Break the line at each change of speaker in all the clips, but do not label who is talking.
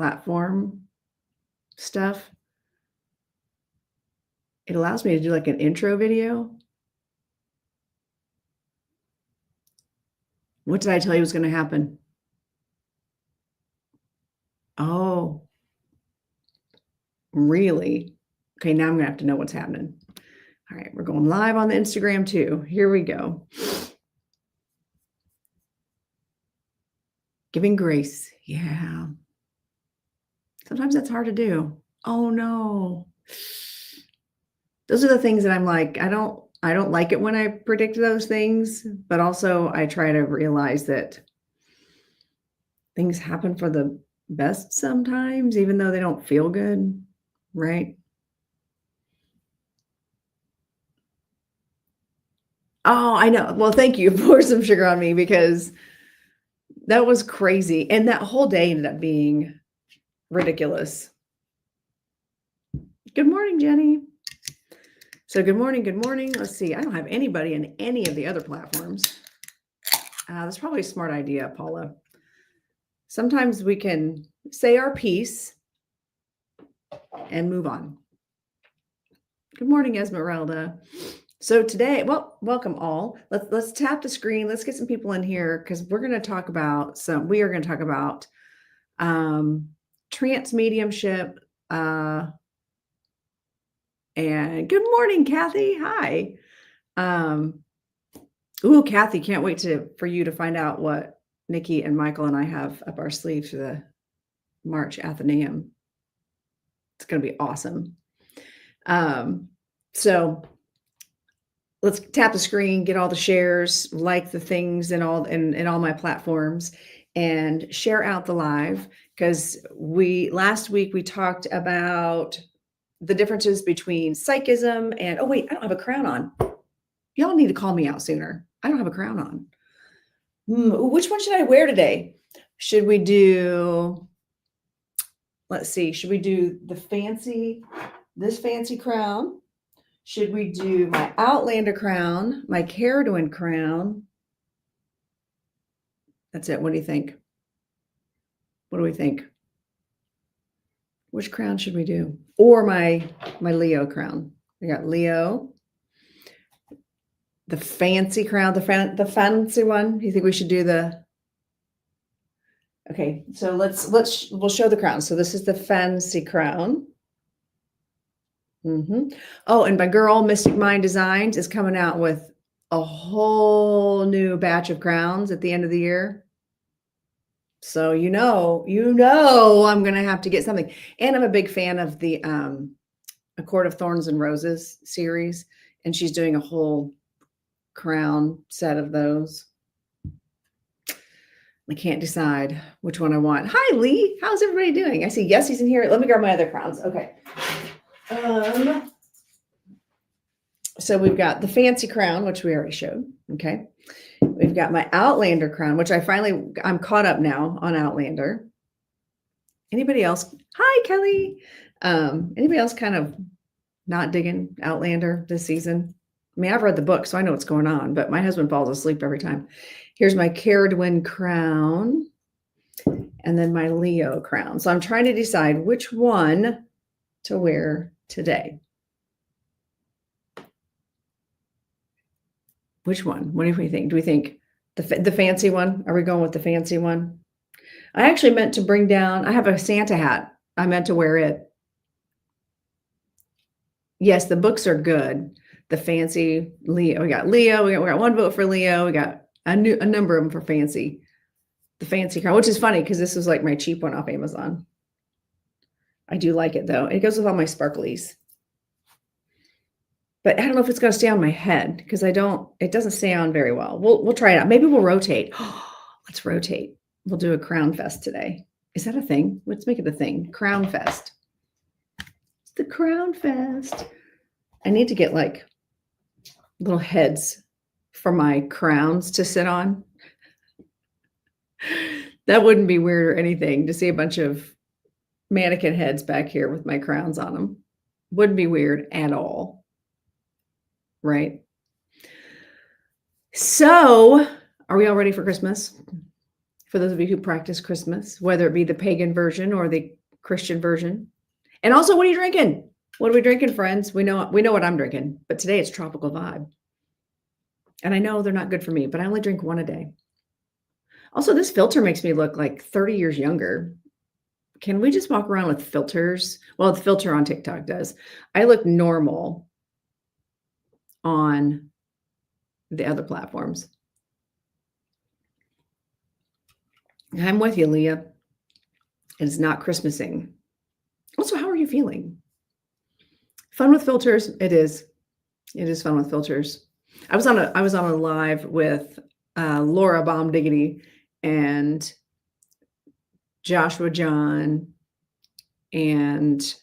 platform stuff, it allows me to do like an intro video. What did I tell you was going to happen? Oh, really? Okay, now I'm going to have to know what's happening. All right, we're going live on the Instagram too. Here we go. Giving grace. Yeah. Sometimes that's hard to do. Oh no. Those are the things that I'm like, I don't like it when I predict those things, but also I try to realize that things happen for the best sometimes, even though they don't feel good, right? Oh, I know. Well, thank you. Pour some sugar on me because that was crazy. And that whole day ended up being ridiculous. Good morning, Jenny. So good morning. Good morning. Let's see. I don't have anybody in any of the other platforms. That's probably a smart idea, Paula. Sometimes we can say our piece and move on. Good morning, Esmeralda. So today, well, welcome all. Let's tap the screen. Let's get some people in here because we are going to talk about trance mediumship. And good morning, Kathy. Hi. Ooh, Kathy, can't wait for you to find out what Nikki and Michael and I have up our sleeves for the March Athenaeum. It's going to be awesome. So let's tap the screen, get all the shares, like the things in all my platforms, and share out the live because last week we talked about the differences between psychism and, oh wait, I don't have a crown on. Y'all need to call me out sooner. I don't have a crown on. Which one should I wear today? Should we do, let's see, should we do this fancy crown? Should we do my Outlander crown, my Caradwin crown? That's it. What do you think? What do we think? Which crown should we do? Or my Leo crown? We got Leo. The fancy crown, the fancy one. You think we should do the? Okay, so we'll show the crown. So this is the fancy crown. Oh, and my girl Mystic Mind Designs is coming out with a whole new batch of crowns at the end of the year. So you know, I'm gonna have to get something. And I'm a big fan of the A Court of Thorns and Roses series, and she's doing a whole crown set of those. I can't decide which one I want. Hi, Lee. How's everybody doing? I see Yessie's in here. Let me grab my other crowns. Okay. So we've got the fancy crown, which we already showed. Okay. We've got my Outlander crown, which I'm caught up now on Outlander. Anybody else? Hi, Kelly. Anybody else kind of not digging Outlander this season? I mean, I've read the book, so I know what's going on, but my husband falls asleep every time. Here's my Caradwin crown and then my Leo crown. So I'm trying to decide which one to wear today. Which one? What do we think? Do we think the fancy one? Are we going with the fancy one? I actually meant to bring down, I have a Santa hat. I meant to wear it. Yes, the books are good. The fancy Leo. We got Leo. We got one vote for Leo. We got a number of them for fancy. The fancy crown, which is funny because this was like my cheap one off Amazon. I do like it though. It goes with all my sparklies. But I don't know if it's going to stay on my head because it doesn't stay on very well. We'll try it out. Maybe we'll rotate. Let's rotate. We'll do a crown fest today. Is that a thing? Let's make it a thing. Crown fest. It's the crown fest. I need to get like little heads for my crowns to sit on. That wouldn't be weird or anything to see a bunch of mannequin heads back here with my crowns on them. Wouldn't be weird at all. Right? So, are we all ready for Christmas? for those of you who practice Christmas, whether it be the pagan version or the Christian version. And also, what are you drinking? What are we drinking, friends? We know what I'm drinking, but today it's Tropical Vibe. And I know they're not good for me, but I only drink one a day. Also, this filter makes me look like 30 years younger. Can we just walk around with filters? Well, the filter on TikTok does. I look normal on the other platforms. I'm with you, Leah. It's not Christmasing. Also, how are you feeling? Fun with filters. It is. It is fun with filters. I was on a live with Laura Bomb Diggity and Joshua John and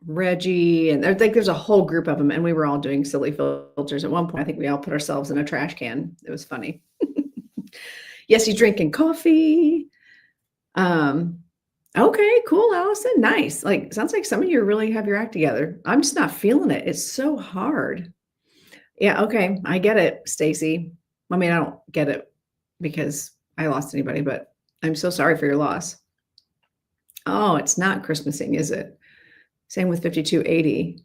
Reggie, and I think there's a whole group of them, and we were all doing silly filters. At one point, I think we all put ourselves in a trash can. It was funny. Yes, he's drinking coffee. Okay, cool, Allison. Nice. Like, sounds like some of you really have your act together. I'm just not feeling it. It's so hard. Yeah, okay. I get it, Stacy. I mean, I don't get it because I lost anybody, but I'm so sorry for your loss. Oh, it's not Christmasing, is it? Same with 5280.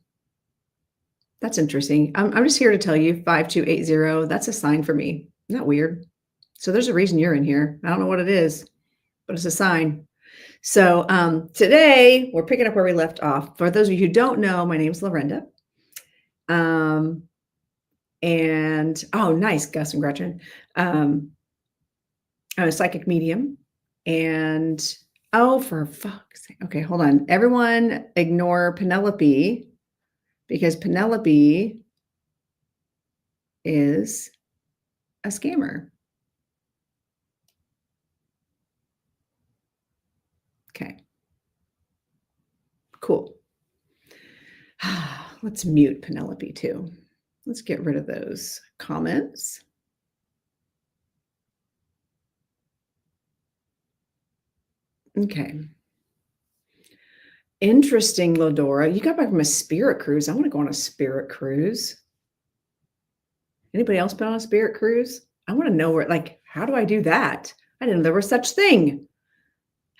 That's interesting. I'm just here to tell you 5280, that's a sign for me. Isn't that weird? So there's a reason you're in here. I don't know what it is, but it's a sign. So today we're picking up where we left off. For those of you who don't know, my name's Lorinda. And oh, nice, Gus and Gretchen. I'm a psychic medium. And oh, for fuck's sake. Okay, hold on. Everyone ignore Penelope because Penelope is a scammer. Okay. Cool. Let's mute Penelope too. Let's get rid of those comments. Okay. Interesting, Lodora. You got back from a spirit cruise. I want to go on a spirit cruise. Anybody else been on a spirit cruise? I want to know where, like, how do I do that? I didn't know there was such thing.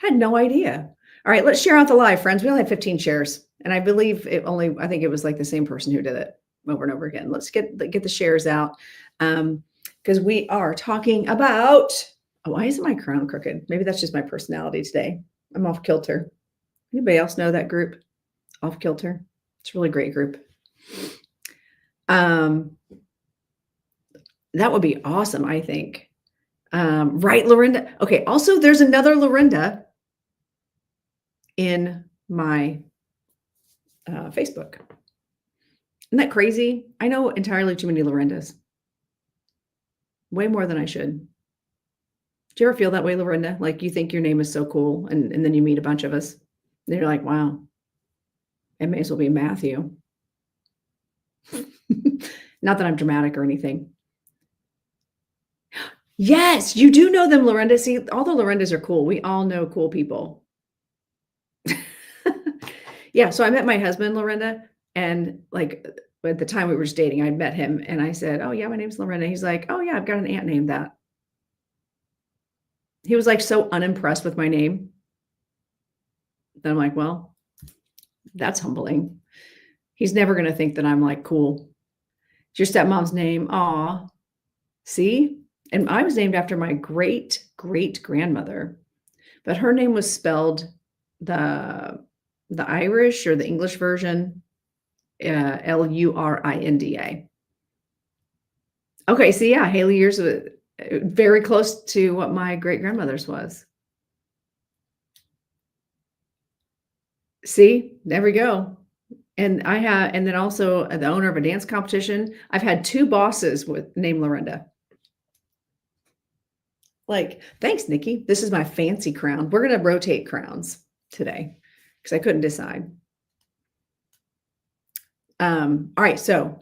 I had no idea. All right, let's share out the live, friends. We only have 15 shares. And I believe I think it was like the same person who did it over and over again. Let's get the shares out. Because we are talking about, why isn't my crown crooked? Maybe that's just my personality today. I'm off kilter. Anybody else know that group? Off kilter. It's a really great group. That would be awesome, I think. Right, Lorinda? Okay, also there's another Lorinda in my Facebook. Isn't that crazy? I know entirely too many Lorindas. Way more than I should. Do you ever feel that way, Lorinda? Like you think your name is so cool and then you meet a bunch of us. And you're like, wow, it may as well be Matthew. Not that I'm dramatic or anything. Yes, you do know them, Lorinda. See, all the Lorindas are cool. We all know cool people. Yeah, so I met my husband, Lorinda, and like at the time we were just dating, I met him and I said, oh yeah, my name's Lorinda. He's like, oh yeah, I've got an aunt named that. He was like so unimpressed with my name. Then I'm like, well, that's humbling. He's never going to think that I'm like cool. It's your stepmom's name. Aw, see? And I was named after my great grandmother, but her name was spelled the Irish or the English version, Lurinda. Okay, so yeah, Haley, yours was very close to what my great grandmother's was. See, there we go. And then also the owner of a dance competition. I've had 2 bosses with named Lorinda. Like, thanks, Nikki. This is my fancy crown. We're going to rotate crowns today because I couldn't decide. All right. So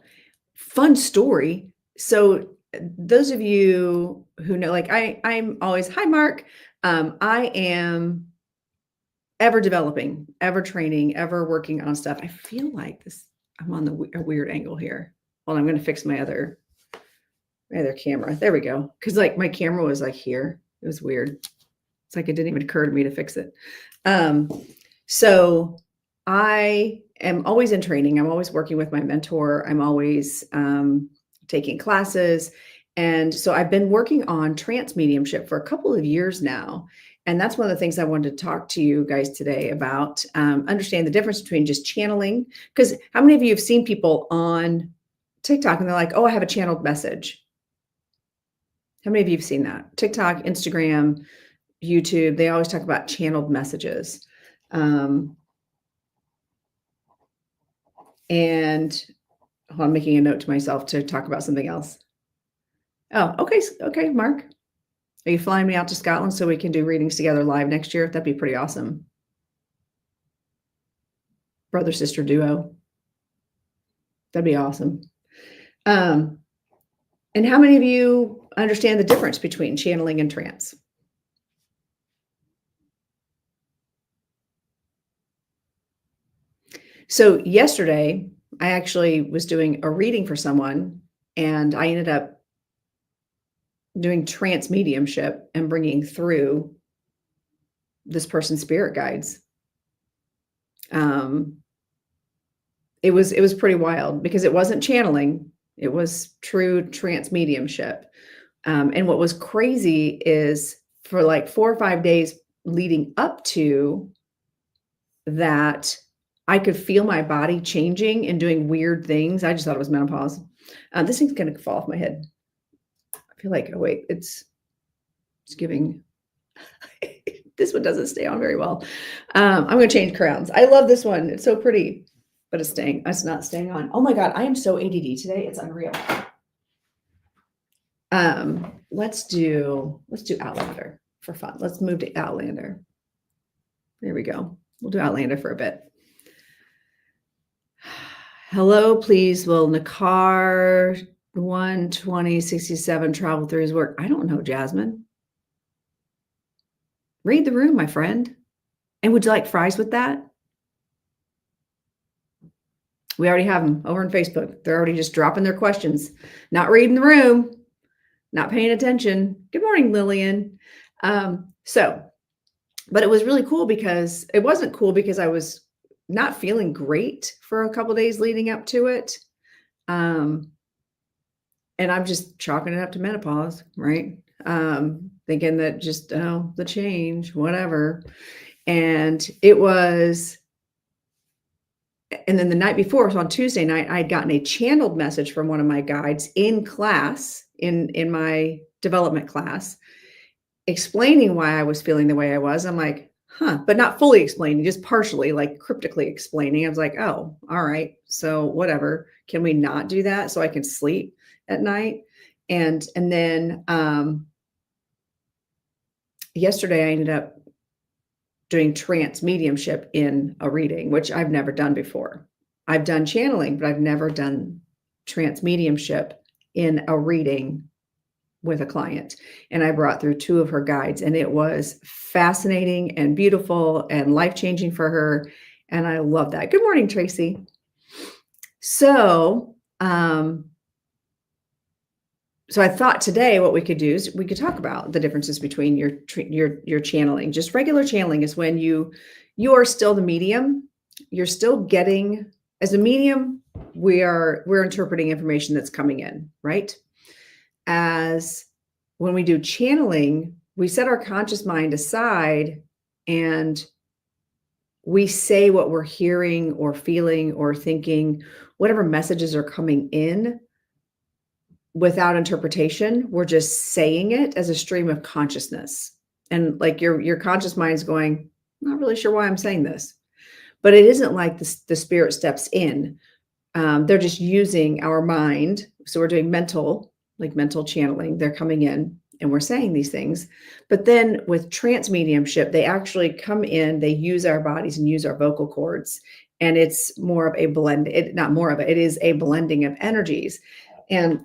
fun story. So those of you who know, like I'm always, hi, Mark. I am ever developing, ever training, ever working on stuff. I feel like this, I'm on a weird angle here. Well, I'm going to fix my other camera. There we go. Cause like my camera was like here It was weird. It's like it didn't even occur to me to fix it. Um, so I am always in training. I'm always working with my mentor. I'm always taking classes. And so I've been working on trance mediumship for a couple of years now. And that's one of the things I wanted to talk to you guys today about. Understand the difference between just channeling. Because how many of you have seen people on TikTok and they're like, oh, I have a channeled message? How many of you have seen that? TikTok, Instagram, YouTube, they always talk about channeled messages. Um, and I'm making a note to myself to talk about something else. Oh, okay. Okay, Mark. Are you flying me out to Scotland so we can do readings together live next year? That'd be pretty awesome. Brother sister duo. That'd be awesome. And how many of you understand the difference between channeling and trance? So yesterday, I actually was doing a reading for someone, and I ended up doing trance mediumship and bringing through this person's spirit guides. Um, it was pretty wild because it wasn't channeling; it was true trance mediumship. And what was crazy is for like 4 or 5 days leading up to that, I could feel my body changing and doing weird things. I just thought it was menopause. This thing's gonna fall off my head. I feel like, oh wait, it's giving. This one doesn't stay on very well. I'm gonna change crowns. I love this one. It's so pretty, but it's staying. It's not staying on. Oh my God, I am so ADD today. It's unreal. Let's do Outlander for fun. Let's move to Outlander. There we go. We'll do Outlander for a bit. Hello, please. Will Nakar 12067 travel through his work? I don't know, Jasmine. Read the room, my friend. And would you like fries with that? We already have them over on Facebook. They're already just dropping their questions, not reading the room, not paying attention. Good morning, Lillian. But it was really cool because it wasn't cool because I was not feeling great for a couple days leading up to it. And I'm just chalking it up to menopause, right? Thinking that just, the change, whatever. And it was, and then the night before, so on Tuesday night, I'd gotten a channeled message from one of my guides in class, in my development class, explaining why I was feeling the way I was. I'm like, but not fully explaining, just partially, like cryptically explaining. I was like, oh, all right. So whatever. Can we not do that so I can sleep at night? And then yesterday I ended up doing trance mediumship in a reading, which I've never done before. I've done channeling, but I've never done trance mediumship in a reading with a client. And I brought through 2 of her guides, and it was fascinating and beautiful and life-changing for her. And I love that. Good morning, Tracy. So, so I thought today what we could do is we could talk about the differences between your channeling. Just regular channeling is when you are still the medium. You're still getting, as a medium, we're interpreting information that's coming in, right? As when we do channeling, we set our conscious mind aside and we say what we're hearing or feeling or thinking, whatever messages are coming in without interpretation. We're just saying it as a stream of consciousness. And like your conscious mind's going, not really sure why I'm saying this. But it isn't like the spirit steps in. They're just using our mind. So we're doing mental channeling. They're coming in and we're saying these things. But then with trance mediumship, they actually come in, they use our bodies and use our vocal cords. And it's more of a blend, it is a blending of energies. And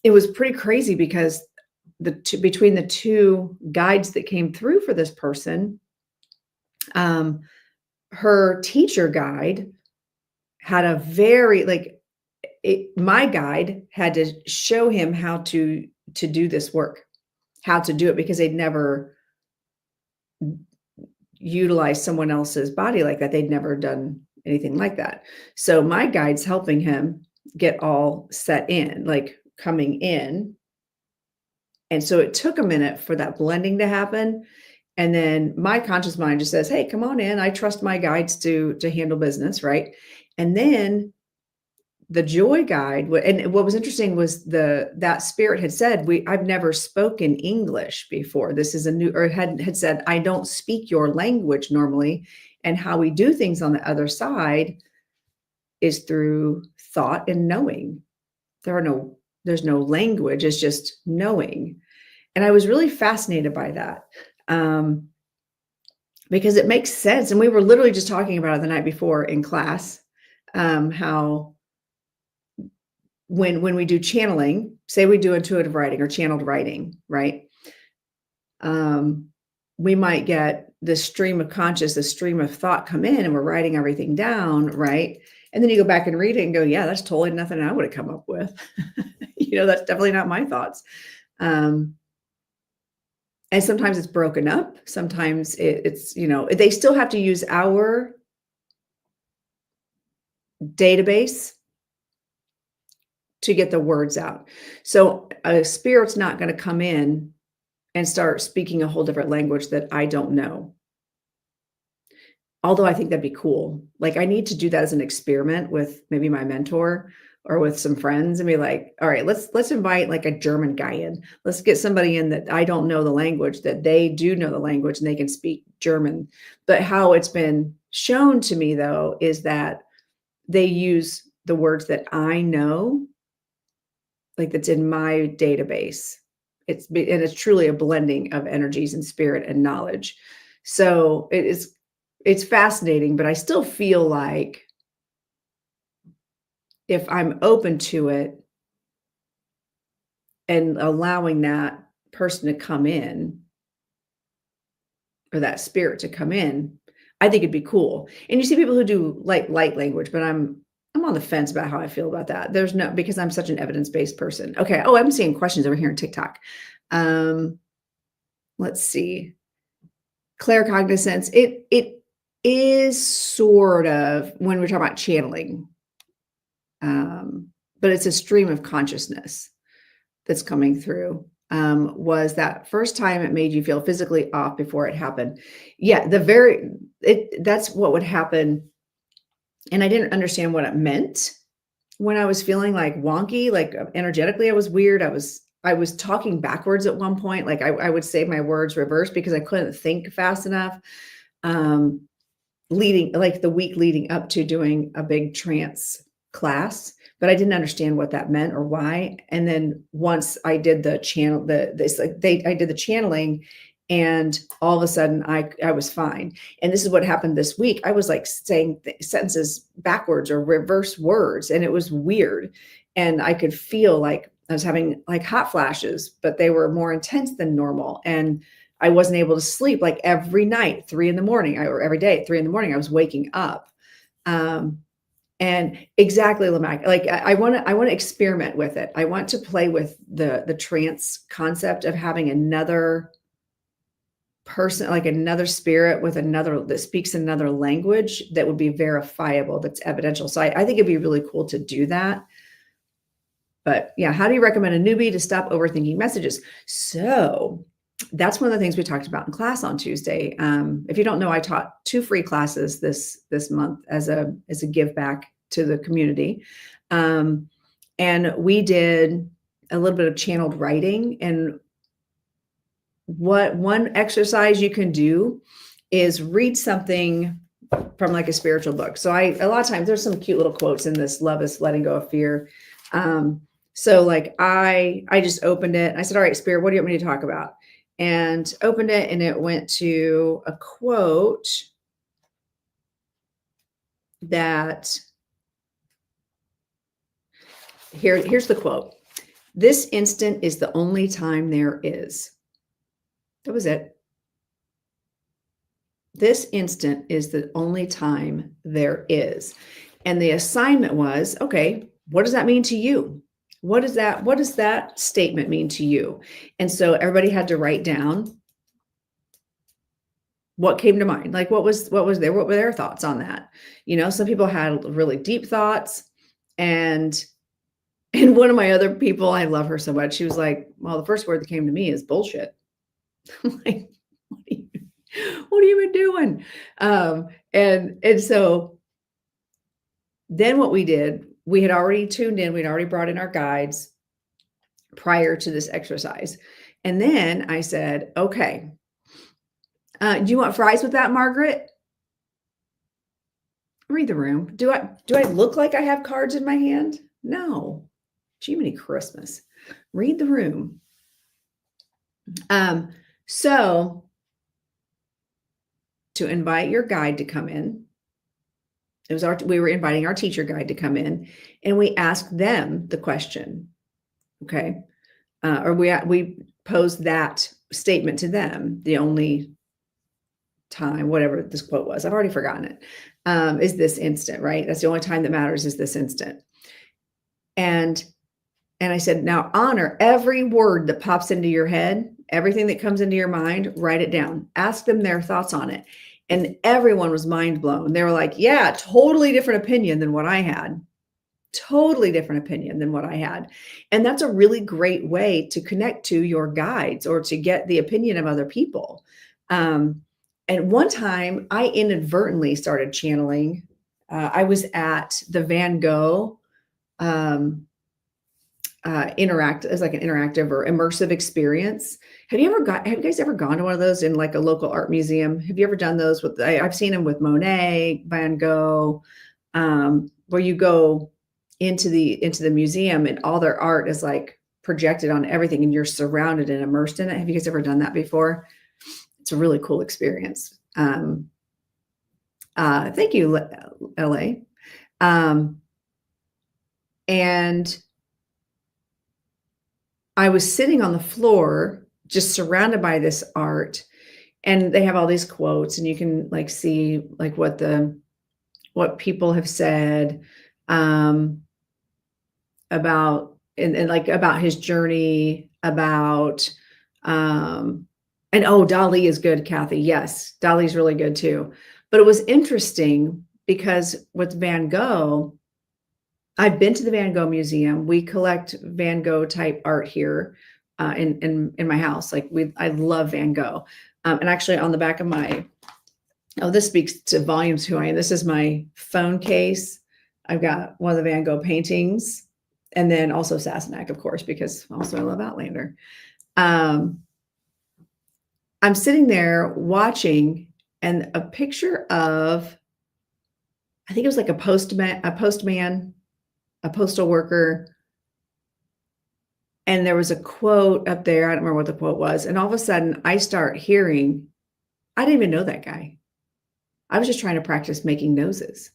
it was pretty crazy because between the 2 guides that came through for this person, her teacher guide had a very my guide had to show him how to do this work. how to do it because they'd never utilized someone else's body like that. They'd never done anything like that. So my guide's helping him get all set in, like coming in. And so it took a minute for that blending to happen. And then my conscious mind just says, "Hey, come on in. I trust my guides to handle business," right? And then the joy guide, and what was interesting was that spirit had said, I've never spoken English before. This is a new," or had said, "I don't speak your language normally. And how we do things on the other side is through thought and knowing. There's no language, it's just knowing." And I was really fascinated by that. Um, because it makes sense. And we were literally just talking about it the night before in class, how when we do channeling, say we do intuitive writing or channeled writing, right? Um, we might get this stream of conscious, this stream of thought come in and we're writing everything down, right? And then you go back and read it and go, yeah, that's totally nothing I would have come up with. That's definitely not my thoughts. And sometimes it's broken up. Sometimes it's, they still have to use our database to get the words out. So a spirit's not going to come in and start speaking a whole different language that I don't know. Although I think that'd be cool. Like I need to do that as an experiment with maybe my mentor or with some friends and be like, all right, let's invite like a German guy in. Let's get somebody in that I don't know the language, that they do know the language and they can speak German. But how it's been shown to me though is that they use the words that I know, like that's in my database. It's truly a blending of energies and spirit and knowledge. So it's fascinating, but I still feel like if I'm open to it and allowing that person to come in or that spirit to come in, I think it'd be cool. And you see people who do like light language, but I'm on the fence about how I feel about that. Because I'm such an evidence-based person. Okay. Oh, I'm seeing questions over here on TikTok. Let's see. Claircognizance. It is sort of when we're talking about channeling. But it's a stream of consciousness that's coming through. Was that first time it made you feel physically off before it happened? Yeah, that's what would happen. And I didn't understand what it meant when I was feeling like wonky, like energetically, I was weird. I was talking backwards at one point. Like I would say my words reversed because I couldn't think fast enough. Leading like the week leading up to doing a big trance class, but I didn't understand what that meant or why. And then once I did the channel, I did the channeling, and all of a sudden I was fine. And this is what happened this week. I was like saying sentences backwards or reverse words, and it was weird. And I could feel like I was having like hot flashes, but they were more intense than normal. And I wasn't able to sleep like every night, 3 a.m, or every day at 3 a.m, I was waking up. And exactly, Lamach, like I want to experiment with it. I want to play with the trance concept of having another person, like another spirit with another that speaks another language that would be verifiable, that's evidential. So I think it'd be really cool to do that. But yeah, how do you recommend a newbie to stop overthinking messages? So that's one of the things we talked about in class on Tuesday. If you don't know, I taught 2 free classes this month as a give back to the community. And we did a little bit of channeled writing. And what one exercise you can do is read something from like a spiritual book. So a lot of times there's some cute little quotes in this, love is letting go of fear. So like I just opened it. I said, all right, Spirit, what do you want me to talk about? And opened it, and it went to a quote that here's the quote. This instant is the only time there is. That was it. This instant is the only time there is. And the assignment was, okay, what does that mean to you? What does that statement mean to you? And so everybody had to write down what came to mind. Like what were their thoughts on that? Some people had really deep thoughts, and one of my other people, I love her so much. She was like, "Well, the first word that came to me is bullshit." I'm like, what are you, what have you been doing? And so then what we did, we had already tuned in, we'd already brought in our guides prior to this exercise. And then I said, okay, do you want fries with that, Margaret? Read the room. Do I look like I have cards in my hand? No. Jiminy Christmas. Read the room. So to invite your guide to come in, we were inviting our teacher guide to come in, and we asked them the question. Okay. Or we posed that statement to them. The only time, whatever this quote was, I've already forgotten it, is this instant, right? That's the only time that matters, is this instant. And I said, now honor every word that pops into your head, everything that comes into your mind, write it down. Ask them their thoughts on it. And everyone was mind blown. They were like, yeah, totally different opinion than what I had. Totally different opinion than what I had. And that's a really great way to connect to your guides or to get the opinion of other people. And one time I inadvertently started channeling. I was at the Van Gogh as like an interactive or immersive experience. Have you guys ever gone to one of those in like a local art museum? Have you ever done those I've seen them with Monet, Van Gogh, where you go into the museum and all their art is like projected on everything and you're surrounded and immersed in it. Have you guys ever done that before? It's a really cool experience. Thank you, LA. And I was sitting on the floor, just surrounded by this art, and they have all these quotes, and you can like see like what people have said about and like about his journey, about and oh, Dali is good, Kathy. Yes, Dali's really good too. But it was interesting because with Van Gogh, I've been to the Van Gogh Museum. We collect Van Gogh type art here in my house. I love Van Gogh. And actually on the back of this speaks to volumes who I am. This is my phone case. I've got one of the Van Gogh paintings, and then also Sassenach, of course, because also I love Outlander. I'm sitting there watching, and a picture of, I think it was like a postman, a postal worker. And there was a quote up there. I don't remember what the quote was. And all of a sudden I start hearing, I didn't even know that guy. I was just trying to practice making noses.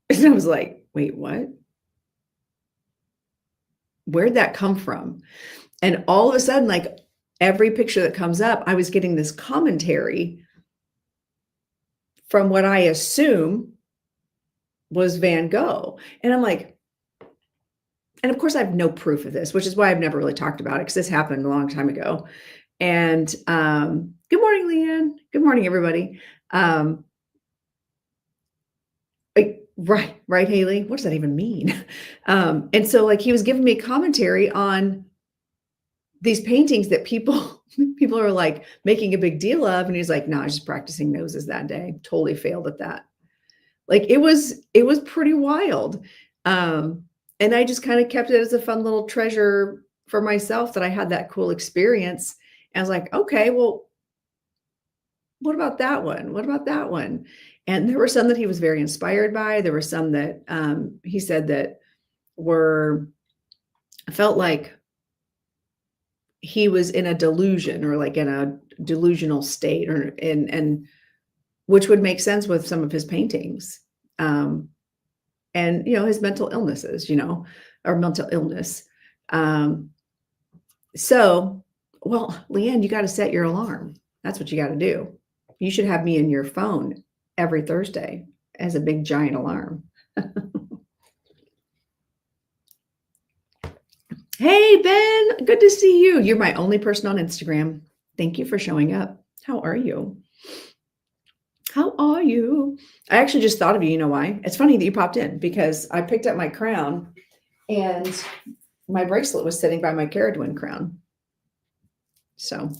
And I was like, wait, what? Where'd that come from? And all of a sudden, like every picture that comes up, I was getting this commentary from what I assume was Van Gogh. And I'm like, and of course I have no proof of this, which is why I've never really talked about it, because this happened a long time ago. And good morning, Leanne. Good morning, everybody. Right, Haley. What does that even mean? And so like he was giving me commentary on these paintings that people are like making a big deal of. And he's like, no, I was just practicing noses that day. Totally failed at that. Like it was pretty wild. And I just kind of kept it as a fun little treasure for myself that I had that cool experience. And I was like, okay, well, what about that one? What about that one? And there were some that he was very inspired by. There were some that he said that felt like he was in a delusion or like in a delusional state, and which would make sense with some of his paintings. And, his mental illnesses, or mental illness. So, well, Leanne, you got to set your alarm. That's what you got to do. You should have me in your phone every Thursday as a big giant alarm. Hey, Ben, good to see you. You're my only person on Instagram. Thank you for showing up. How are you? How are you? I actually just thought of you. You know why? It's funny that you popped in because I picked up my crown and my bracelet was sitting by my Caradwin crown. So,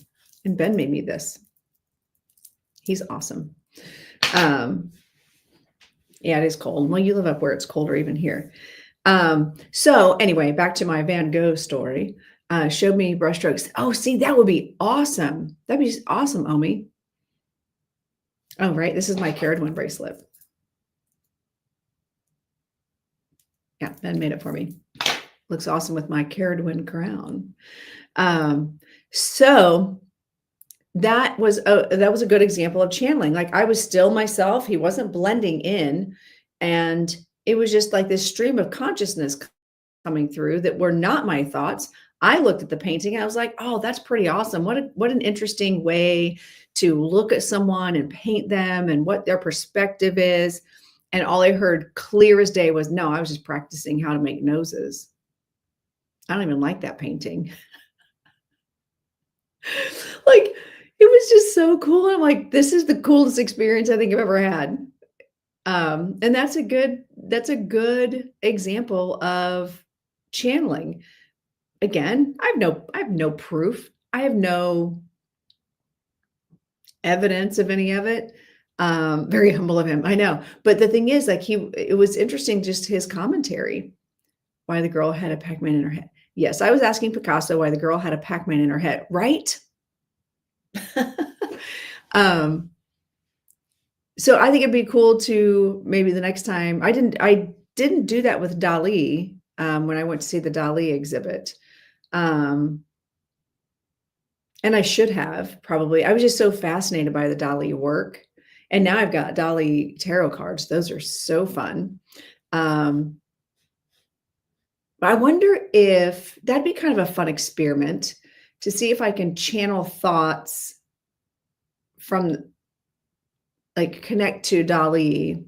and Ben made me this. He's awesome. Um, yeah, it is cold. Well, you live up where it's colder even here. So anyway, back to my Van Gogh story. Showed me brushstrokes. Oh, see, that would be awesome. That'd be awesome, Omi. Oh, right. This is my Caradwin bracelet. Yeah, Ben made it for me. Looks awesome with my Caradwin crown. So that was a good example of channeling. Like I was still myself. He wasn't blending in, and it was just like this stream of consciousness coming through that were not my thoughts. I looked at the painting. I was like, "Oh, that's pretty awesome. What an interesting way to look at someone and paint them and what their perspective is." And all I heard clear as day was, "No, I was just practicing how to make noses." I don't even like that painting. Like it was just so cool. I'm like, this is the coolest experience I think I've ever had. And that's a good example of channeling. Again, I have no proof. I have no evidence of any of it. Very humble of him, I know. But the thing is, like it was interesting just his commentary. Why the girl had a Pac-Man in her head. Yes, I was asking Picasso why the girl had a Pac-Man in her head, right? um, so I think it'd be cool to maybe the next time. I didn't do that with Dali when I went to see the Dali exhibit. Um, and I should have probably. I was just so fascinated by the Dali work. And now I've got Dali tarot cards. Those are so fun. Um, I wonder if that'd be kind of a fun experiment to see if I can channel thoughts from like connect to Dali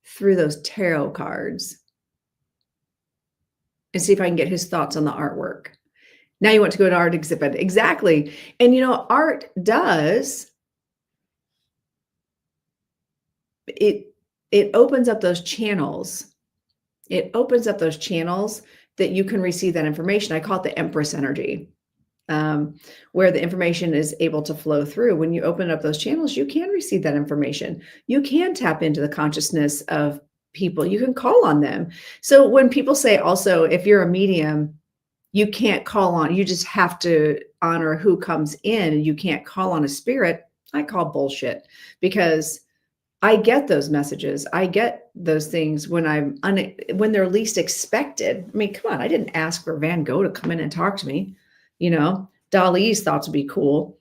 through those tarot cards and see if I can get his thoughts on the artwork. Now you want to go to art exhibit. Exactly. And art does it it opens up those channels. It opens up those channels that you can receive that information. I call it the Empress energy. Where the information is able to flow through. When you open up those channels, you can receive that information. You can tap into the consciousness of people. You can call on them. So when people say also, if you're a medium, you can't call on, you just have to honor who comes in and you can't call on a spirit. I call bullshit because I get those messages. I get those things when when they're least expected. I mean, come on, I didn't ask for Van Gogh to come in and talk to me. Dali's thoughts would be cool.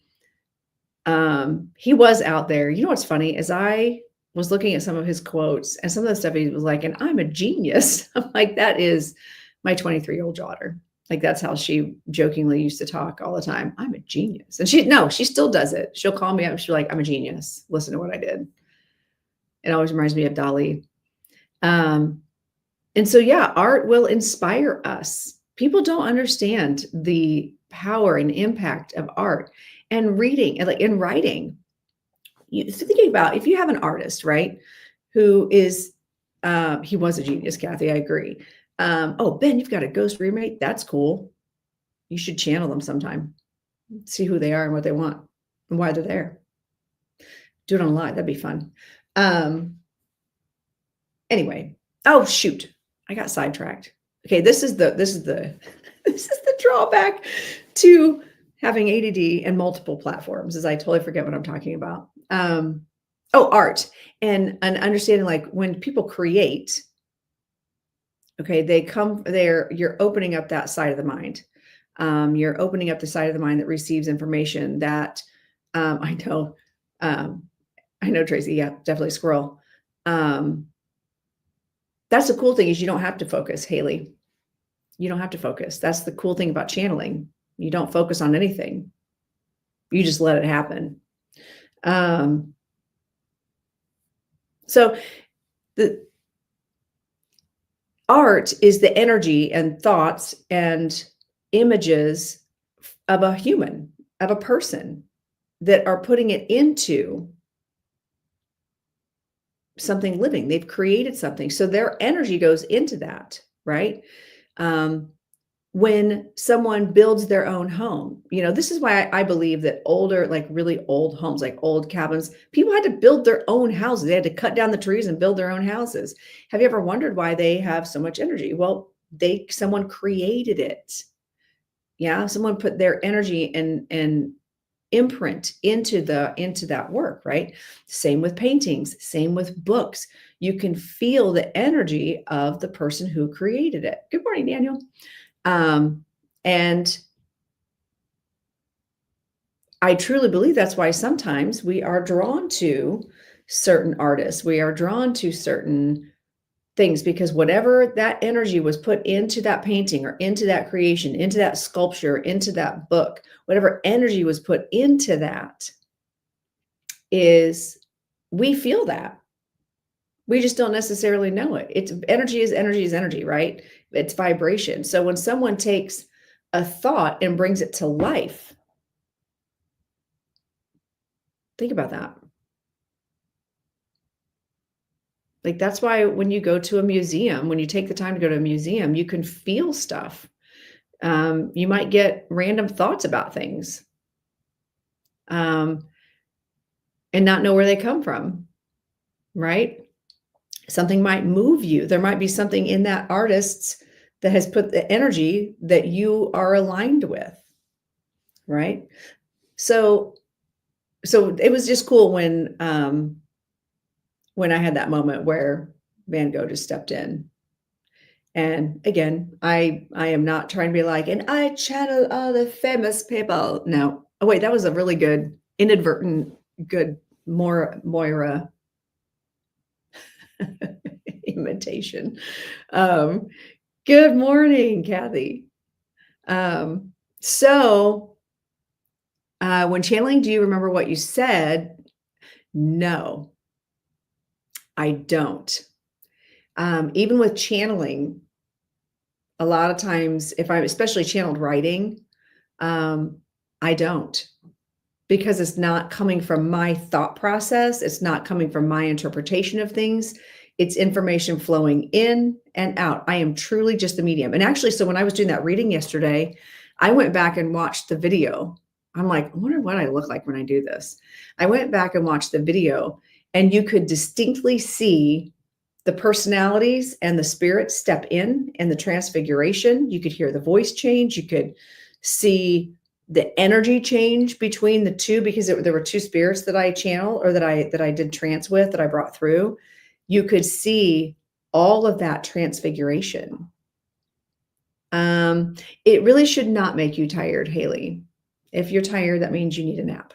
He was out there. You know what's funny is I was looking at some of his quotes and some of the stuff he was like, and I'm a genius. I'm like, that is my 23-year-old daughter. Like that's how she jokingly used to talk all the time. I'm a genius. And she still does it. She'll call me up. She'll be like, I'm a genius. Listen to what I did. It always reminds me of Dali. And so, yeah, art will inspire us. People don't understand the power and impact of art and reading and like in writing. So thinking about if you have an artist, right, who is, he was a genius, Kathy, I agree. Oh, Ben, you've got a ghost roommate. That's cool. You should channel them sometime. See who they are and what they want and why they're there. Do it on live. That'd be fun. Anyway, oh shoot, I got sidetracked. Okay, this is the this is the drawback to having ADD and multiple platforms is I totally forget what I'm talking about. Art and understanding like when people create, okay, you're opening up that side of the mind. You're opening up the side of the mind that receives information that I know, Tracy, yeah, definitely squirrel. That's the cool thing is you don't have to focus, Haley. You don't have to focus. That's the cool thing about channeling. You don't focus on anything. You just let it happen. So art is the energy and thoughts and images of a human, of a person that are putting it into something living. They've created something. So their energy goes into that, right? Um, when someone builds their own home, this is why I believe that older, like really old homes, like old cabins, people had to build their own houses. They had to cut down the trees and build their own houses. Have you ever wondered why they have so much energy? Well, someone created it. Yeah, someone put their energy and imprint into that work, right? Same with paintings, same with books. You can feel the energy of the person who created it. Good morning, Daniel. And I truly believe that's why sometimes we are drawn to certain artists. We are drawn to certain things because whatever that energy was put into that painting or into that creation, into that sculpture, into that book, whatever energy was put into that is we feel that. We just don't necessarily know it. It's energy is energy is energy, right? It's vibration. So when someone takes a thought and brings it to life, think about that. Like, that's why when you go to a museum, when you take the time to go to a museum, you can feel stuff. You might get random thoughts about things, um, and not know where they come from, right? Something might move you. There might be something in that artist's that has put the energy that you are aligned with, right? So it was just cool when I had that moment where Van Gogh just stepped in. And again, I am not trying to be like, and I channel all the famous people. No. Oh, wait, that was a really good inadvertent good Moira imitation. Um, good morning, Kathy. Um, so when channeling, do you remember what you said? No, I don't. Even with channeling, a lot of times, if I'm especially channeled writing, um, I don't because it's not coming from my thought process. It's not coming from my interpretation of things. It's information flowing in and out. I am truly just the medium. And actually, so when I was doing that reading yesterday, I went back and watched the video. I'm like, I wonder what I look like when I do this. I went back and watched the video, and you could distinctly see the personalities and the spirits step in and the transfiguration. You could hear the voice change. You could see the energy change between the two because there were two spirits that I channel or that I did trance with that I brought through. You could see all of that transfiguration. It really should not make you tired, Haley. If you're tired, that means you need a nap.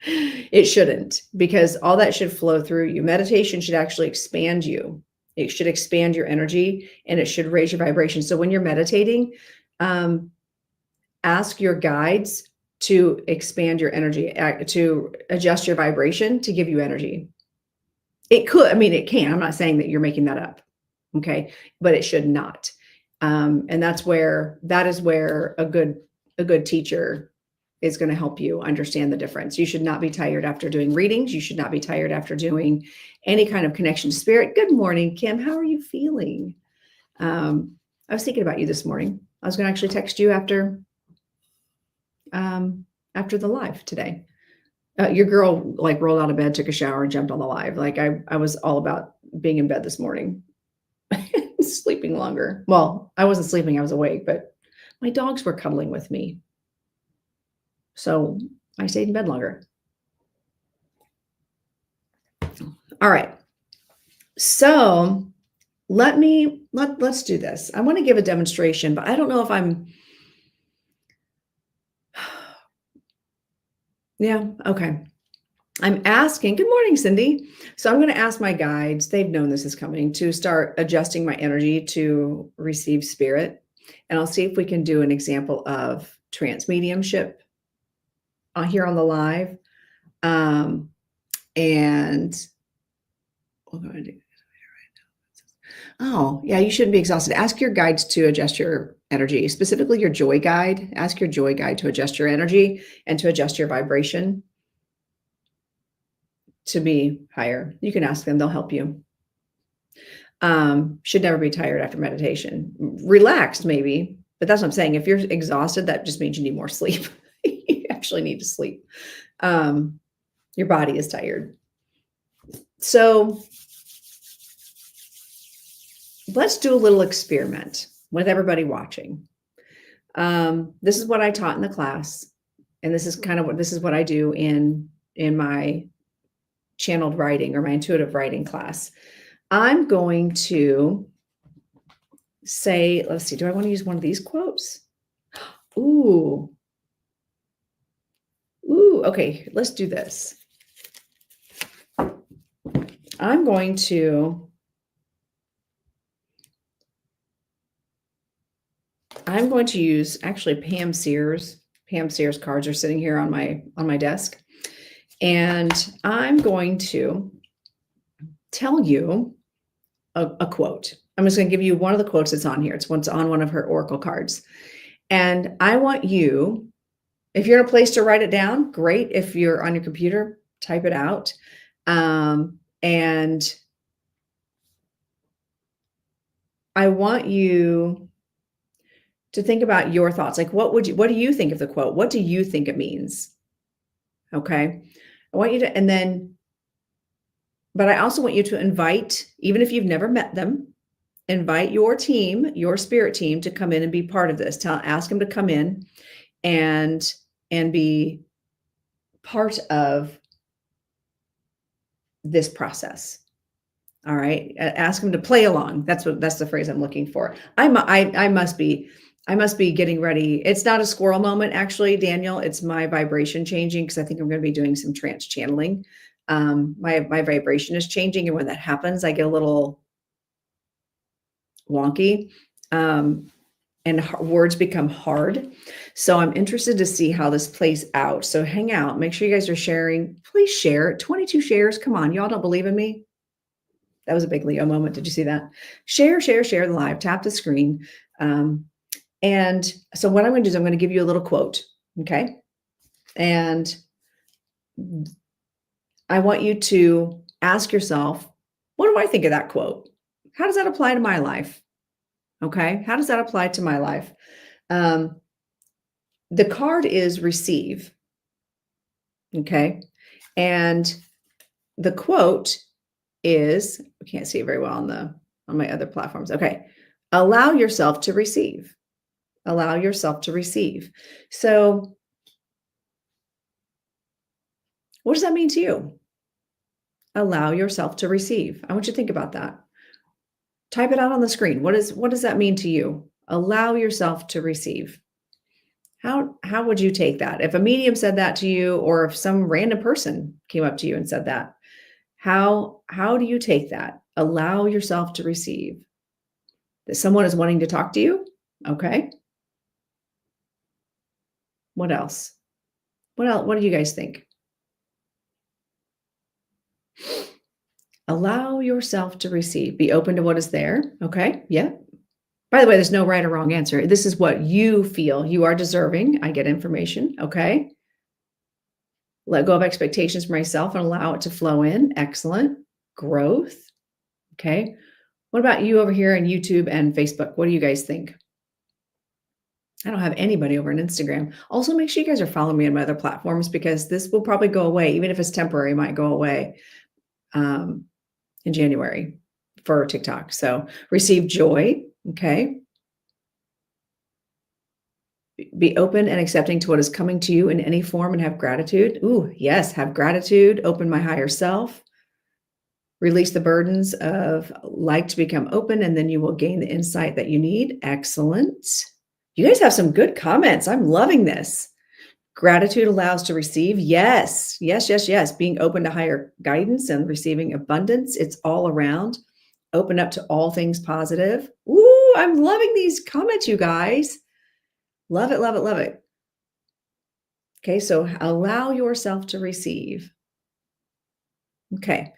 It shouldn't, because all that should flow through you. Meditation should actually expand you. It should expand your energy and it should raise your vibration. So when you're meditating, ask your guides to expand your energy, to adjust your vibration to give you energy. It could, I mean, it can. I'm not saying that you're making that up. Okay. But it should not. And that is where a good teacher is going to help you understand the difference. You should not be tired after doing readings. You should not be tired after doing any kind of connection to spirit. Good morning, Kim. How are you feeling? I was thinking about you this morning. I was going to actually text you after the live today. Your girl like rolled out of bed, took a shower, and jumped on the live. Like I was all about being in bed this morning, sleeping longer. Well, I wasn't sleeping, I was awake, but my dogs were cuddling with me. So I stayed in bed longer. All right. So let's do this. I want to give a demonstration, but I don't know if yeah, okay. I'm asking, good morning, Cindy. So I'm going to ask my guides, they've known this is coming, to start adjusting my energy to receive spirit. And I'll see if we can do an example of trance mediumship here on the live. And we're going to do Oh, yeah, you shouldn't be exhausted. Ask your guides to adjust your energy, specifically your joy guide. Ask your joy guide to adjust your energy and to adjust your vibration to be higher. You can ask them, they'll help you. Should never be tired after meditation. Relaxed, maybe, but that's what I'm saying. If you're exhausted, that just means you need more sleep. You actually need to sleep. Your body is tired. So let's do a little experiment with everybody watching. This is what I taught in the class, and this is what I do in my channeled writing or my intuitive writing class. I'm going to say, let's see, do I want to use one of these quotes? Ooh, okay, let's do this. I'm going to use actually Pam Sears. Pam Sears cards are sitting here on my desk. And I'm going to tell you a quote. I'm just going to give you one of the quotes that's on here. It's what's on one of her oracle cards. And I want you, if you're in a place to write it down, great. If you're on your computer, type it out. And I want you to think about your thoughts. Like, what do you think of the quote? What do you think it means? Okay. I want you to, but I also want you to invite, even if you've never met them, invite your team, your spirit team, to come in and be part of this. Ask them to come in and be part of this process. All right. Ask them to play along. That's the phrase I'm looking for. I must be getting ready. It's not a squirrel moment, actually, Daniel. It's my vibration changing, because I think I'm going to be doing some trance channeling. My vibration is changing, and when that happens, I get a little wonky, and words become hard. So I'm interested to see how this plays out. So hang out. Make sure you guys are sharing. Please share. 22 shares. Come on. Y'all don't believe in me? That was a big Leo moment. Did you see that? Share the live. Tap the screen. And so what I'm going to do is I'm going to give you a little quote. Okay. And I want you to ask yourself, what do I think of that quote? How does that apply to my life? Okay. How does that apply to my life? The card is receive. Okay. And the quote is, I can't see it very well on my other platforms. Okay. Allow yourself to receive. Allow yourself to receive. So what does that mean to you? Allow yourself to receive. I want you to think about that. Type it out on the screen. What does that mean to you? Allow yourself to receive. How would you take that? If a medium said that to you, or if some random person came up to you and said that, how do you take that? Allow yourself to receive. That someone is wanting to talk to you? Okay. What else? What do you guys think? Allow yourself to receive. Be open to what is there. Okay. Yeah. By the way, there's no right or wrong answer. This is what you feel. You are deserving. I get information. Okay. Let go of expectations for myself and allow it to flow in. Excellent. Growth. Okay. What about you over here on YouTube and Facebook? What do you guys think? I don't have anybody over on Instagram. Also, make sure you guys are following me on my other platforms, because this will probably go away. Even if it's temporary, it might go away in January for TikTok. So receive joy. Okay. Be open and accepting to what is coming to you in any form, and have gratitude. Ooh, yes. Have gratitude. Open my higher self. Release the burdens of like to become open, and then you will gain the insight that you need. Excellent. You guys have some good comments. I'm loving this. Gratitude allows to receive. Yes, yes, yes, yes. Being open to higher guidance and receiving abundance. It's all around. Open up to all things positive. Ooh, I'm loving these comments, you guys. Love it, love it, love it. Okay, so allow yourself to receive. Okay,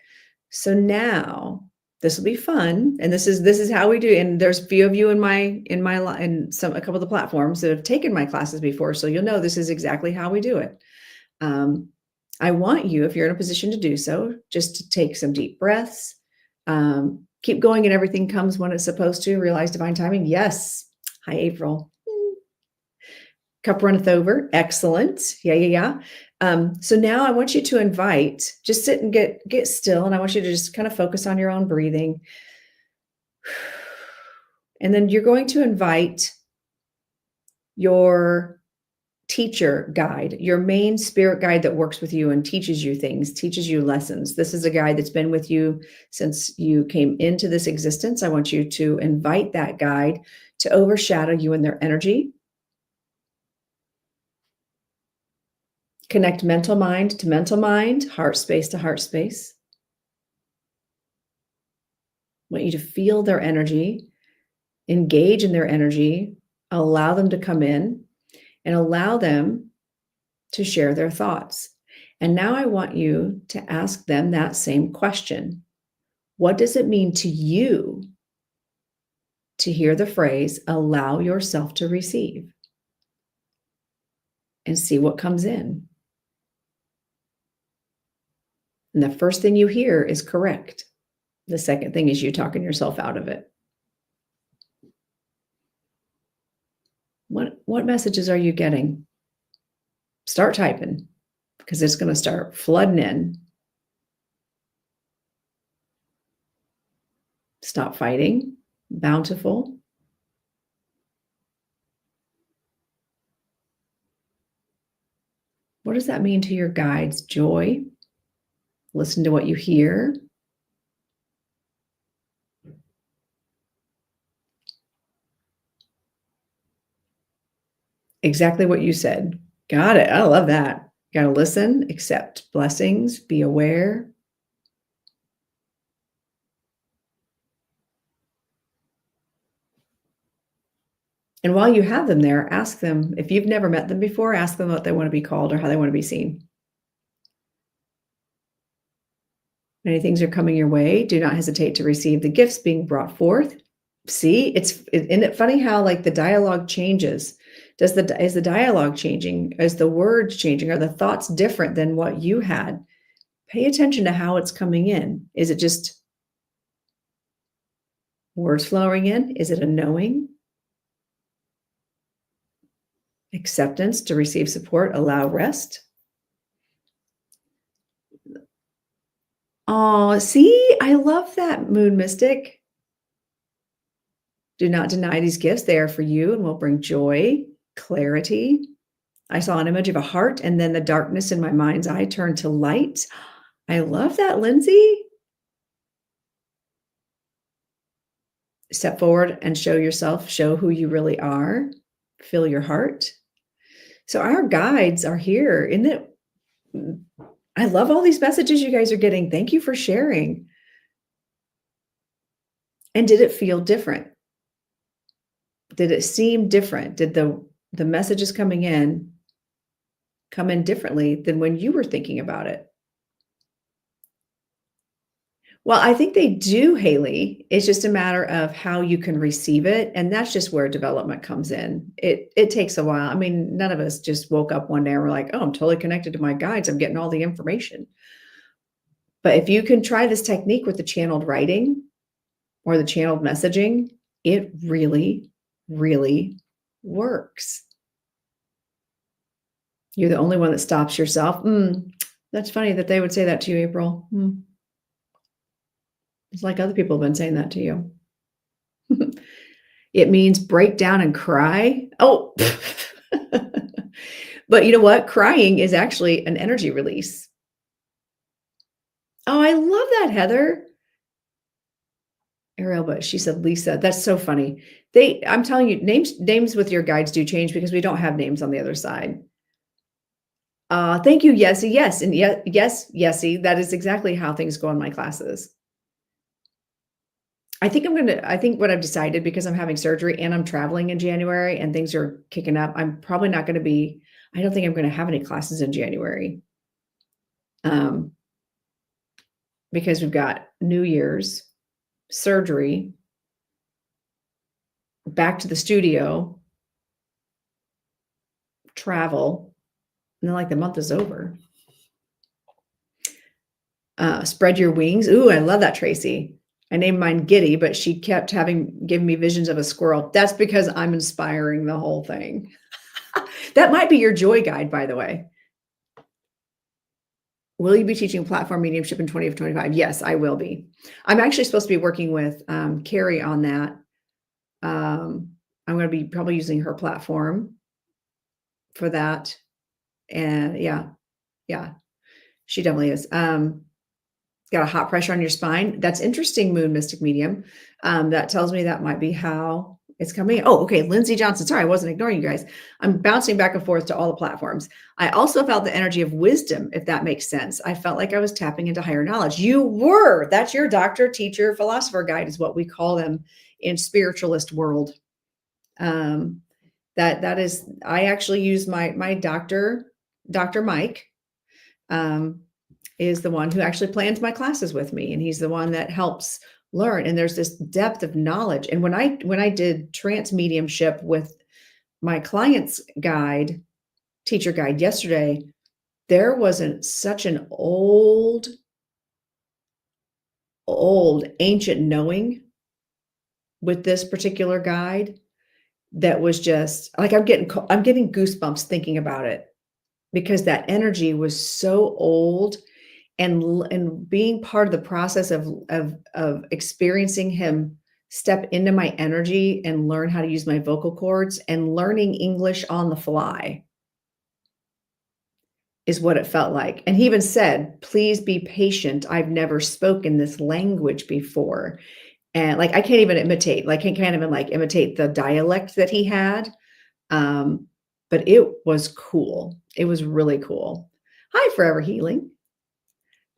so now This will be fun, and this is how we do. And there's a few of you in a couple of the platforms that have taken my classes before, so you'll know this is exactly how we do it. Um, I want you, if you're in a position to do so, just to take some deep breaths. Keep going, and everything comes when it's supposed to. Realize divine timing. Yes. Hi, April. Cup runneth over. Excellent. Yeah, yeah, yeah. So now I want you to invite, just sit and get still, and I want you to just kind of focus on your own breathing. And then you're going to invite your teacher guide, your main spirit guide that works with you and teaches you things, teaches you lessons. This is a guide that's been with you since you came into this existence. I want you to invite that guide to overshadow you in their energy. Connect mental mind to mental mind, heart space to heart space. I want you to feel their energy, engage in their energy, allow them to come in, and allow them to share their thoughts. And now I want you to ask them that same question. What does it mean to you to hear the phrase, allow yourself to receive? And see what comes in. And the first thing you hear is correct. The second thing is you talking yourself out of it. What messages are you getting? Start typing, because it's going to start flooding in. Stop fighting. Bountiful. What does that mean to your guides? Joy. Listen to what you hear. Exactly what you said. Got it. I love that. Got to listen, accept blessings, be aware. And while you have them there, ask them, if you've never met them before, ask them what they want to be called or how they want to be seen. Many things are coming your way. Do not hesitate to receive the gifts being brought forth. See, isn't it funny how like the dialogue changes? Is the dialogue changing? Is the words changing? Are the thoughts different than what you had? Pay attention to how it's coming in. Is it just words flowing in? Is it a knowing? Acceptance to receive support, allow rest. Oh, see, I love that, Moon Mystic. Do not deny these gifts. They are for you and will bring joy, clarity. I saw an image of a heart, and then the darkness in my mind's eye turned to light. I love that, Lindsay. Step forward and show yourself, show who you really are. Feel your heart. So our guides are here. Isn't it? I love all these messages you guys are getting. Thank you for sharing. And did it feel different? Did it seem different? Did the messages coming in come in differently than when you were thinking about it? Well, I think they do, Haley. It's just a matter of how you can receive it, and that's just where development comes in. It takes a while. I mean, none of us just woke up one day and we're like, "Oh, I'm totally connected to my guides. I'm getting all the information." But if you can try this technique with the channeled writing or the channeled messaging, it really, really works. You're the only one that stops yourself. That's funny that they would say that to you, April. It's like other people have been saying that to you. It means break down and cry. Oh, but you know what? Crying is actually an energy release. Oh, I love that, Heather. Ariel, but she said Lisa. That's so funny. I'm telling you, names with your guides do change because we don't have names on the other side. Thank you, Yessie. Yes, and yes, Yessie. That is exactly how things go in my classes. I think what I've decided, because I'm having surgery and I'm traveling in January and things are kicking up, I'm probably not going to be, I don't think I'm going to have any classes in January. Because we've got New Year's surgery, back to the studio, travel, and then like the month is over. Spread your wings. Ooh, I love that, Tracy. I named mine Giddy, but she kept giving me visions of a squirrel. That's because I'm inspiring the whole thing. That might be your joy guide, by the way. Will you be teaching platform mediumship in 2025? Yes, I will be. I'm actually supposed to be working with Carrie on that. I'm going to be probably using her platform for that. And yeah, she definitely is. Got a hot pressure on your spine. That's interesting, Moon Mystic Medium. That tells me that might be how it's coming. Oh, okay. Lindsay Johnson. Sorry, I wasn't ignoring you guys. I'm bouncing back and forth to all the platforms. I also felt the energy of wisdom, if that makes sense. I felt like I was tapping into higher knowledge. You were. That's your doctor, teacher, philosopher guide is what we call them in spiritualist world. That is, I actually use my doctor, Dr. Mike, is the one who actually plans my classes with me. And he's the one that helps learn. And there's this depth of knowledge. And when I did trance mediumship with my client's guide, teacher guide yesterday, there wasn't such an old ancient knowing with this particular guide that was just like, I'm getting goosebumps thinking about it, because that energy was so old. And being part of the process of experiencing him step into my energy and learn how to use my vocal cords and learning English on the fly is what it felt like. And he even said, please be patient. I've never spoken this language before. And like, I can't even imitate, like I can't even like imitate the dialect that he had. But it was cool. It was really cool. Hi, Forever Healing.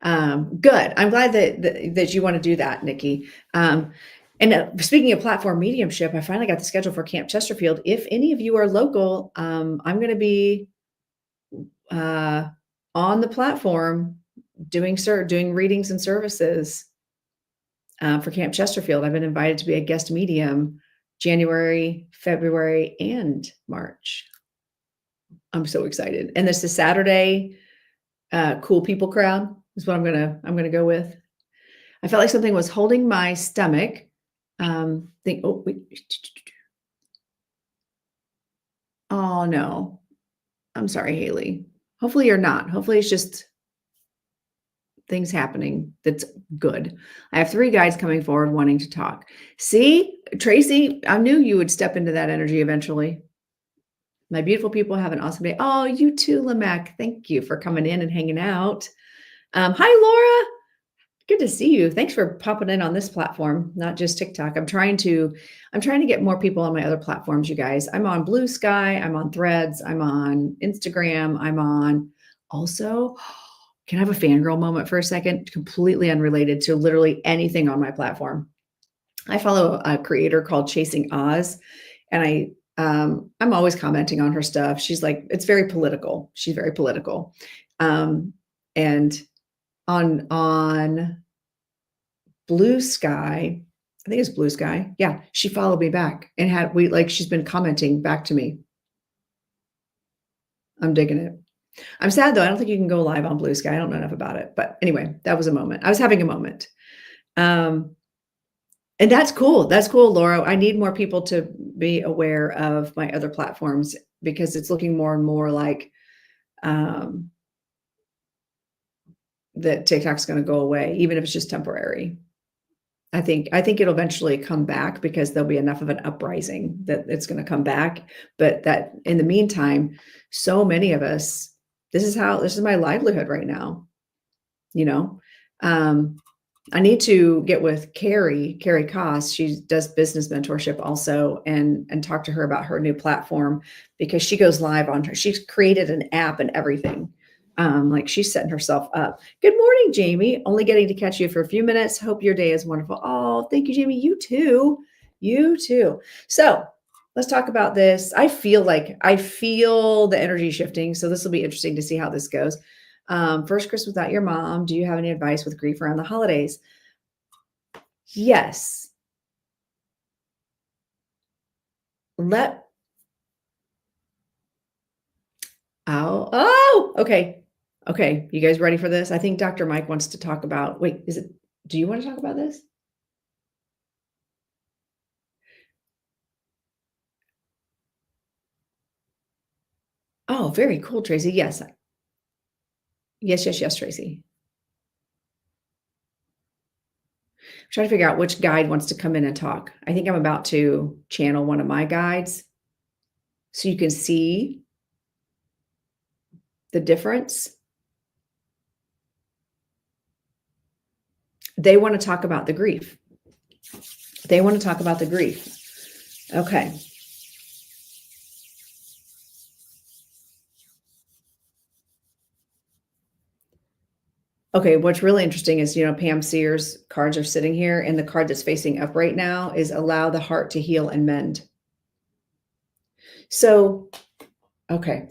Good. I'm glad that you want to do that, Nikki. And speaking of platform mediumship, I finally got the schedule for Camp Chesterfield. If any of you are local, I'm going to be on the platform doing readings and services for Camp Chesterfield. I've been invited to be a guest medium January, February, and March. I'm so excited. And this is Saturday. Cool people crowd is what I'm gonna go with. I felt like something was holding my stomach. Oh no, I'm sorry, Haley. Hopefully you're not. Hopefully it's just things happening. That's good. I have 3 guys coming forward wanting to talk. See, Tracy, I knew you would step into that energy eventually. My beautiful people, have an awesome day. Oh, you too, Lamech. Thank you for coming in and hanging out. Hi, Laura. Good to see you. Thanks for popping in on this platform, not just TikTok. I'm trying to get more people on my other platforms, you guys. I'm on Blue Sky. I'm on Threads. I'm on Instagram. I'm on also, can I have a fangirl moment for a second? Completely unrelated to literally anything on my platform. I follow a creator called Chasing Oz, and I'm always commenting on her stuff. She's like, it's very political. She's very political. And on Blue Sky, I think it's Blue Sky. Yeah. She followed me back and she's been commenting back to me. I'm digging it. I'm sad though. I don't think you can go live on Blue Sky. I don't know enough about it, but anyway, that was a moment. I was having a moment. And that's cool. That's cool, Laura. I need more people to be aware of my other platforms because it's looking more and more like that TikTok's going to go away, even if it's just temporary. I think it'll eventually come back because there'll be enough of an uprising that it's going to come back. But that in the meantime, so many of us, this is my livelihood right now. You know, I need to get with Carrie Koss. She does business mentorship also, and talk to her about her new platform because she goes live on her. She's created an app and everything. Like she's setting herself up. Good morning, Jamie. Only getting to catch you for a few minutes. Hope your day is wonderful. Oh, thank you, Jamie. You too. You too. So let's talk about this. I feel the energy shifting. So this will be interesting to see how this goes. First Christmas without your mom. Do you have any advice with grief around the holidays? Yes. Let okay. Okay, you guys ready for this? I think Dr. Mike wants to talk about wait, is it do you wanna talk about this? Oh, very cool, Tracy. Yes. Yes, yes, yes, Tracy. Trying to figure out which guide wants to come in and talk. I think I'm about to channel one of my guides so you can see the difference. They wanna talk about the grief. They wanna talk about the grief. Okay. Okay, what's really interesting is, Pam Sears cards are sitting here, and the card that's facing up right now is allow the heart to heal and mend. So, okay,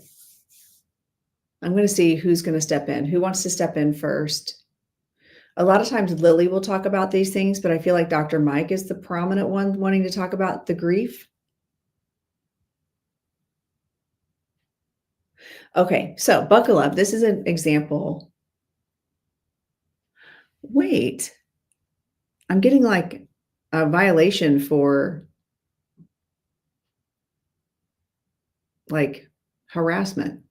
I'm gonna see who's gonna step in. Who wants to step in first? A lot of times Lily will talk about these things, but I feel like Dr. Mike is the prominent one wanting to talk about the grief. Okay, so buckle up. This is an example. Wait, I'm getting like a violation for like harassment.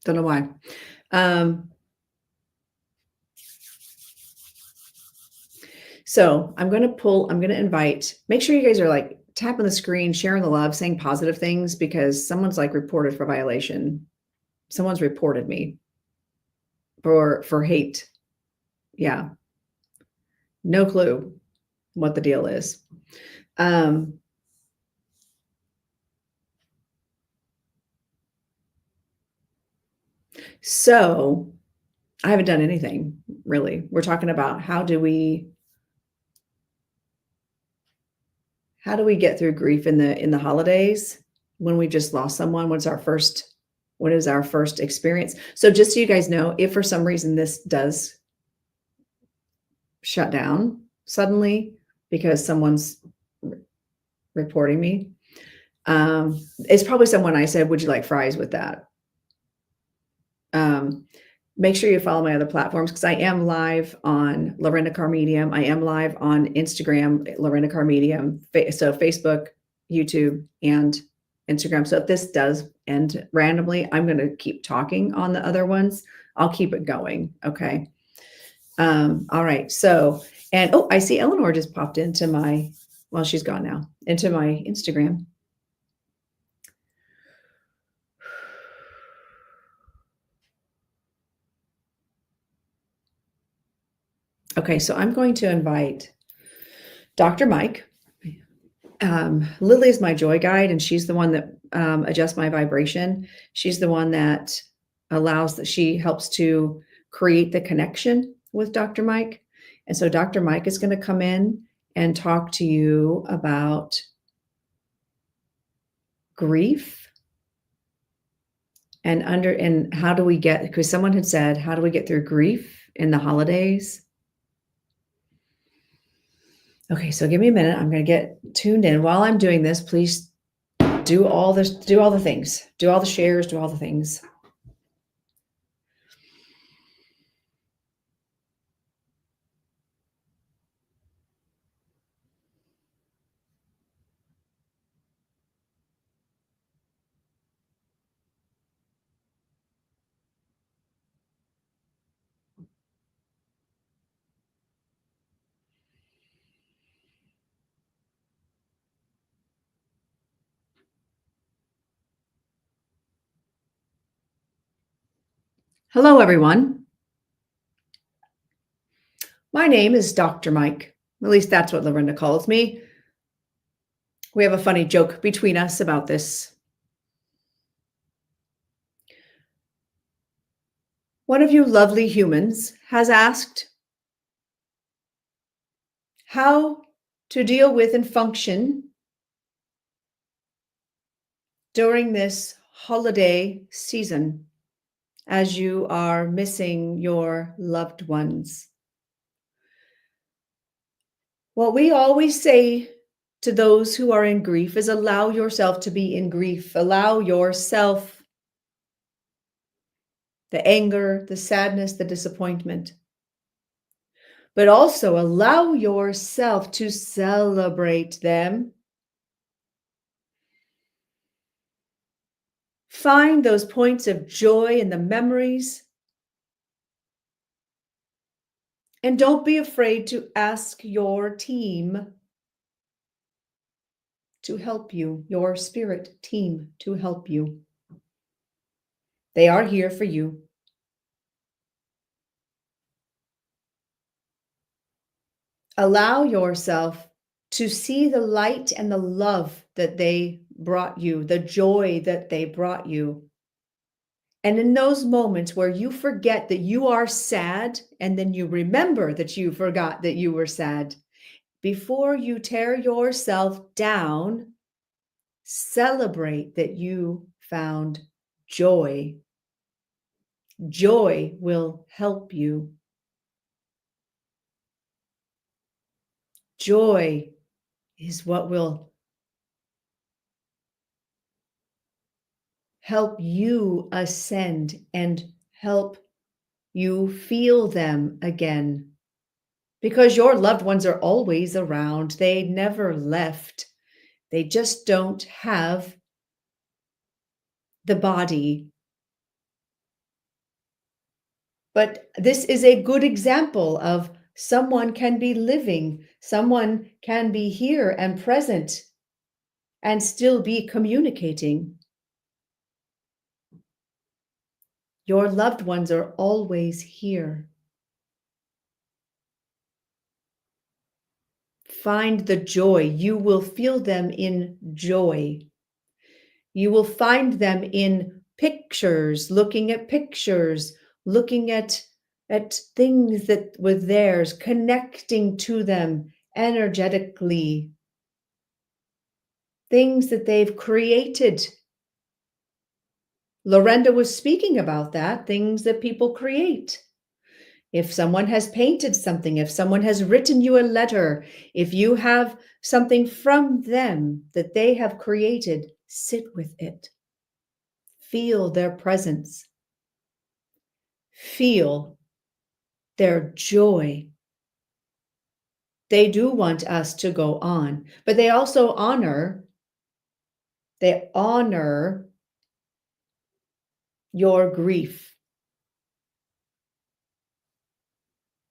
Don't know why. Um, so I'm gonna invite, make sure you guys are like tapping the screen, sharing the love, saying positive things because someone's like reported for violation. Someone's reported me for hate. Yeah, no clue what the deal is. Um, so I haven't done anything really. We're talking about how do we get through grief in the holidays when we just lost someone? What is our first experience? So just so you guys know, if for some reason this does shut down suddenly because someone's reporting me, it's probably someone I said, "Would you like fries with that?" Um, Make sure you follow my other platforms because I am live on Lorena Car Medium. I am live on Instagram, Lorena Car Medium, so Facebook, YouTube, and Instagram. So if this does end randomly, I'm going to keep talking on the other ones. I'll keep it going. Okay. All right. So, and oh, I see Eleanor just popped into well, she's gone now, into my Instagram. Okay. So I'm going to invite Dr. Mike. Lily is my joy guide, and she's the one that adjusts my vibration. She's the one that she helps to create the connection with Dr. Mike. And so Dr. Mike is going to come in and talk to you about grief and how do we get, because someone had said, how do we get through grief in the holidays? Okay, so give me a minute. I'm going to get tuned in. While I'm doing this, please do all the things, do all the shares, do all the things. Hello, everyone. My name is Dr. Mike. At least that's what Lorinda calls me. We have a funny joke between us about this. One of you lovely humans has asked how to deal with and function during this holiday season as you are missing your loved ones. What we always say to those who are in grief is allow yourself to be in grief. Allow yourself the anger, the sadness, the disappointment, but also allow yourself to celebrate them. Find those points of joy in the memories, and don't be afraid to ask your team to help you, your spirit team to help you. They are here for you. Allow yourself to see the light and the love that they brought you, the joy that they brought you. And in those moments where you forget that you are sad, and then you remember that you forgot that you were sad, before you tear yourself down, celebrate that you found joy. Joy will help you. Joy is what will help you ascend and help you feel them again. Because your loved ones are always around. They never left. They just don't have the body. But this is a good example of someone can be living, someone can be here and present and still be communicating. Your loved ones are always here. Find the joy. You will feel them in joy. You will find them in pictures, looking at things that were theirs, connecting to them energetically, things that they've created. Lorenda was speaking about that, things that people create. If someone has painted something, if someone has written you a letter, if you have something from them that they have created, sit with it. Feel their presence. Feel their joy. They do want us to go on, but they also they honor your grief.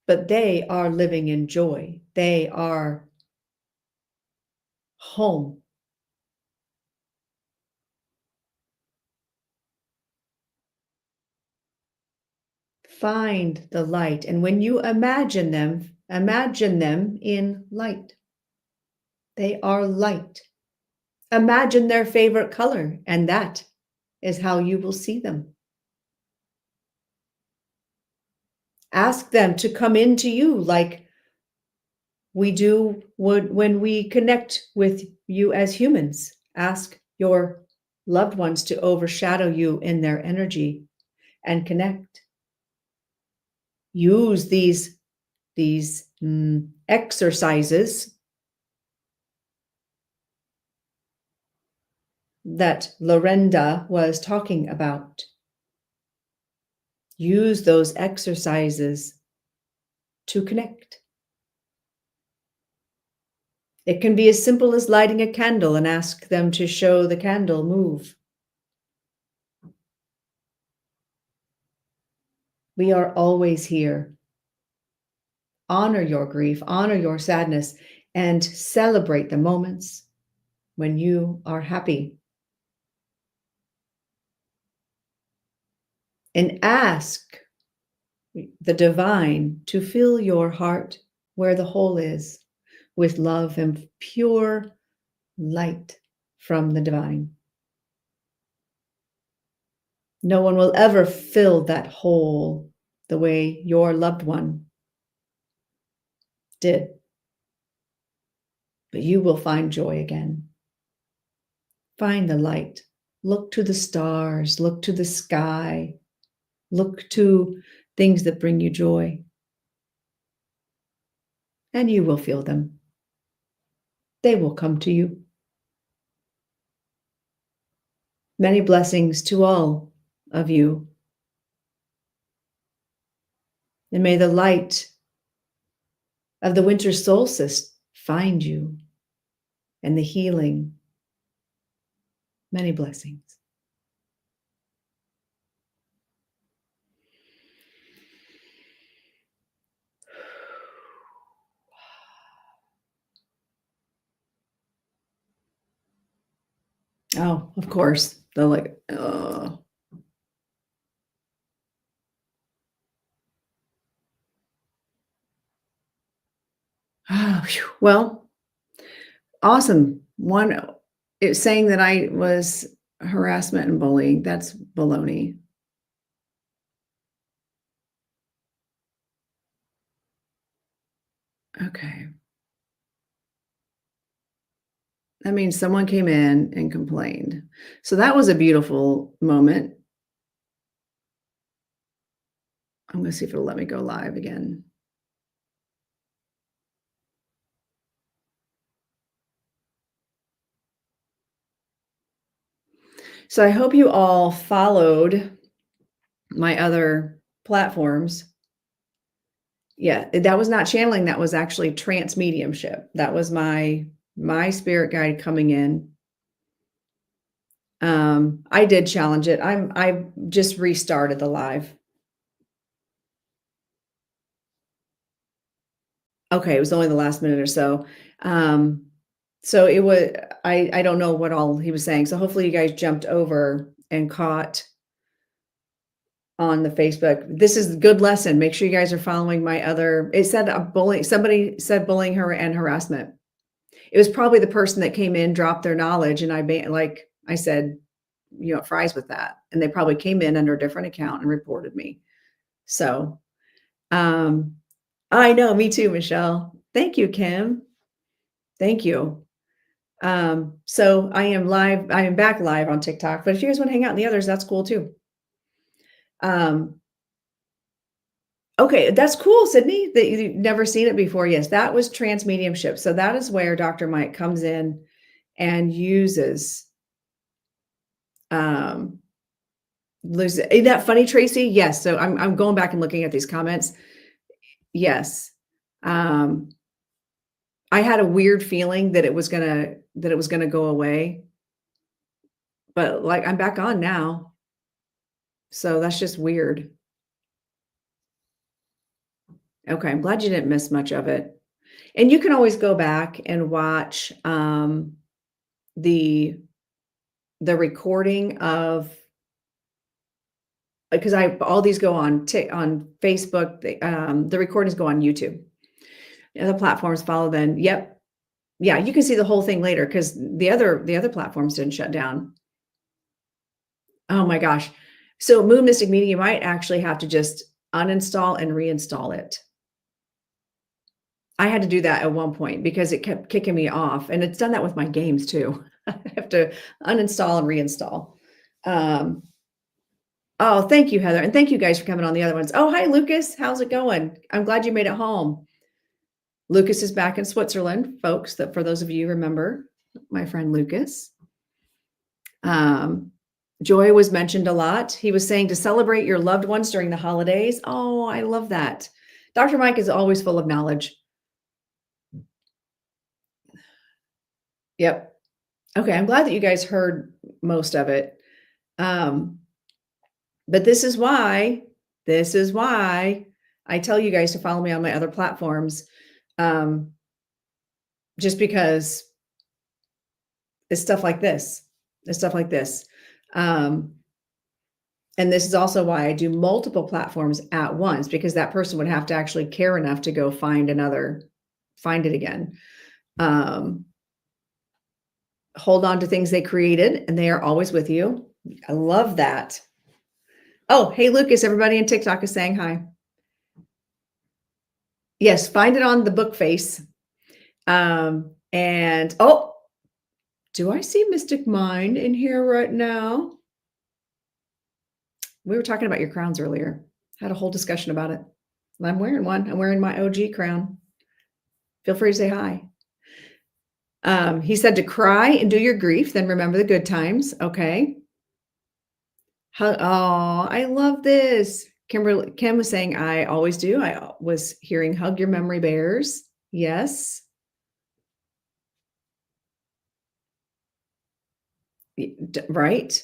But they are living in joy. They are home. Find the light. And when you imagine them in light. They are light. Imagine their favorite color, and that is how you will see them. Ask them to come into you like we do when we connect with you as humans. Ask your loved ones to overshadow you in their energy and connect. Use these exercises that Lorenda was talking about. Use those exercises to connect. It can be as simple as lighting a candle and ask them to show the candle move. We are always here. Honor your grief, honor your sadness, and celebrate the moments when you are happy. And ask the divine to fill your heart where the hole is with love and pure light from the divine. No one will ever fill that hole the way your loved one did. But you will find joy again. Find the light. Look to the stars. Look to the sky. Look to things that bring you joy. And you will feel them. they will come to you. Many blessings to all of you, and may the light of the winter solstice find you and the healing. Many blessings. Oh, of course. They're like, oh. Well, awesome. One, it's saying that I was harassment and bullying. That's baloney. Okay. That means someone came in and complained. So that was a beautiful moment. I'm going to see if it'll let me go live again. So I hope you all followed my other platforms. Yeah, that was not channeling, that was actually trance mediumship. That was my spirit guide coming in. I did challenge it. I just restarted the live. Okay, it was only the last minute or so. Um, so it was I don't know what all he was saying. So hopefully you guys jumped over and caught on the Facebook. This is a good lesson. Make sure you guys are following my other it said bullying somebody said bullying her and harassment. It was probably the person that came in, dropped their knowledge, and like I said, you know, fries with that. And they probably came in under a different account and reported me. So, um, I know, me too, Michelle. Thank you, Kim. Thank you. So I am back live on TikTok, but if you guys want to hang out in the others, that's cool too. Um, okay, that's cool, Sydney, that you've never seen it before. Yes, that was trance mediumship. So that is where Dr. Mike comes in and uses um Ain't that funny, Tracy? Yes. So I'm going back and looking at these comments. Yes. Um, I had a weird feeling that it was gonna go away, but like I'm back on now. So that's just weird. Okay, I'm glad you didn't miss much of it. And you can always go back and watch the the recording of because I all these go on Facebook. The recordings go on YouTube. The other platforms follow then. Yep. Yeah, you can see the whole thing later because the other platforms didn't shut down. Oh my gosh. So Moon Mystic Media, you might actually have to just uninstall and reinstall it. I had to do that at one point because it kept kicking me off, and it's done that with my games too. I have to uninstall and reinstall. Um, oh, thank you, Heather, and thank you guys for coming on the other ones. Oh, hi, Lucas. How's it going? I'm glad you made it home. Lucas is back in Switzerland, folks. That for those of you remember my friend Lucas. Joy was mentioned a lot. He was saying to celebrate your loved ones during the holidays. Oh, I love that. Dr. Mike is always full of knowledge. Yep. Okay, I'm glad that you guys heard most of it. Um, but this is why I tell you guys to follow me on my other platforms. Um, just because it's stuff like this. It's stuff like this. And this is also why I do multiple platforms at once, because that person would have to actually care enough to go find it again. Hold on to things they created, and they are always with you. I love that. Oh, hey, Lucas, everybody in TikTok is saying hi. Yes, find it on the book face. And oh, do I see Mystic Mind in here right now? We were talking about your crowns earlier. Had a whole discussion about it. I'm wearing one. I'm wearing my OG crown. Feel free to say hi. He said to cry and do your grief, then remember the good times. Okay. Oh, I love this. Kim was saying, I always do. I was hearing hug your memory bears. Yes. Right.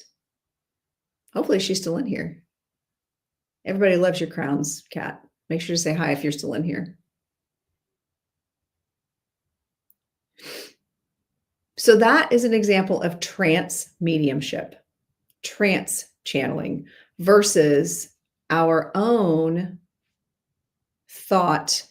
Hopefully she's still in here. Everybody loves your crowns, Kat. Make sure to say hi if you're still in here. So that is an example of trance mediumship, trance channeling versus our own thought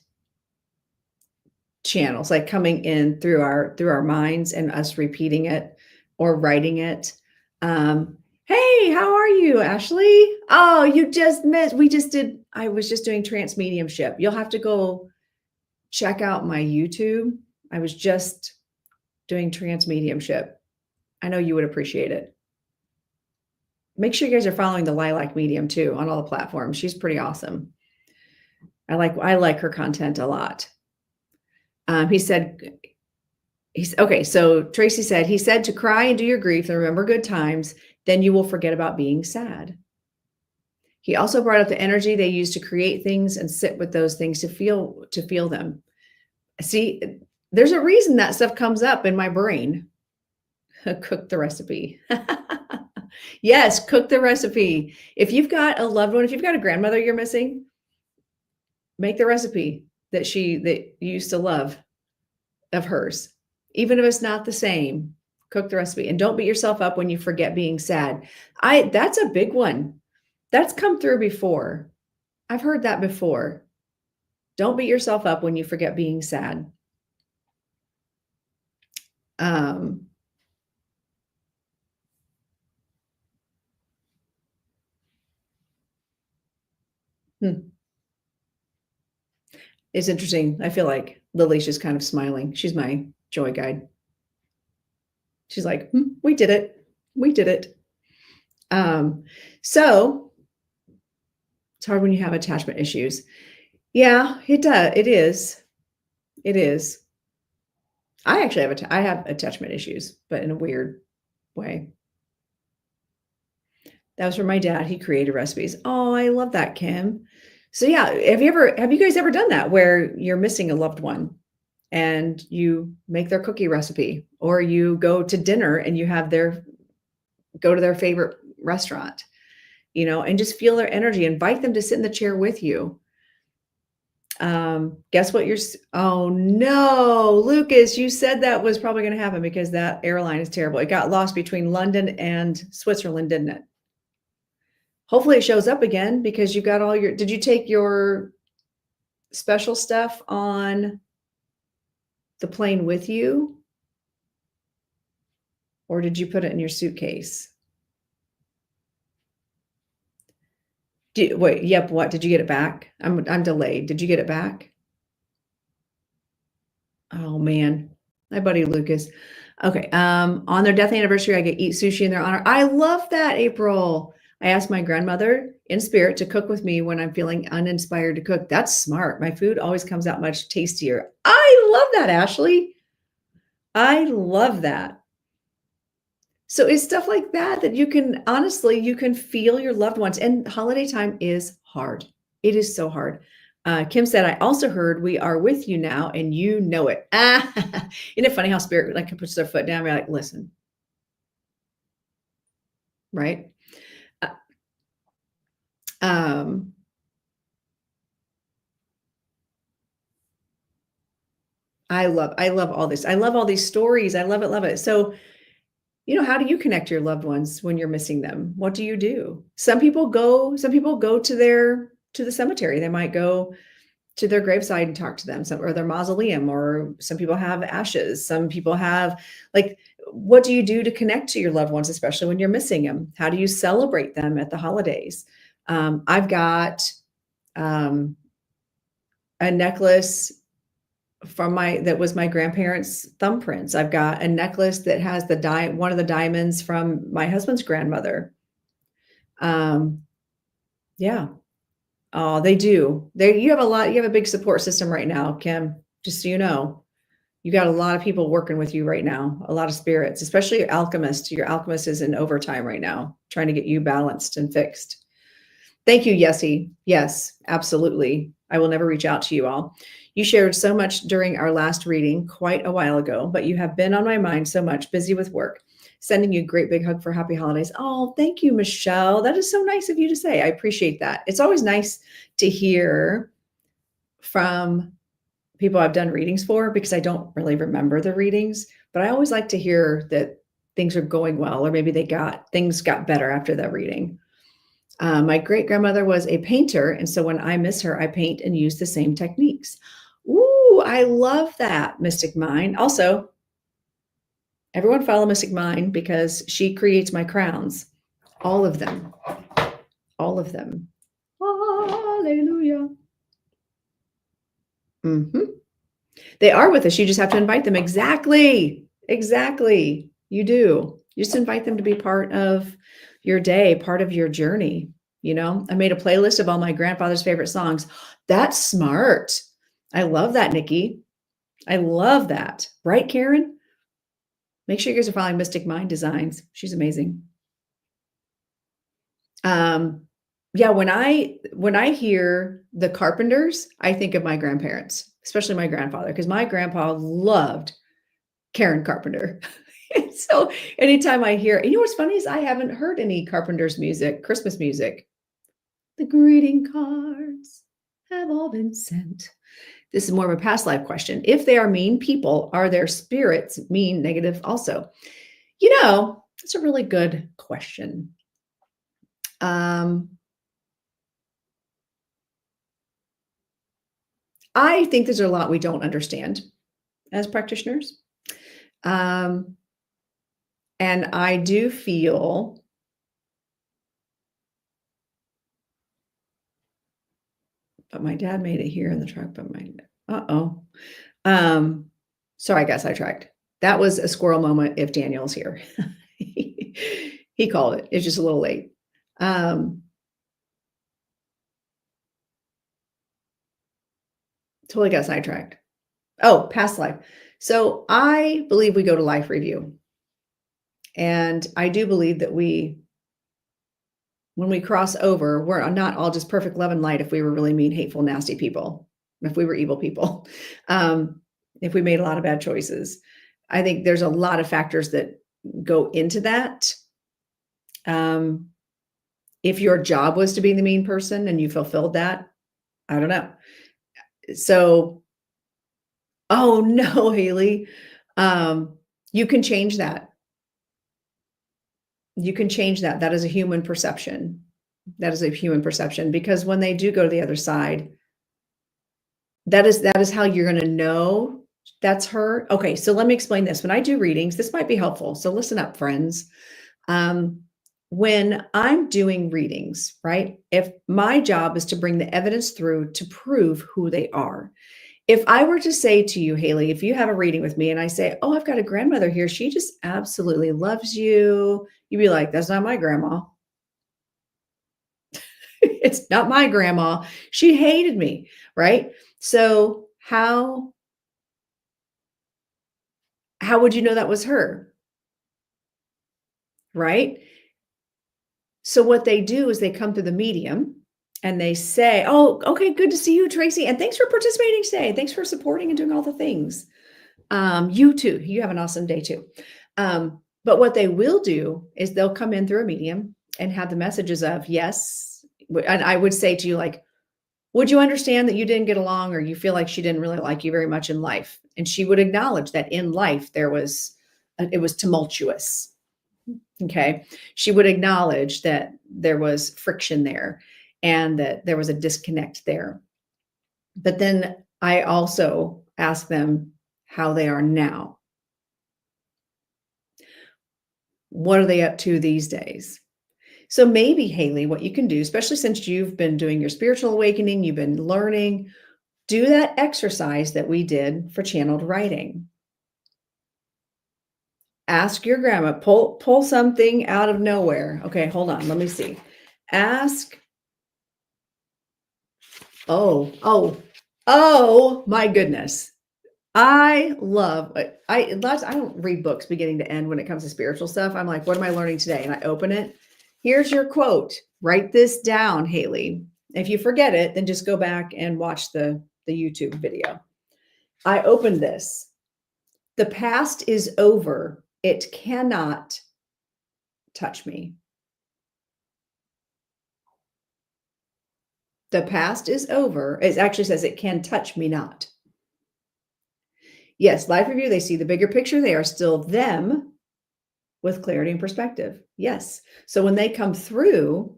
channels, like coming in through our minds and us repeating it or writing it. Hey, how are you, Ashley? Oh, you just missed. I was just doing trance mediumship. You'll have to go check out my YouTube. I was just doing trance mediumship. I know you would appreciate it. Make sure you guys are following the Lilac Medium too on all the platforms. She's pretty awesome. I like her content a lot. He's okay. So Tracy said, he said to cry and do your grief and remember good times, then you will forget about being sad. He also brought up the energy they use to create things and sit with those things to feel them. See, there's a reason that stuff comes up in my brain. Cook the recipe. Yes, cook the recipe. If you've got a loved one, if you've got a grandmother you're missing, make the recipe that you used to love of hers. Even if it's not the same, cook the recipe and don't beat yourself up when you forget being sad. That's a big one. That's come through before. I've heard that before. Don't beat yourself up when you forget being sad. It's interesting. I feel like Lily's just kind of smiling. She's my joy guide. She's like, we did it. We did it. So it's hard when you have attachment issues. Yeah, it does. It is. It is. I actually have attachment issues, but in a weird way. That was from my dad. He created recipes. Oh, I love that, Kim. So yeah, have you guys ever done that where you're missing a loved one and you make their cookie recipe, or you go to dinner and you have go to their favorite restaurant, and just feel their energy, invite them to sit in the chair with you. Guess what oh no, Lucas, you said that was probably going to happen because that airline is terrible. It got lost between London and Switzerland, didn't it? Hopefully it shows up again because you got did you take your special stuff on the plane with you? Or did you put it in your suitcase? Wait, yep, what? Did you get it back? I'm delayed. Did you get it back? Oh man, my buddy Lucas. Okay, on their death anniversary, I get eat sushi in their honor. I love that, April. I asked my grandmother in spirit to cook with me when I'm feeling uninspired to cook. That's smart. My food always comes out much tastier. I love that, Ashley. I love that. So it's stuff like that you can, honestly, you can feel your loved ones. And holiday time is hard. It is so hard. Kim said, I also heard we are with you now and you know it. Isn't it funny how spirit like puts their foot down? We're like, listen. Right? I love all this. I love all these stories. I love it, love it. So, how do you connect your loved ones when you're missing them? What do you do? Some people go to the cemetery. They might go to their graveside and talk to them, or their mausoleum, or some people have ashes. Some people have, like, what do you do to connect to your loved ones, especially when you're missing them? How do you celebrate them at the holidays? I've got a necklace that was my grandparents' thumbprints. I've got a necklace that has one of the diamonds from my husband's grandmother. Yeah. Oh, they do. You have a big support system right now, Kim, just so you know. You got a lot of people working with you right now, a lot of spirits, especially your alchemist. Your alchemist is in overtime right now, trying to get you balanced and fixed. Thank you, Yessie. Yes, absolutely. I will never reach out to you all. You shared so much during our last reading quite a while ago, but you have been on my mind so much, busy with work. Sending you a great big hug for happy holidays. Oh, thank you, Michelle. That is so nice of you to say. I appreciate that. It's always nice to hear from people I've done readings for because I don't really remember the readings, but I always like to hear that things are going well, or maybe things got better after that reading. My great grandmother was a painter, and so when I miss her, I paint and use the same techniques. Ooh, I love that, Mystic Mind. Also, everyone follow Mystic Mind because she creates my crowns, all of them, all of them. Hallelujah. Mm-hmm. They are with us. You just have to invite them. Exactly. Exactly. You do. You just invite them to be part of your day, part of your journey. You know, I made a playlist of all my grandfather's favorite songs. That's smart. I love that, Nikki. I love that. Right, Karen? Make sure you guys are following Mystic Mind Designs. She's amazing. Yeah, when I hear the Carpenters, I think of my grandparents, especially my grandfather, because my grandpa loved Karen Carpenter. So anytime I hear, you know what's funny is I haven't heard any Carpenter's music, Christmas music. The greeting cards have all been sent. This is more of a past life question. If they are mean people, are their spirits mean, negative also? You know, it's a really good question. I think there's a lot we don't understand as practitioners. And I do feel, but my dad made it here in the truck, but uh-oh. Sorry, I got sidetracked. That was a squirrel moment if Daniel's here. He called it. It's just a little late. Totally got sidetracked. Oh, past life. So I believe we go to life review. And I do believe that when we cross over, we're not all just perfect love and light if we were really mean, hateful, nasty people, if we were evil people, if we made a lot of bad choices. I think there's a lot of factors that go into that. If your job was to be the mean person and you fulfilled that, I don't know. So, oh no, Haley, you can change that. You can change that. That is a human perception. That is a human perception because when they do go to the other side, that is how you're going to know that's her. Okay, so let me explain this. When I do readings, this might be helpful. So listen up, friends. When I'm doing readings, right? If my job is to bring the evidence through to prove who they are. If I were to say to you, Haley, if you have a reading with me and I say, oh, I've got a grandmother here, she just absolutely loves you. You'd be like, that's not my grandma. It's not my grandma. She hated me, right? So how would you know that was her? Right? So what they do is they come through the medium and they say, "Oh, okay, good to see you, Tracy, and thanks for participating today. Thanks for supporting and doing all the things. You too. You have an awesome day too." But what they will do is they'll come in through a medium and have the messages of yes, and I would say to you like, "Would you understand that you didn't get along, or you feel like she didn't really like you very much in life?" And she would acknowledge that in life it was tumultuous. Okay. She would acknowledge that there was friction there and that there was a disconnect there. But then I also ask them how they are now. What are they up to these days? So maybe, Haley, what you can do, especially since you've been doing your spiritual awakening, you've been learning, do that exercise that we did for channeled writing. Ask your grandma, pull something out of nowhere. Okay, hold on. Let me see. Ask. Oh, my goodness. I love I don't read books beginning to end when it comes to spiritual stuff. I'm like, what am I learning today? And I open it. Here's your quote. Write this down, Haley. If you forget it, then just go back and watch the YouTube video. I opened this. The past is over. It cannot touch me. The past is over. It actually says it can touch me not. Yes, life review, they see the bigger picture. They are still them with clarity and perspective. Yes. So when they come through,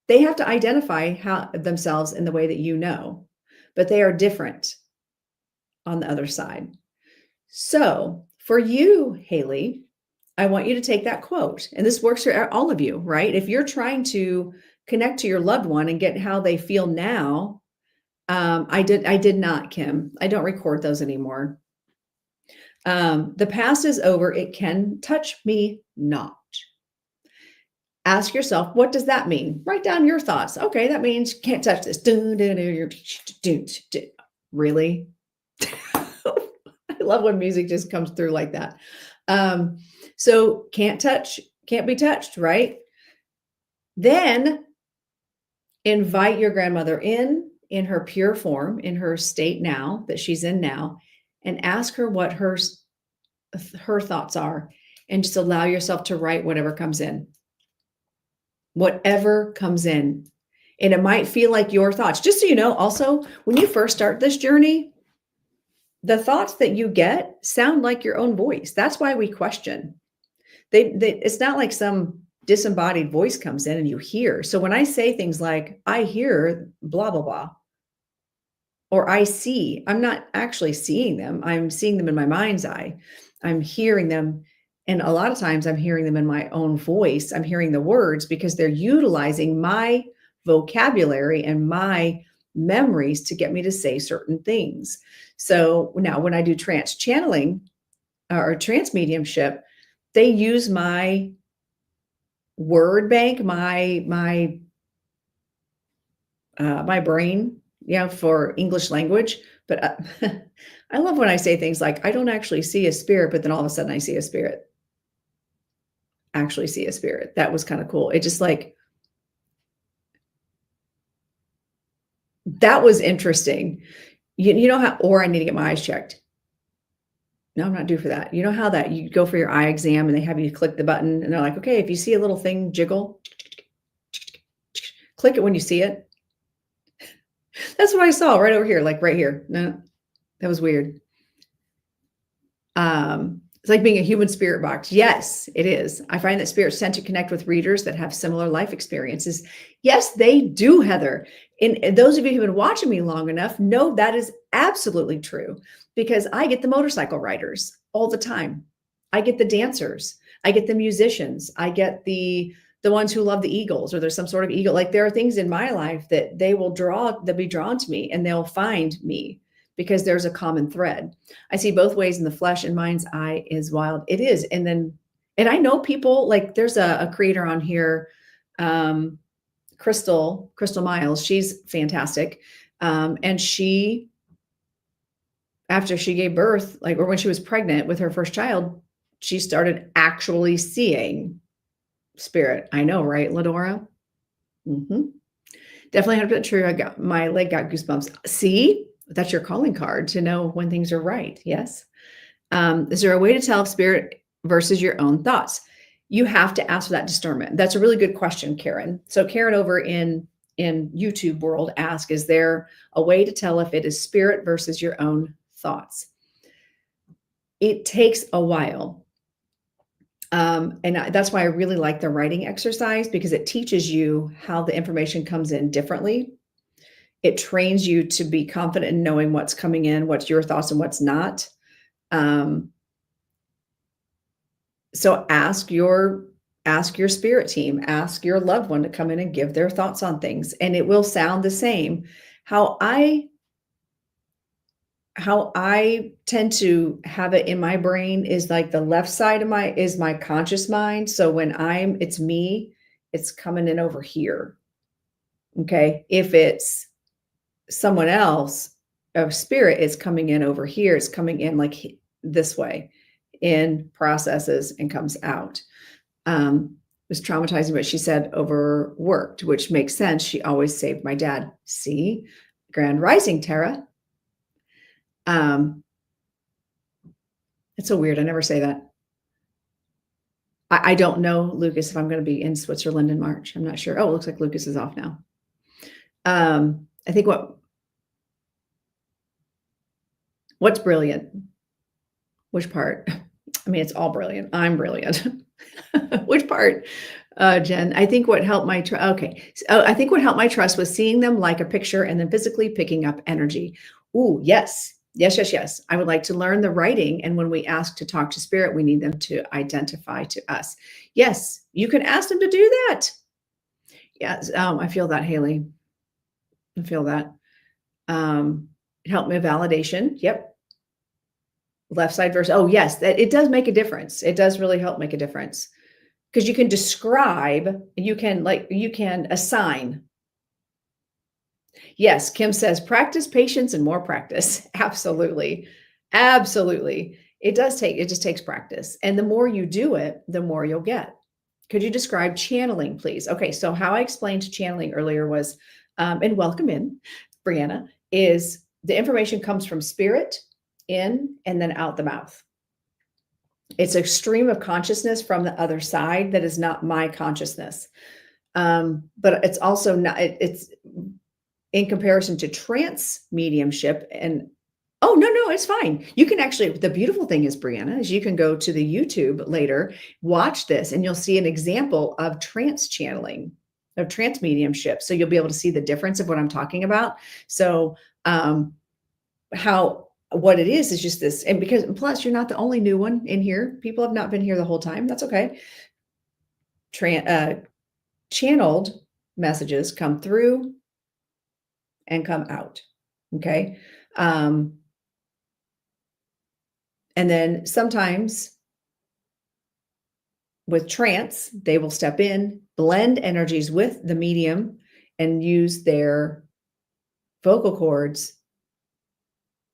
they have to identify how themselves in the way that you know, but they are different on the other side. So for you, Haley, I want you to take that quote, and this works for all of you, right? If you're trying to connect to your loved one and get how they feel now, I did not, Kim. I don't record those anymore. The past is over. It can touch me not. Ask yourself, what does that mean? Write down your thoughts. Okay, that means you can't touch this. Really? I love when music just comes through like that. So can't touch, can't be touched, right? Then invite your grandmother in her pure form, in her state now that she's in now, and ask her what her thoughts are, and just allow yourself to write whatever comes in. Whatever comes in. And it might feel like your thoughts. Just so you know, also, when you first start this journey, the thoughts that you get sound like your own voice. That's why we question. It's not like some disembodied voice comes in and you hear. So when I say things like, I hear blah, blah, blah, or I see, I'm not actually seeing them. I'm seeing them in my mind's eye. I'm hearing them. And a lot of times I'm hearing them in my own voice. I'm hearing the words because they're utilizing my vocabulary and my memories to get me to say certain things. So now when I do trance channeling or trance mediumship, they use my word bank, my brain, for English language. But I love when I say things like, I don't actually see a spirit, but then all of a sudden I see a spirit. Actually see a spirit. That was kind of cool. It just like, that was interesting. You know how, or I need to get my eyes checked. No, I'm not due for that. You know how that you go for your eye exam and they have you click the button and they're like, okay, if you see a little thing jiggle, click it when you see it. That's what I saw right over here, like right here. No, that was weird. It's like being a human spirit box. Yes, it is. I find that spirits tend to connect with readers that have similar life experiences. Yes, they do, Heather. And those of you who've been watching me long enough know that is absolutely true, because I get the motorcycle riders all the time. I get the dancers. I get the musicians. I get the ones who love the Eagles, or there's some sort of eagle. Like there are things in my life that they'll be drawn to me and they'll find me because there's a common thread. I see both ways in the flesh, and mind's eye is wild. It is. And I know people, like there's a creator on here, Crystal Miles. She's fantastic. And she, after she gave birth, like, or when she was pregnant with her first child, she started actually seeing spirit. I know, right, Ladora? Mm-hmm. Definitely 100% true. My leg got goosebumps. See, that's your calling card to know when things are right. Yes. Is there a way to tell if spirit versus your own thoughts? You have to ask for that discernment. That's a really good question, Karen. So Karen over in YouTube world asked, is there a way to tell if it is spirit versus your own thoughts? It takes a while. And that's why I really like the writing exercise, because it teaches you how the information comes in differently. It trains you to be confident in knowing what's coming in, what's your thoughts and what's not. So ask your spirit team, ask your loved one to come in and give their thoughts on things, and it will sound the same. How I tend to have it in my brain is like the left side of my conscious mind. So when it's me, it's coming in over here. Okay. If it's someone else, of spirit is coming in over here. It's coming in like this way, in processes and comes out. Was traumatizing, but she said overworked, which makes sense. She always saved my dad. See, Grand Rising, Tara. It's so weird. I never say that. I don't know, Lucas, if I'm going to be in Switzerland in March. I'm not sure. Oh, it looks like Lucas is off now. I think what's brilliant? Which part? I mean, it's all brilliant. I'm brilliant. Which part, Jen? I think what helped my I think what helped my trust was seeing them like a picture and then physically picking up energy. Ooh, yes. Yes, yes, yes. I would like to learn the writing. And when we ask to talk to spirit, we need them to identify to us. Yes, you can ask them to do that. Yes, I feel that, Haley. I feel that. It helped me validation. Yep. Left side versus, oh yes, that it does make a difference. It does really help make a difference. Because you can describe, you can assign. Yes, Kim says practice, patience, and more practice. Absolutely. Absolutely. It just takes practice. And the more you do it, the more you'll get. Could you describe channeling, please? Okay, so how I explained channeling earlier was, and welcome in, Brianna, is the information comes from spirit in and then out the mouth. It's a stream of consciousness from the other side that is not my consciousness. But it's also not, it's in comparison to trance mediumship. And oh, no, it's fine. You can actually, the beautiful thing is, Brianna, is you can go to the YouTube later, watch this, and you'll see an example of trance channeling, of trance mediumship. So you'll be able to see the difference of what I'm talking about. So what it is just this, and because plus you're not the only new one in here. People have not been here the whole time. That's okay. Channeled messages come through and come out. Okay. And then sometimes with trance, they will step in, blend energies with the medium, and use their vocal cords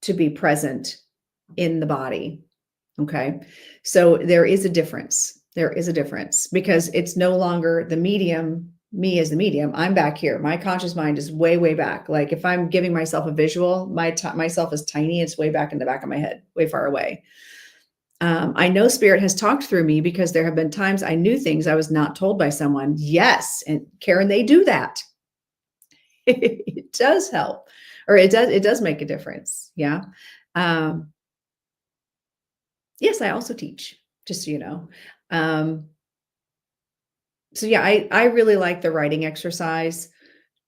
to be present in the body. Okay. So there is a difference. There is a difference because it's no longer the medium, me as the medium. I'm back here. My conscious mind is way, way back. Like if I'm giving myself a visual, myself is tiny. It's way back in the back of my head, way far away. I know spirit has talked through me because there have been times I knew things I was not told by someone. Yes. And Karen, they do that. It does help. Or it does make a difference. Yeah. Yes, I also teach, just so you know. So yeah, I really like the writing exercise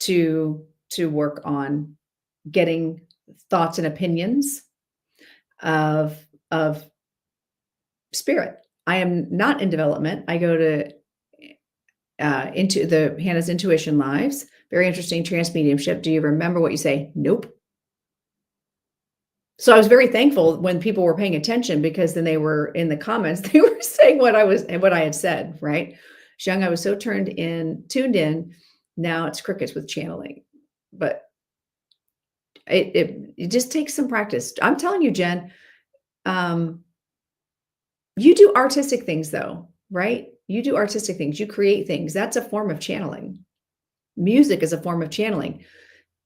to work on getting thoughts and opinions of spirit. I am not in development. I go to into the Hannah's Intuition Lives. Very interesting trance mediumship. Do you remember what you say? Nope. So I was very thankful when people were paying attention because then they were in the comments, they were saying what I had said, right? Xiang, I was so tuned in. Now it's crickets with channeling, but it just takes some practice. I'm telling you, Jen, you do artistic things though, right? You do artistic things, you create things. That's a form of channeling. Music is a form of channeling.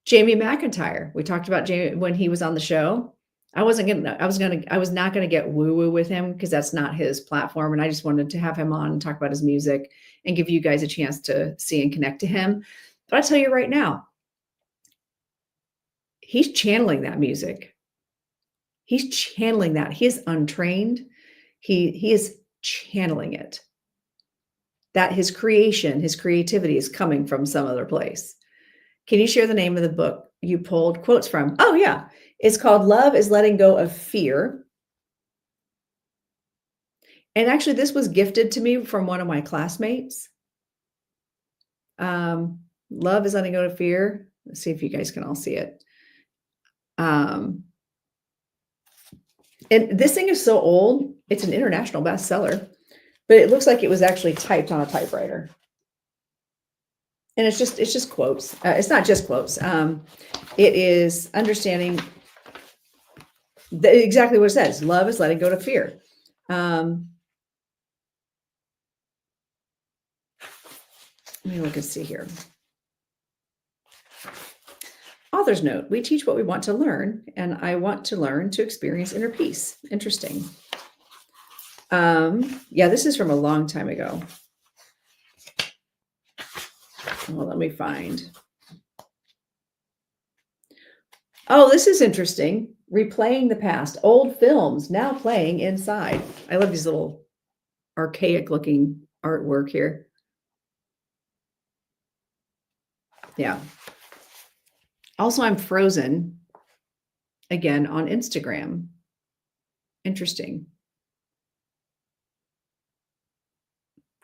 Jamie McIntyre, we talked about Jamie when he was on the show. I was not going to get woo-woo with him because that's not his platform. And I just wanted to have him on and talk about his music and give you guys a chance to see and connect to him. But I'll tell you right now, he's channeling that music. He's channeling that. He is untrained. He is channeling it. That his creation, his creativity is coming from some other place. Can you share the name of the book you pulled quotes from? Oh, yeah. It's called Love is Letting Go of Fear. And actually, this was gifted to me from one of my classmates. Love is Letting Go of Fear. Let's see if you guys can all see it. And this thing is so old. It's an international bestseller, but it looks like it was actually typed on a typewriter. And it's just quotes. It's not just quotes. It is understanding Exactly what it says. Love is letting go to fear. Um, Let me look and see here. Author's note, we teach what we want to learn, and I want to learn to experience inner peace. Interesting. Yeah, this is from a long time ago. Well, let me find. Oh, this is interesting. Replaying the past, old films now playing inside. I love these little archaic looking artwork here. Yeah. Also, I'm frozen again on Instagram. Interesting.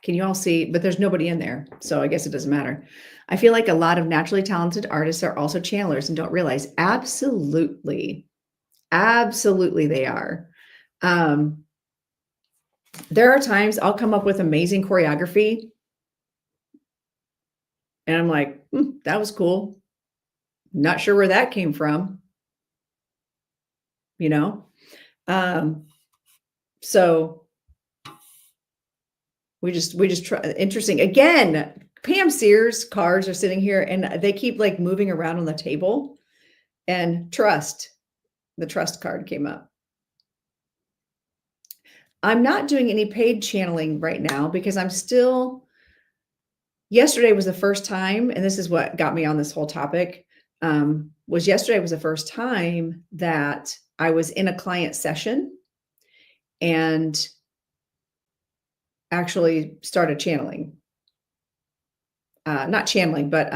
Can you all see? But there's nobody in there, so I guess it doesn't matter. I feel like a lot of naturally talented artists are also channelers and don't realize. Absolutely. Absolutely, they are. Um, there are times I'll come up with amazing choreography, and I'm like, that was cool. Not sure where that came from, you know? Um, so we just try interesting. Again, Pam Sears cards are sitting here and they keep like moving around on the table. And the trust card came up. I'm not doing any paid channeling right now because I'm still yesterday was the first time, and this is what got me on this whole topic. Was yesterday was the first time that I was in a client session and actually started channeling. Not channeling, but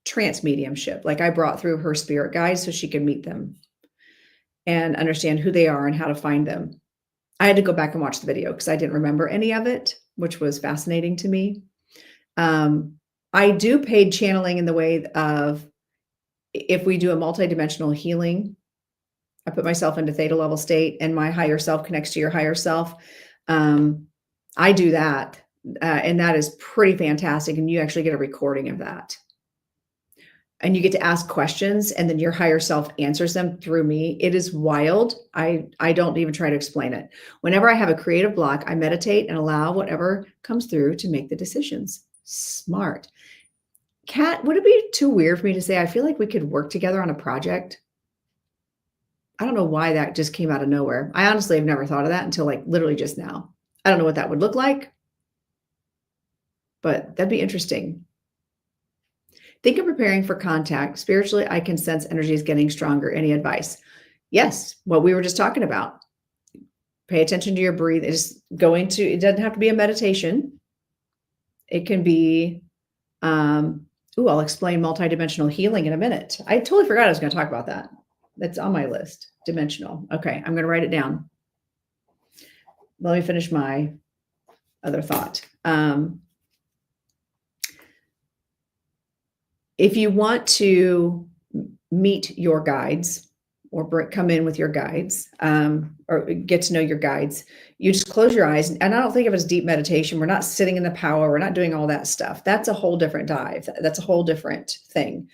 trance mediumship. Like I brought through her spirit guides so she could meet them and understand who they are and how to find them. I had to go back and watch the video because I didn't remember any of it, which was fascinating to me. I do paid channeling in the way of if we do a multidimensional healing, I put myself into theta level state and my higher self connects to your higher self. I do that. And that is pretty fantastic. And you actually get a recording of that. And you get to ask questions and then your higher self answers them through me. It is wild. I don't even try to explain it. Whenever I have a creative block, I meditate and allow whatever comes through to make the decisions. Smart. Kat, would it be too weird for me to say, I feel like we could work together on a project? I don't know why that just came out of nowhere. I honestly have never thought of that until like literally just now. I don't know what that would look like, but that'd be interesting. Think of preparing for contact. Spiritually, I can sense energy is getting stronger. Any advice? Yes, what we were just talking about. Pay attention to your breathing. Just go into it doesn't have to be a meditation. It can be, I'll explain multidimensional healing in a minute. I totally forgot I was going to talk about that. That's on my list. Dimensional. Okay, I'm going to write it down. Let me finish my other thought. If you want to meet your guides or come in with your guides or get to know your guides, you just close your eyes. And I don't think of it as deep meditation. We're not sitting in the power. We're not doing all that stuff. That's a whole different dive. That's a whole different thing.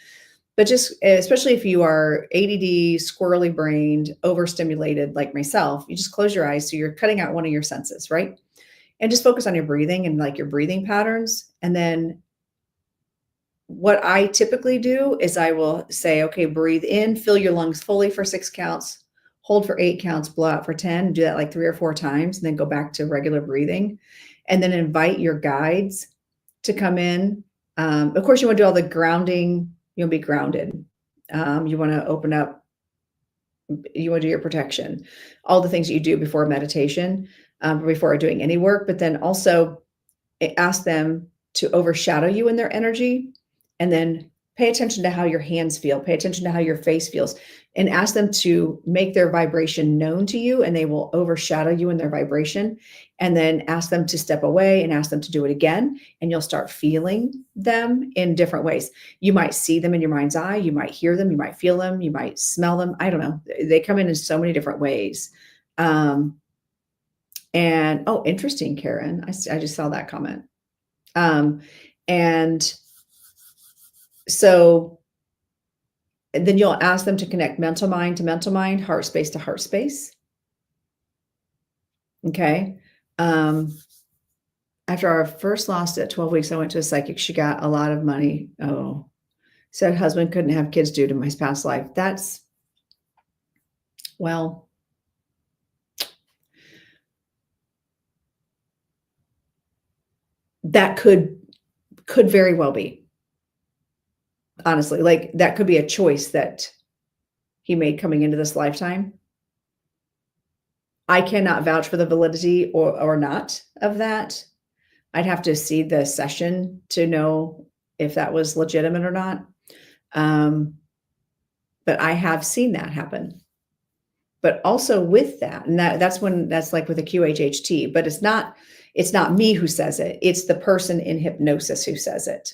But just, especially if you are ADD, squirrely brained, overstimulated like myself, you just close your eyes. So you're cutting out one of your senses, right? And just focus on your breathing and like your breathing patterns. And then what I typically do is I will say, okay, breathe in, fill your lungs fully for 6 counts, hold for 8 counts, blow out for 10, do that like 3 or 4 times, and then go back to regular breathing. And then invite your guides to come in. Of course, you want to do all the grounding. You'll be grounded. You want to open up. You want to do your protection, all the things that you do before meditation, before doing any work, but then also ask them to overshadow you in their energy. And then pay attention to how your hands feel, pay attention to how your face feels, and ask them to make their vibration known to you, and they will overshadow you in their vibration. And then ask them to step away and ask them to do it again. And you'll start feeling them in different ways. You might see them in your mind's eye. You might hear them. You might feel them. You might smell them. I don't know. They come in so many different ways. And oh, interesting, Karen. I just saw that comment. And so And then you'll ask them to connect mental mind to mental mind, heart space to heart space. Okay. Um, After our first loss at 12 weeks, I went to a psychic. She got a lot of money. Oh, said husband couldn't have kids due to my past life. That's, well, that could very well be. Honestly, like that could be a choice that he made coming into this lifetime. I cannot vouch for the validity or not of that. I'd have to see the session to know if that was legitimate or not. Um, but I have seen that happen. But also with that, and that's like with a QHHT, but it's not me who says it. It's the person in hypnosis who says it.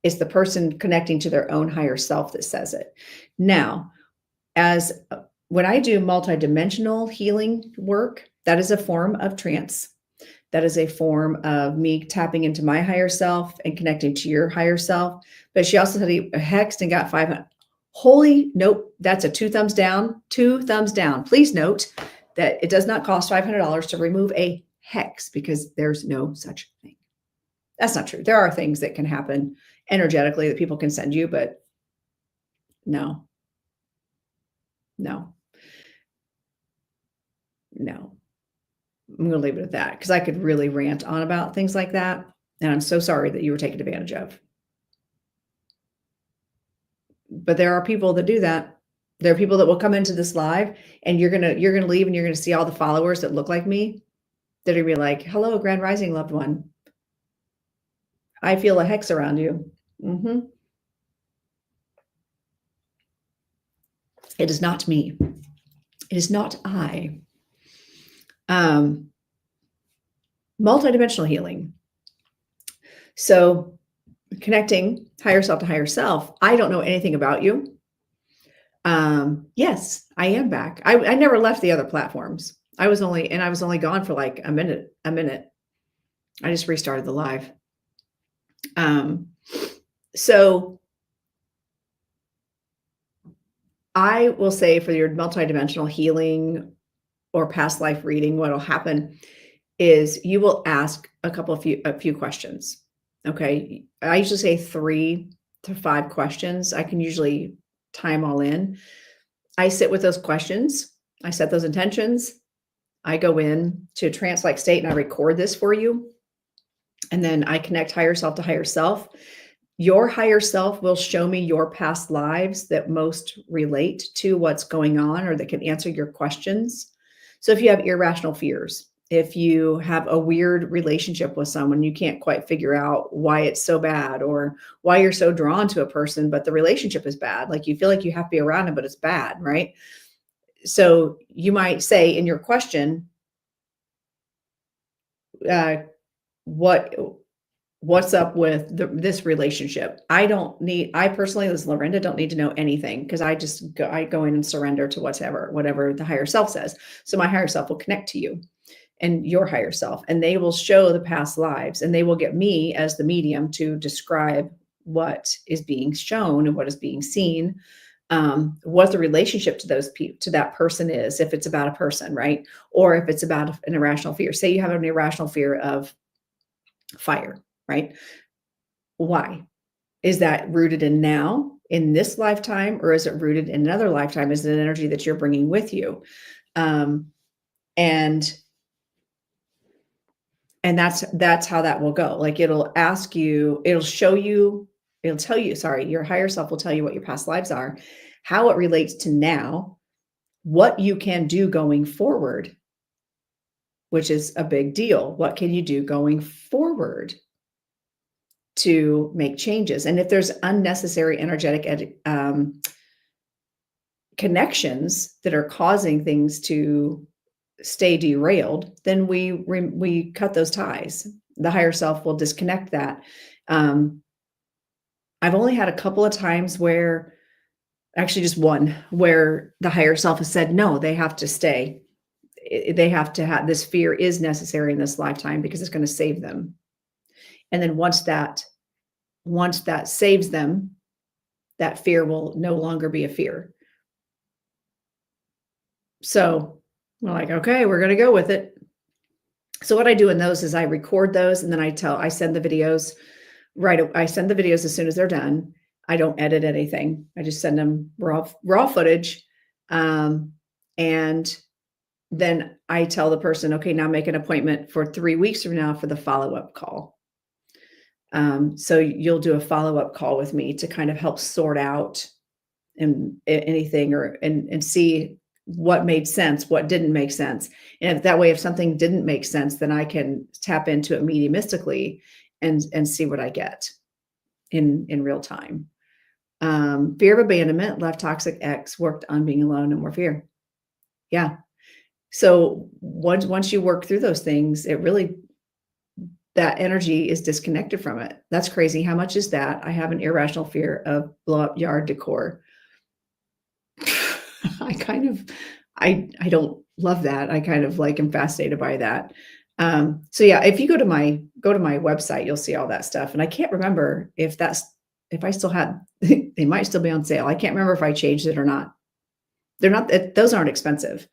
It's the person connecting to their own higher self that says it. Now, as when I do multidimensional healing work, that is a form of trance. That is a form of me tapping into my higher self and connecting to your higher self. But she also said he hexed and got 500. Holy, nope, that's a 2 thumbs down, 2 thumbs down. Please note that it does not cost $500 to remove a hex because there's no such thing. That's not true. There are things that can happen energetically that people can send you, but no, no, no. I'm going to leave it at that because I could really rant on about things like that. And I'm so sorry that you were taken advantage of. But there are people that do that. There are people that will come into this live and you're going to leave and you're going to see all the followers that look like me that are going to be like, hello, Grand Rising loved one. I feel a hex around you. Mm-hmm. It is not me. It is not I. Multidimensional healing. So connecting higher self to higher self. I don't know anything about you. Yes, I am back. I never left the other platforms. I was only gone for like a minute. I just restarted the live. So I will say for your multidimensional healing or past life reading, what will happen is you will ask a few questions. Okay. I usually say 3 to 5 questions. I can usually time all in. I sit with those questions. I set those intentions. I go in to a trance-like state and I record this for you. And then I connect higher self to higher self. Your higher self will show me your past lives that most relate to what's going on or that can answer your questions. So if you have irrational fears, if you have a weird relationship with someone, you can't quite figure out why it's so bad or why you're so drawn to a person, but the relationship is bad. Like you feel like you have to be around them, but it's bad, right? So you might say in your question, what's up with this relationship? I personally, as Lorinda, don't need to know anything because I go in and surrender to whatever the higher self says. So my higher self will connect to you and your higher self, and they will show the past lives, and they will get me as the medium to describe what is being shown and what is being seen, what the relationship to to that person is, if it's about a person, right? Or if it's about an irrational fear. Say you have an irrational fear of fire, right? Why? Is that rooted in now, in this lifetime, or is it rooted in another lifetime? Is it an energy that you're bringing with you? And that's how that will go. Like it'll tell you, sorry, your higher self will tell you what your past lives are, how it relates to now, what you can do going forward, which is a big deal. What can you do going forward to make changes? And if there's unnecessary energetic connections that are causing things to stay derailed, then we cut those ties. The higher self will disconnect that. I've only had a couple of times where, actually just one, where the higher self has said, no, they have to stay. They have to have, this fear is necessary in this lifetime because it's going to save them. And then once that saves them, that fear will no longer be a fear. So we're like, okay, we're going to go with it. So what I do in those is I record those and then I send the videos I send the videos as soon as they're done. I don't edit anything. I just send them raw footage. Um, and then I tell the person, okay, now make an appointment for 3 weeks from now for the follow-up call. So you'll do a follow-up call with me to kind of help sort out anything and see what made sense, what didn't make sense. And that way, if something didn't make sense, then I can tap into it mediumistically and see what I get in real time. Fear of abandonment, left toxic ex, worked on being alone, no more fear. Yeah. So once you work through those things, that energy is disconnected from it. That's crazy. How much is that? I have an irrational fear of blow up yard decor. I don't love that. I kind of like am fascinated by that. So yeah, if you go to my website, you'll see all that stuff. And I can't remember if I still had, they might still be on sale. I can't remember if I changed it or not. Those aren't expensive.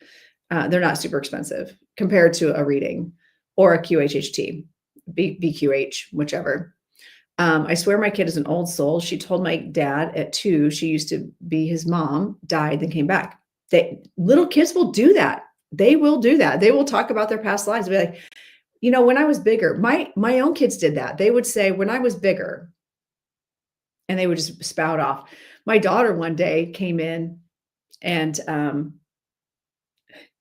They're not super expensive compared to a reading or a QHHT, BQH, whichever. I swear my kid is an old soul. She told my dad at 2, she used to be his mom, died, then came back. Little kids will do that. They will do that. They will talk about their past lives. Be like, when I was bigger, my own kids did that. They would say, when I was bigger, and they would just spout off. My daughter one day came in and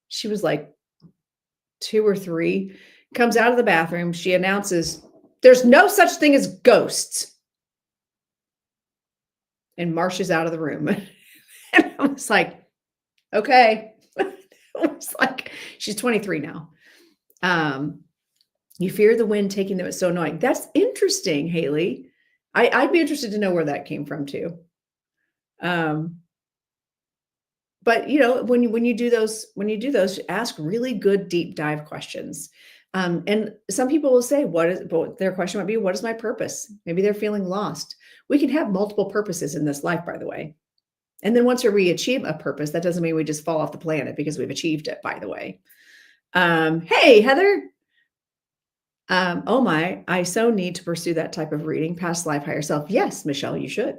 she was like 2 or 3, comes out of the bathroom. She announces, there's no such thing as ghosts, and marches out of the room. And I was like, okay. It's like, she's 23 now. You fear the wind taking them. It's so annoying. That's interesting, Haley. I'd be interested to know where that came from too. But when you do those, ask really good deep dive questions. And some people will say, their question might be, what is my purpose? Maybe they're feeling lost. We can have multiple purposes in this life, by the way. And then once we achieve a purpose, that doesn't mean we just fall off the planet because we've achieved it, by the way. Hey, Heather. Oh my, I so need to pursue that type of reading, past life, higher self. Yes, Michelle, you should.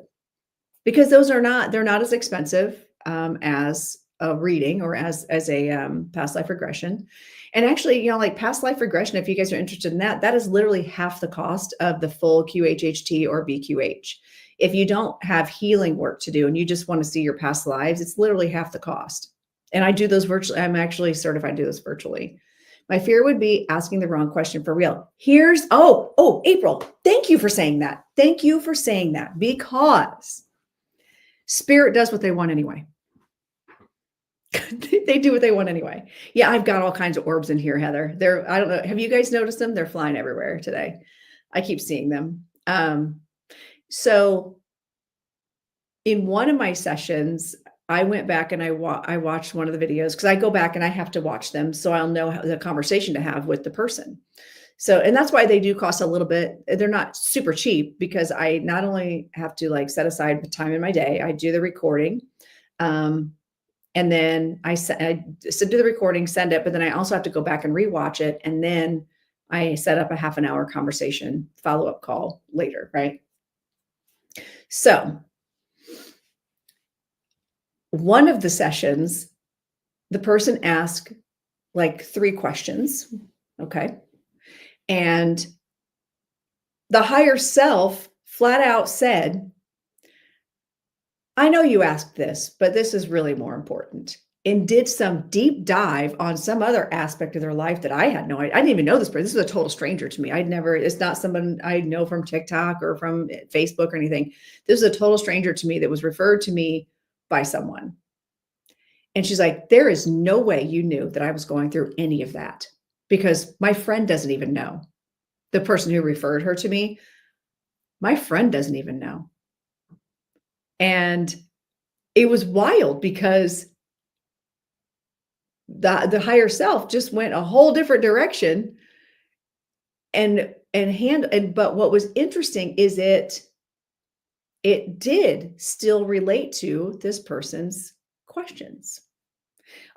Because they're not as expensive as a reading or as a past life regression. And actually, like past life regression, if you guys are interested in that is literally half the cost of the full QHHT or BQH. If you don't have healing work to do and you just want to see your past lives, it's literally half the cost. And I do those virtually. I'm actually certified to do this virtually. My fear would be asking the wrong question for real. April, thank you for saying that. Thank you for saying that, because spirit does what they want anyway. They do what they want anyway. Yeah, I've got all kinds of orbs in here, Heather. I don't know. Have you guys noticed them? They're flying everywhere today. I keep seeing them. So in one of my sessions, I went back and I watched one of the videos, because I go back and I have to watch them so I'll know the conversation to have with the person. So, and that's why they do cost a little bit. They're not super cheap, because I not only have to set aside the time in my day, I do the recording. And then I do the recording, send it, but then I also have to go back and rewatch it. And then I set up a half an hour conversation follow-up call later, right? So one of the sessions, the person asked 3 questions. Okay. And the higher self flat out said, I know you asked this, but this is really more important, and did some deep dive on some other aspect of their life that I had no idea. I didn't even know this person. This is a total stranger to me. It's not someone I know from TikTok or from Facebook or anything. This is a total stranger to me that was referred to me by someone. And she's like, there is no way you knew that I was going through any of that, because my friend doesn't even know. The person who referred her to me, my friend doesn't even know. And it was wild, because the higher self just went a whole different direction. But what was interesting is it did still relate to this person's questions.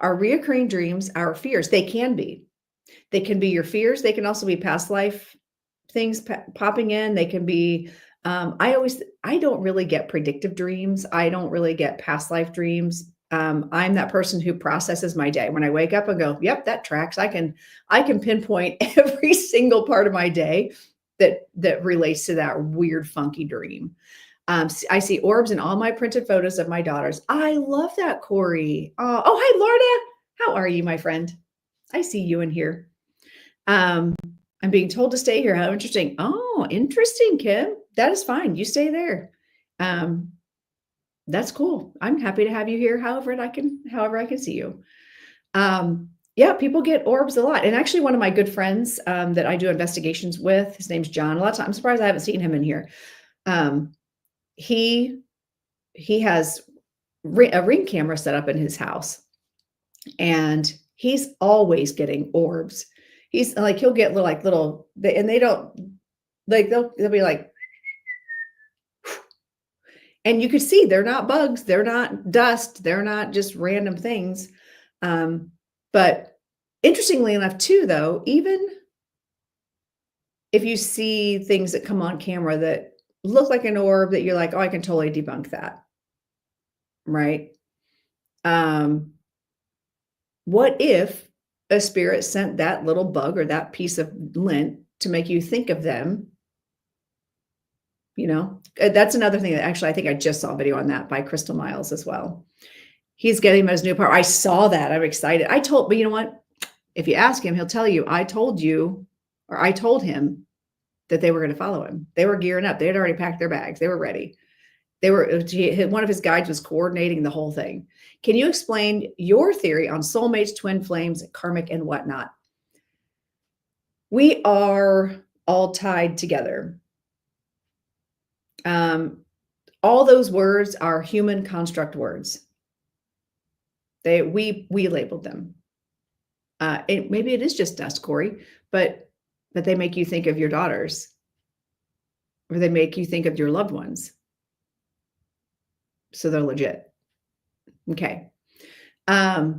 Our reoccurring dreams, our fears, they can be. They can be your fears. They can also be past life things popping in. They can be, I don't really get predictive dreams. I don't really get past life dreams. I'm that person who processes my day. When I wake up and go, yep, that tracks. I can pinpoint every single part of my day that relates to that weird, funky dream. I see orbs in all my printed photos of my daughters. I love that, Corey. Oh, hi, Lorna. How are you, my friend? I see you in here. I'm being told to stay here. How interesting. Oh, interesting, Kim. That is fine. You stay there. That's cool. I'm happy to have you here. However I can see you. Yeah, people get orbs a lot. And actually one of my good friends, that I do investigations with, his name's John. A lot of times, I'm surprised I haven't seen him in here. He has a ring camera set up in his house, and he's always getting orbs. He's like, he'll get little, and they don't like, they'll be like, and you could see they're not bugs, they're not dust, they're not just random things. But interestingly enough, too, though, even if you see things that come on camera that look like an orb, that you're like, oh, I can totally debunk that, right? What if a spirit sent that little bug or that piece of lint to make you think of them? You know, that's another thing that actually, I think I just saw a video on that by Crystal Miles as well. He's getting his new part. I saw that. I'm excited. But you know what? If you ask him, he'll tell you, I told him that they were going to follow him. They were gearing up. They had already packed their bags. They were ready. One of his guides was coordinating the whole thing. Can you explain your theory on soulmates, twin flames, karmic, and whatnot? We are all tied together. All those words are human construct words. We labeled them. Maybe it is just dust, Corey, but they make you think of your daughters, or they make you think of your loved ones. So they're legit. Okay. I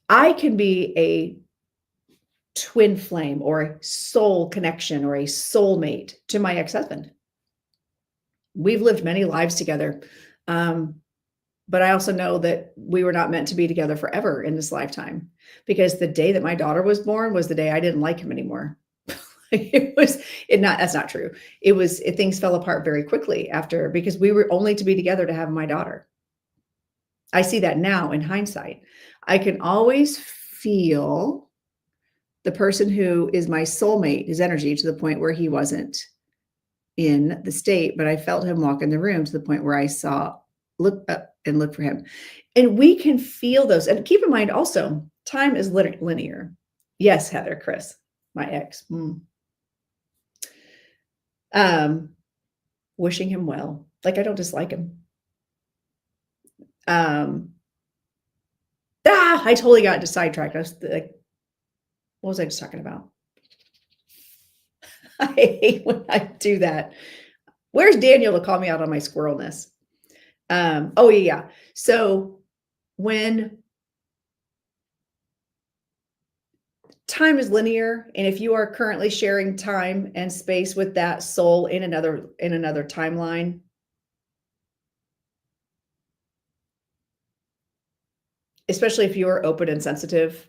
can be a twin flame or a soul connection or a soulmate to my ex-husband. We've lived many lives together. But I also know that we were not meant to be together forever in this lifetime, because the day that my daughter was born was the day I didn't like him anymore. That's not true. Things fell apart very quickly after, because we were only to be together to have my daughter. I see that now in hindsight. I can always feel the person who is my soulmate, his energy, to the point where he wasn't in the state, but I felt him walk in the room to the point where I look up and look for him. And we can feel those. And keep in mind also, time is linear. Yes, Heather, Chris, my ex. Wishing him well. Like, I don't dislike him. I totally got sidetracked. I was like, what was I just talking about? I hate when I do that. Where's Daniel to call me out on my squirrelness? Oh yeah. So when time is linear, and if you are currently sharing time and space with that soul in another timeline, especially if you're open and sensitive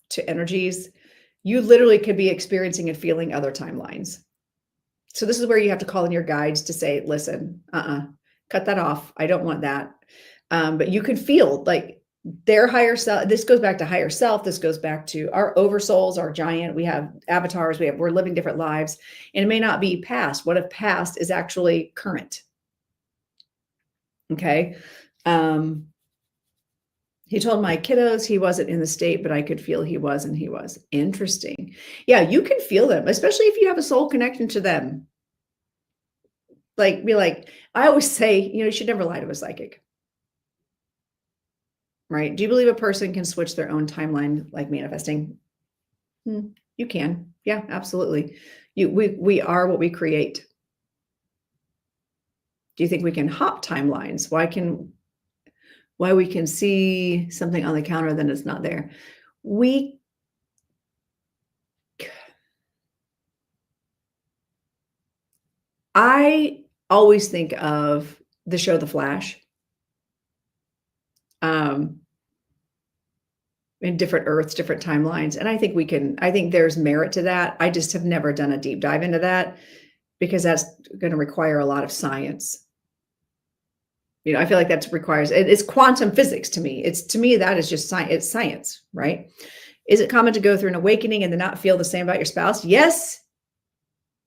to energies, you literally could be experiencing and feeling other timelines. So this is where you have to call in your guides to say, listen, cut that off. I don't want that. But you can feel like their higher self. This goes back to higher self. This goes back to our oversouls, our giant. We have avatars. We're living different lives, and it may not be past. What if past is actually current? Okay. He told my kiddos he wasn't in the state, but I could feel he was, and he was. Interesting. Yeah, you can feel them, especially if you have a soul connection to them. I always say, you should never lie to a psychic. Right? Do you believe a person can switch their own timeline like manifesting? You can. Yeah, absolutely. We are what we create. Do you think we can hop timelines? Why we can see something on the counter, then it's not there? We I always think of the show The Flash, um, in different Earths, different timelines, and I think there's merit to that. I just have never done a deep dive into that because that's gonna require a lot of science. I feel like that requires it's quantum physics to me. To me, that is just science. It's science, right? Is it common to go through an awakening and to not feel the same about your spouse? Yes,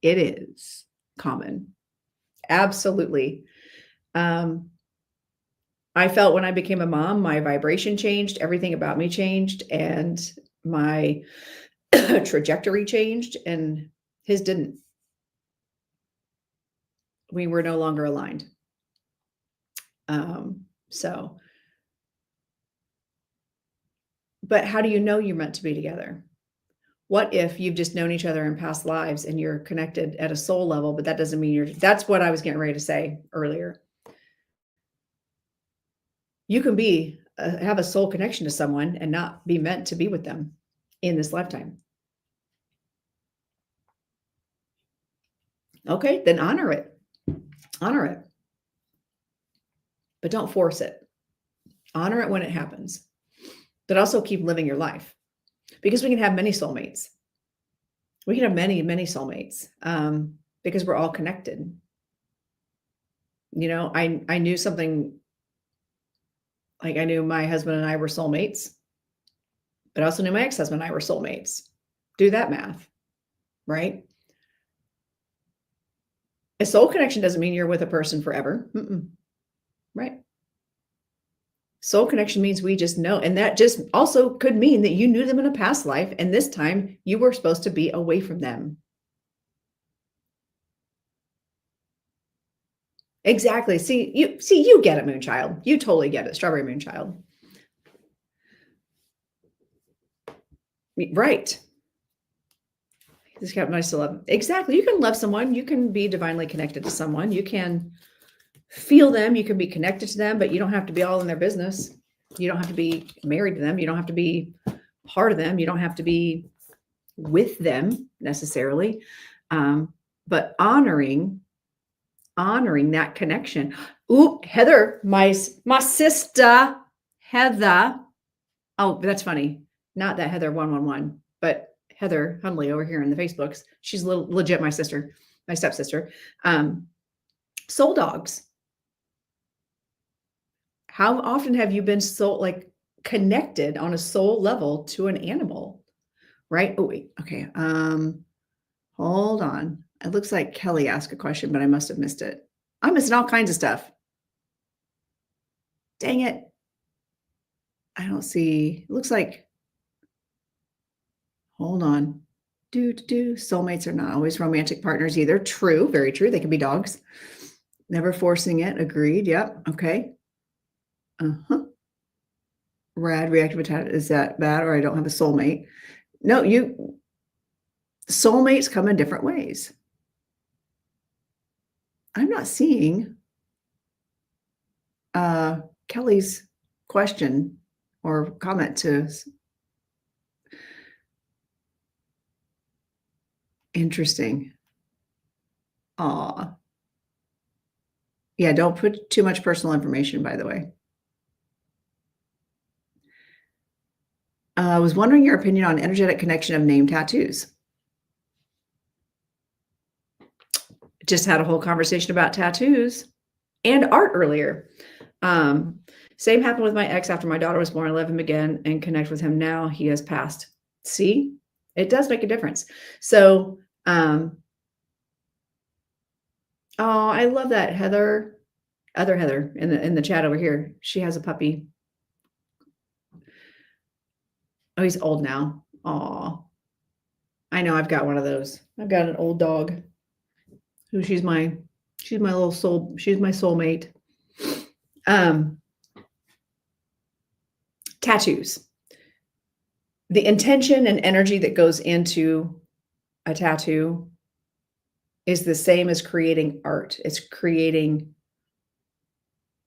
it is common. Absolutely. Um, I felt when I became a mom, my vibration changed, everything about me changed, and my trajectory changed, and his didn't. We were no longer aligned. So, but how do you know you're meant to be together? What if you've just known each other in past lives and you're connected at a soul level, but that doesn't mean that's what I was getting ready to say earlier. You can have a soul connection to someone and not be meant to be with them in this lifetime. Okay, then honor it. Honor it. But don't force it. Honor it when it happens. But also keep living your life because we can have many soulmates. We can have many, many soulmates because we're all connected. I knew something like I knew my husband and I were soulmates, but I also knew my ex-husband and I were soulmates. Do that math, right? A soul connection doesn't mean you're with a person forever. Right. Soul connection means we just know. And that just also could mean that you knew them in a past life. And this time you were supposed to be away from them. Exactly. You get it, Moonchild. You totally get it. Strawberry Moonchild. Right. This got nice to love. Exactly. You can love someone. You can be divinely connected to someone. You can feel them. You can be connected to them, but you don't have to be all in their business. You don't have to be married to them. You don't have to be part of them. You don't have to be with them necessarily. But honoring that connection. Ooh, Heather, my sister, Heather. Oh, that's funny. Not that Heather 111, but Heather Hundley over here in the Facebooks. She's legit my sister, my stepsister. Soul dogs. How often have you been connected on a soul level to an animal? Right? Oh, wait. Okay. Hold on. It looks like Kelly asked a question, but I must have missed it. I'm missing all kinds of stuff. Dang it. I don't see. It looks like. Hold on. Soulmates are not always romantic partners either. True. Very true. They can be dogs. Never forcing it. Agreed. Yep. Okay. Rad reactive attachment. Is that bad or I don't have a soulmate? No, soulmates come in different ways. I'm not seeing Kelly's question or comment to interesting. Aw. Yeah, don't put too much personal information, by the way. I was wondering your opinion on energetic connection of name tattoos. Just had a whole conversation about tattoos and art earlier. Same happened with my ex after my daughter was born. I love him again and connect with him now. He has passed. See, it does make a difference. So, oh, I love that Heather, other Heather in the chat over here. She has a puppy. Oh, he's old now. Oh, I know. I've got one of those. I've got an old dog who she's my little soul. She's my soulmate. Tattoos. The intention and energy that goes into a tattoo is the same as creating art. It's creating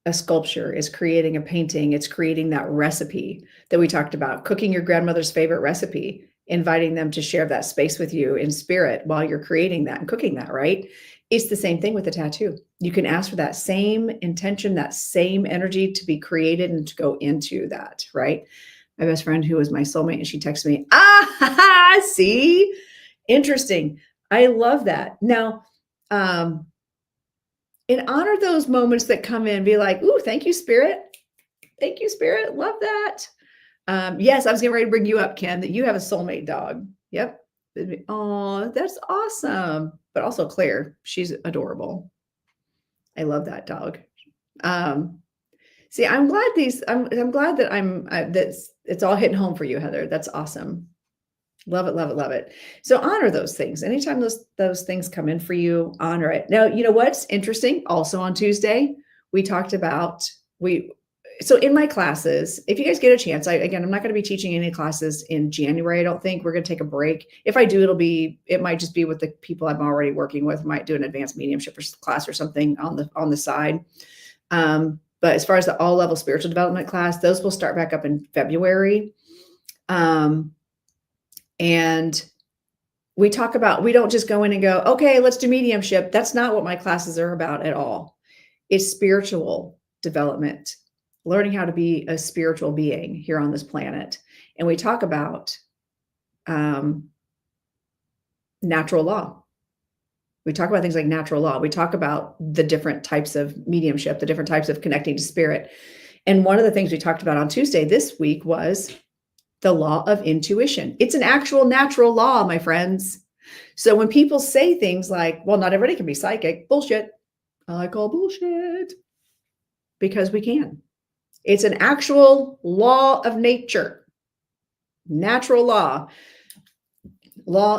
a sculpture, it's creating a painting, it's creating that recipe that we talked about, cooking your grandmother's favorite recipe, inviting them to share that space with you in spirit while you're creating that and cooking that, right? It's the same thing with the tattoo. You can ask for that same intention, that same energy to be created and to go into that, right? My best friend, who was my soulmate, and she texted me, see, interesting. I love that. Now, and honor those moments that come in, be like, ooh, thank you, spirit. Thank you, spirit. Love that. Yes, I was getting ready to bring you up, Ken, that you have a soulmate dog. Yep. Oh, that's awesome. But also Claire, she's adorable. I love that dog. See, I'm glad I'm glad that that's it's all hitting home for you, Heather. That's awesome. Love it, love it, love it. So honor those things. Anytime those things come in for you, honor it. Now, you know what's interesting? Also on Tuesday, we talked about so in my classes, if you guys get a chance, again, I'm not going to be teaching any classes in January. I don't think we're going to take a break. If I do, it might just be with the people I'm already working with. I might do an advanced mediumship class or something on the side. But as far as the all level spiritual development class, those will start back up in February. And we don't just go in and go, okay, let's do mediumship. That's not what my classes are about at all. It's spiritual development, learning how to be a spiritual being here on this planet. And we talk about natural law. We talk about things like natural law. We talk about the different types of mediumship, the different types of connecting to spirit. And one of the things we talked about on Tuesday this week was the law of intuition. It's an actual natural law, my friends. So when people say things like, well, not everybody can be psychic, bullshit. I call bullshit, because we can. It's an actual law of nature, natural law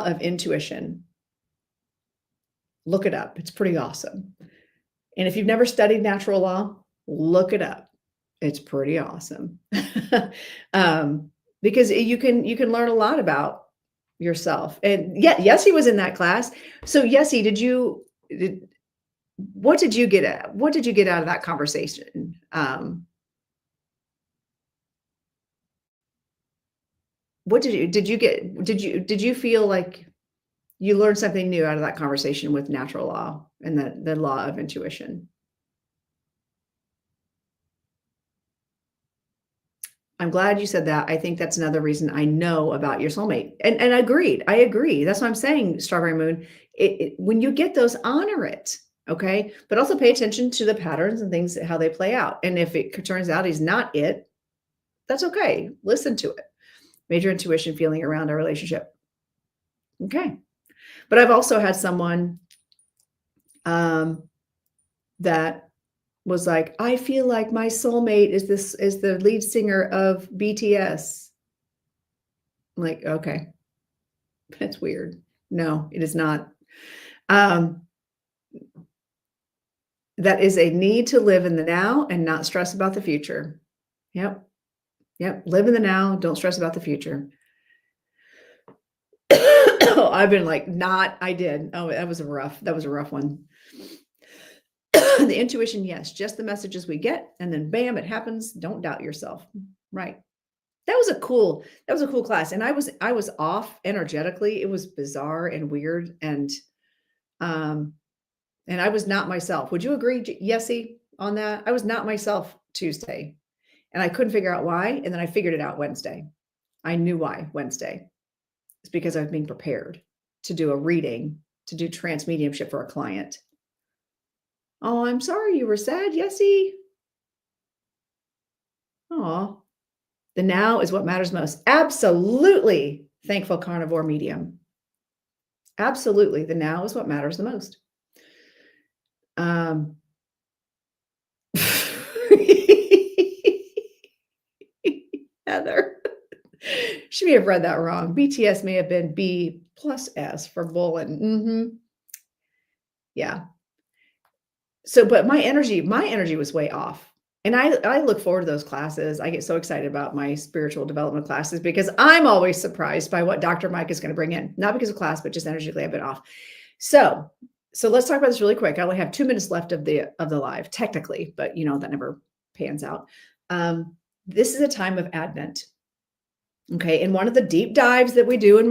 of intuition. Look it up. It's pretty awesome. And if you've never studied natural law, look it up. It's pretty awesome. Because you can learn a lot about yourself. And yes, he was in that class. So Yessie, what did you get out of that conversation? Did you feel like you learned something new out of that conversation with natural law and the law of intuition? I'm glad you said that. I think that's another reason I know about your soulmate. And agreed. I agree. That's what I'm saying, Strawberry Moon. When you get those, honor it. Okay. But also pay attention to the patterns and things, how they play out. And if it turns out he's not it, that's okay. Listen to it. Major intuition feeling around our relationship. Okay. But I've also had someone that was like, I feel like my soulmate is the lead singer of BTS. I'm like, okay, that's weird. No, it is not. That is a need to live in the now and not stress about the future. Yep. Live in the now. Don't stress about the future. I've been like, I did. Oh, that was a rough one. The intuition, yes, just the messages we get, and then bam, it happens. Don't doubt yourself. Right. That was a cool class. And I was off energetically. It was bizarre and weird. And I was not myself. Would you agree, Yessie, on that? I was not myself Tuesday, and I couldn't figure out why. And then I figured it out Wednesday. I knew why Wednesday. It's because I've been prepared to do a reading, to do trance mediumship for a client. Oh, I'm sorry you were sad, Yessie. Oh, the now is what matters most. Absolutely, thankful carnivore medium. Absolutely, the now is what matters the most. Heather, she may have read that wrong. BTS may have been B+S for Bullen. Mm-hmm. Yeah. So, but my energy was way off. And I look forward to those classes. I get so excited about my spiritual development classes because I'm always surprised by what Dr. Mike is going to bring in, not because of class, but just energetically I've been off. So So let's talk about this really quick. I only have 2 minutes left of the live, technically, but that never pans out. This is a time of Advent. Okay. And one of the deep dives that we do in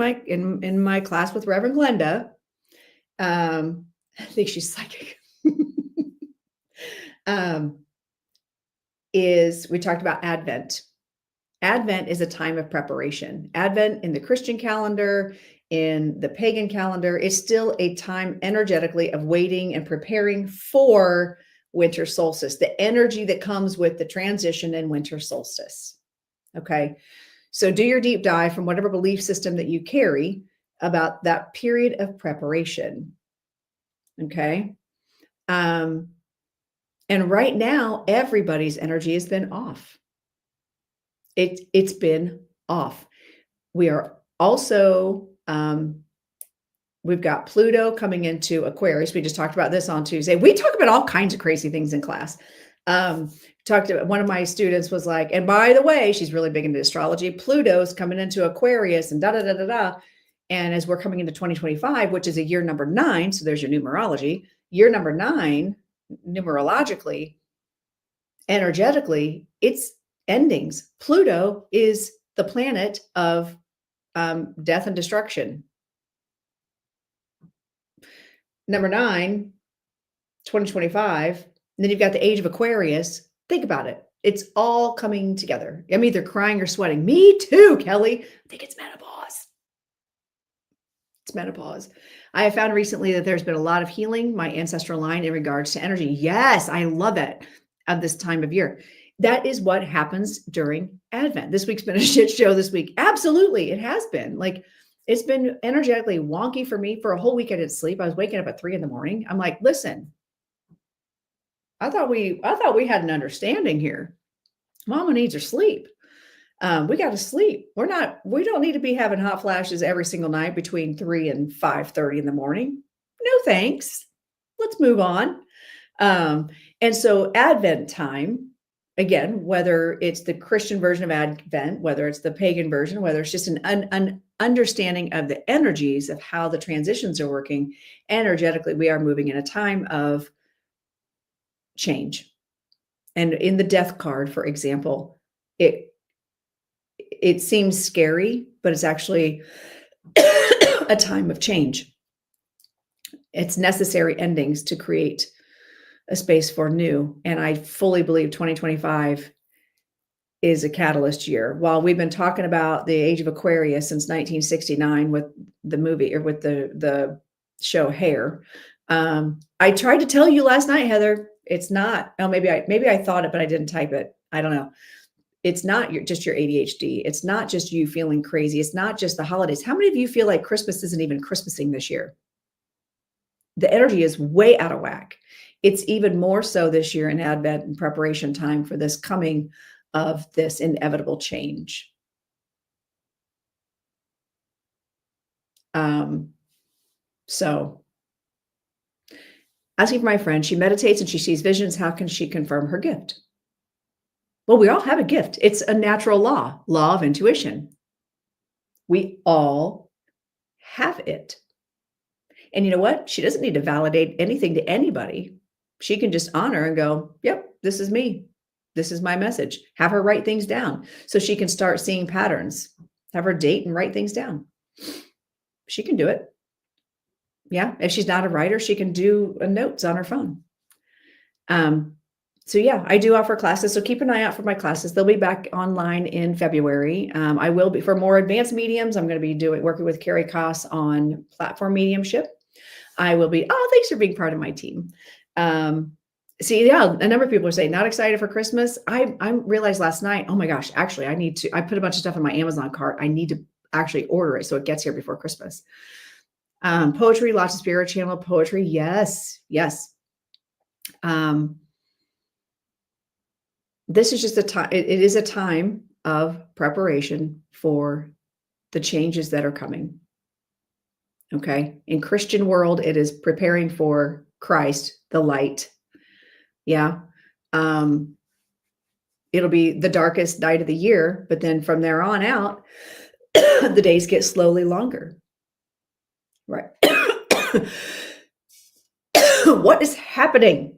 my class with Reverend Glenda, I think she's psychic. um, is we talked about Advent. Advent is a time of preparation. Advent in the Christian calendar, in the pagan calendar, is still a time energetically of waiting and preparing for winter solstice, the energy that comes with the transition and winter solstice. Okay. So do your deep dive from whatever belief system that you carry about that period of preparation. Okay. And right now, everybody's energy has been off. It's been off. We are also, we've got Pluto coming into Aquarius. We just talked about this on Tuesday. We talk about all kinds of crazy things in class. Talked about, one of my students was like, and by the way, she's really big into astrology. Pluto's coming into Aquarius and da da da da da. And as we're coming into 2025, which is a year number 9, so there's your numerology. Year number 9, numerologically, energetically, it's endings. Pluto is the planet of death and destruction. Number 9, 2025. And then you've got the age of Aquarius. Think about it. It's all coming together. I'm either crying or sweating. Me too, Kelly. I think it's menopause. It's menopause. I have found recently that there's been a lot of healing, my ancestral line, in regards to energy. Yes, I love it of this time of year. That is what happens during Advent. This week's been a shit show this week. Absolutely. It has been. Like, it's been energetically wonky for me. For a whole week, I didn't sleep. I was waking up at 3 a.m. I'm like, listen, I thought we had an understanding here. Mama needs her sleep. We got to sleep. We don't need to be having hot flashes every single night between 3 and 5:30 in the morning. No, thanks. Let's move on. And so Advent time, again, whether it's the Christian version of Advent, whether it's the pagan version, whether it's just an understanding of the energies of how the transitions are working energetically, we are moving in a time of change. And in the death card, for example, it seems scary, but it's actually a time of change. It's necessary endings to create a space for new. And I fully believe 2025 is a catalyst year. While we've been talking about the age of Aquarius since 1969 with the movie, or with the show Hair, I tried to tell you last night, Heather, it's not. Oh, maybe I thought it, but I didn't type it. I don't know. It's not just your ADHD. It's not just you feeling crazy. It's not just the holidays. How many of you feel like Christmas isn't even Christmasing this year? The energy is way out of whack. It's even more so this year in Advent and preparation time for this coming of this inevitable change. So asking for my friend, she meditates and she sees visions. How can she confirm her gift? Well, we all have a gift. It's a natural law of intuition. We all have it. And you know what? She doesn't need to validate anything to anybody. She can just honor and go, yep, this is me. This is my message. Have her write things down so she can start seeing patterns. Have her date and write things down. She can do it. Yeah. If she's not a writer, she can do notes on her phone. So yeah, I do offer classes. So keep an eye out for my classes. They'll be back online in February. I will be, for more advanced mediums, I'm going to be working with Carrie Koss on platform mediumship. I will be, thanks for being part of my team. See, yeah, a number of people are saying not excited for Christmas. I realized last night, oh my gosh, actually I put a bunch of stuff in my Amazon cart. I need to actually order it so it gets here before Christmas. Poetry, lots of spirit channel poetry. Yes. This is just a time, it is a time of preparation for the changes that are coming. Okay. In Christian world, it is preparing for Christ, the light. Yeah. It'll be the darkest night of the year, but then from there on out, the days get slowly longer. Right. What is happening?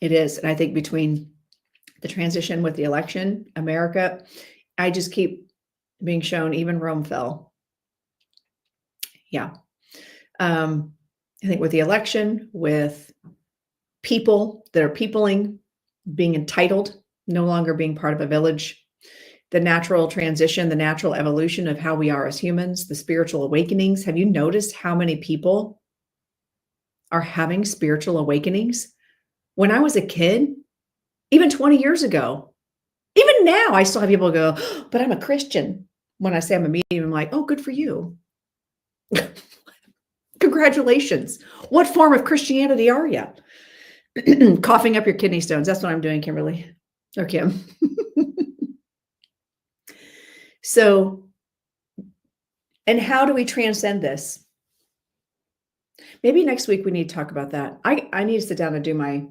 It is. And I think between the transition with the election, America, I just keep being shown even Rome fell. Yeah. I think with the election, with people that are peopling, being entitled, no longer being part of a village, the natural transition, the natural evolution of how we are as humans, the spiritual awakenings. Have you noticed how many people are having spiritual awakenings? When I was a kid, even 20 years ago, even now, I still have people go, but I'm a Christian. When I say I'm a medium, I'm like, oh, good for you. Congratulations. What form of Christianity are you? Coughing up your kidney stones. That's what I'm doing, Kimberly or Kim. So, and how do we transcend this? Maybe next week we need to talk about that. I need to sit down and do my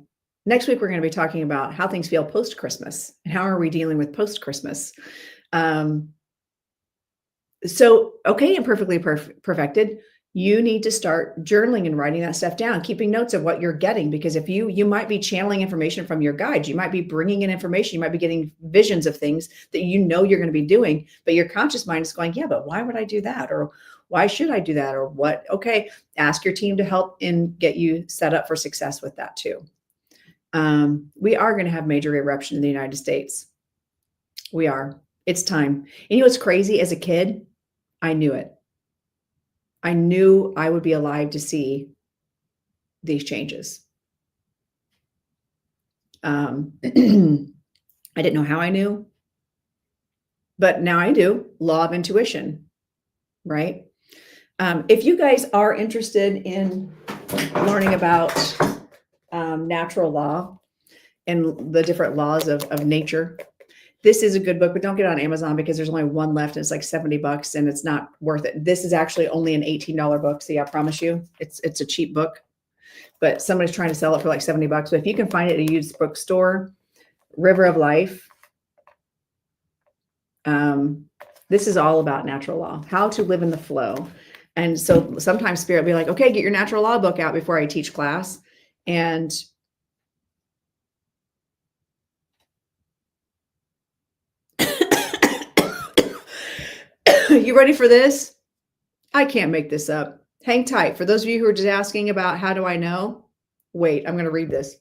next week. We're going to be talking about how things feel post Christmas and how are we dealing with post Christmas. So, okay, imperfectly perfected. You need to start journaling and writing that stuff down, keeping notes of what you're getting, because if you might be channeling information from your guides, you might be bringing in information, you might be getting visions of things that you know you're going to be doing, but your conscious mind is going, yeah, but why would I do that? Or why should I do that? Or what? Okay, ask your team to help and get you set up for success with that too. We are going to have major eruption in the United States. We are. It's time. And you know what's crazy? As a kid, I knew it. I knew I would be alive to see these changes. I didn't know how I knew, but now I do. Law of intuition, right? If you guys are interested in learning about natural law and the different laws of nature, this is a good book, but don't get it on Amazon because there's only one left and it's like $70 and it's not worth it. This is actually only an $18 book. See, I promise you, it's a cheap book, but somebody's trying to sell it for like $70. But if you can find it at a used bookstore, River of Life. This is all about natural law, how to live in the flow. And so sometimes Spirit will be like, okay, get your natural law book out before I teach class. And you ready for this? I can't make this up. Hang tight. For those of you who are just asking about how do I know? Wait, I'm going to read this.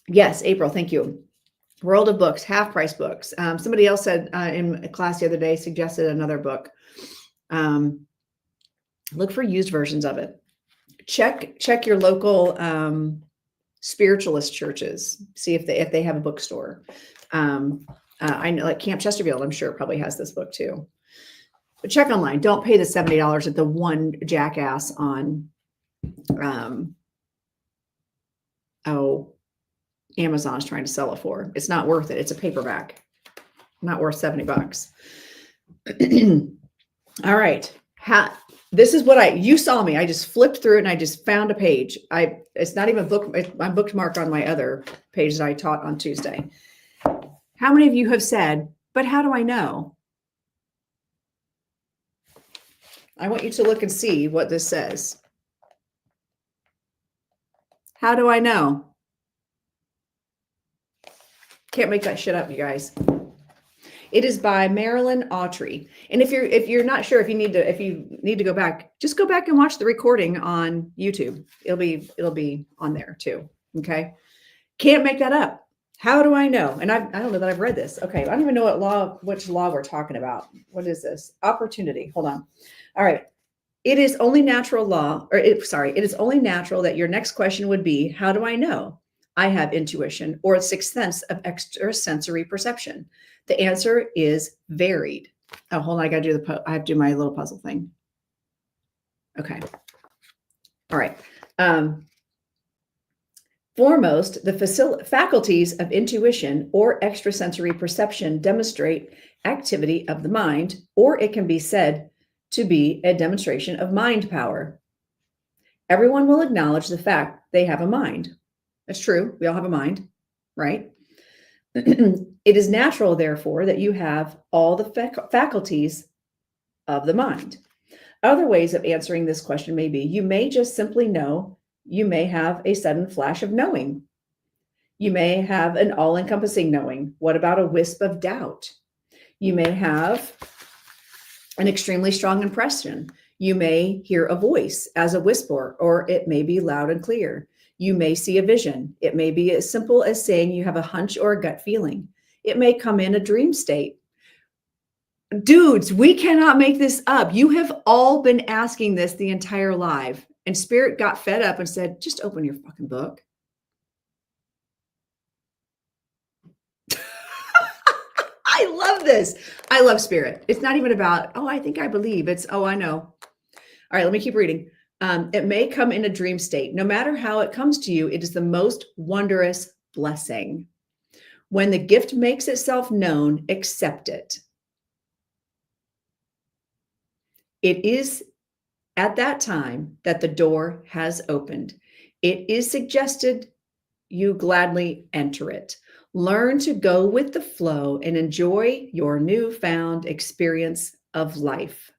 Yes, April, thank you. World of Books, half price books. Somebody else said in a class the other day, suggested another book. Look for used versions of it. Check your local spiritualist churches. See if they have a bookstore. I know, like Camp Chesterfield, I'm sure probably has this book too. But check online. Don't pay the $70 at the one jackass on Amazon's trying to sell it for. It's not worth it. It's a paperback. Not worth $70. All right. This is what you saw me. I just flipped through it and I just found a page. It's not even I'm bookmarked on my other page that I taught on Tuesday. How many of you have said, but how do I know? I want you to look and see what this says. How do I know? Can't make that shit up, you guys. It is by Marilyn Autry. And if you're not sure, if you need to go back, just go back and watch the recording on YouTube. It'll be on there too. Okay. Can't make that up. How do I know? And I don't know that I've read this. Okay. I don't even know which law we're talking about. What is this? Opportunity. Hold on. All right. It is only natural it is only natural that your next question would be, how do I know I have intuition or a sixth sense of extrasensory perception? The answer is varied. Oh, hold on. I have to do my little puzzle thing. Okay. All right. Foremost, the faculties of intuition or extrasensory perception demonstrate activity of the mind, or it can be said to be a demonstration of mind power. Everyone will acknowledge the fact they have a mind. That's true. We all have a mind, right? It is natural, therefore, that you have all the faculties of the mind. Other ways of answering this question may be you may just simply know, you may have a sudden flash of knowing. You may have an all encompassing knowing. What about a wisp of doubt? You may have an extremely strong impression. You may hear a voice as a whisper, or it may be loud and clear. You may see a vision. It may be as simple as saying you have a hunch or a gut feeling. It may come in a dream state. Dudes, we cannot make this up. You have all been asking this the entire live, and Spirit got fed up and said, just open your fucking book. I love this. I love Spirit. It's not even about, oh, I think I believe. It's, oh, I know. All right, let me keep reading. It may come in a dream state. No matter how it comes to you, it is the most wondrous blessing. When the gift makes itself known, accept it. It is at that time that the door has opened. It is suggested you gladly enter it. Learn to go with the flow and enjoy your newfound experience of life.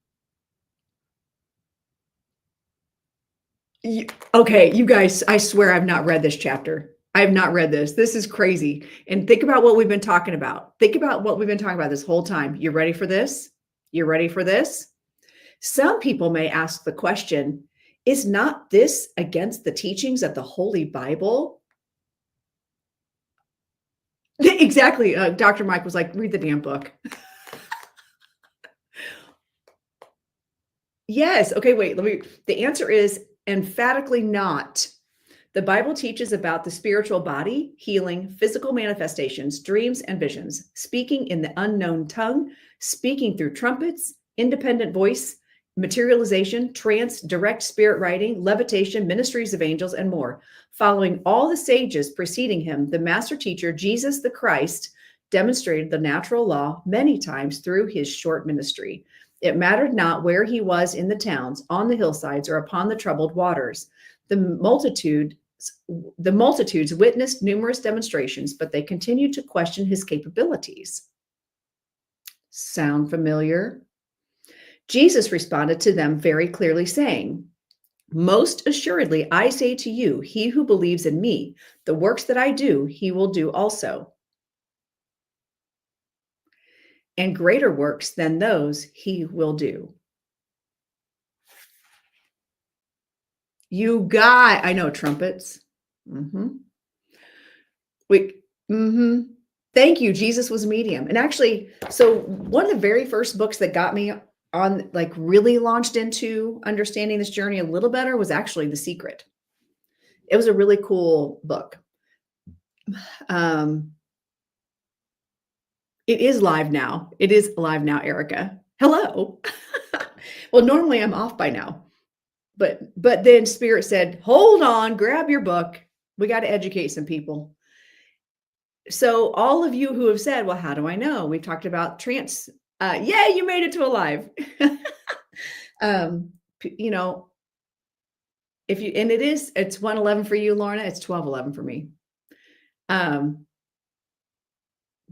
Okay, you guys, I swear I've not read this chapter. I have not read this. This is crazy. And think about what we've been talking about. Think about what we've been talking about this whole time. You ready for this? You ready for this? Some people may ask the question, is not this against the teachings of the Holy Bible? Exactly. Dr. Mike was like, read the damn book. Yes. Okay, wait. The answer is emphatically not. The Bible teaches about the spiritual body, healing, physical manifestations, dreams, and visions, speaking in the unknown tongue, speaking through trumpets, independent voice, materialization, trance, direct spirit writing, levitation, ministries of angels, and more. Following all the sages preceding him, the master teacher, Jesus the Christ, demonstrated the natural law many times through his short ministry. It mattered not where he was in the towns, on the hillsides, or upon the troubled waters. The multitudes witnessed numerous demonstrations, but they continued to question his capabilities. Sound familiar? Jesus responded to them very clearly, saying, most assuredly, I say to you, he who believes in me, the works that I do, he will do also. And greater works than those he will do. You got, I know, trumpets. Thank you. Jesus was medium. And actually, so one of the very first books that got me on, like, really launched into understanding this journey a little better was actually The Secret. It was a really cool book. It is live now. It is live now, Erica. Hello. Well, normally I'm off by now. But then Spirit said, hold on, grab your book. We got to educate some people. So all of you who have said, well, how do I know? We've talked about trance. Yeah, you made it to a live. You know, if you, and it's 1:11 for you, Lorna. It's 12:11 for me.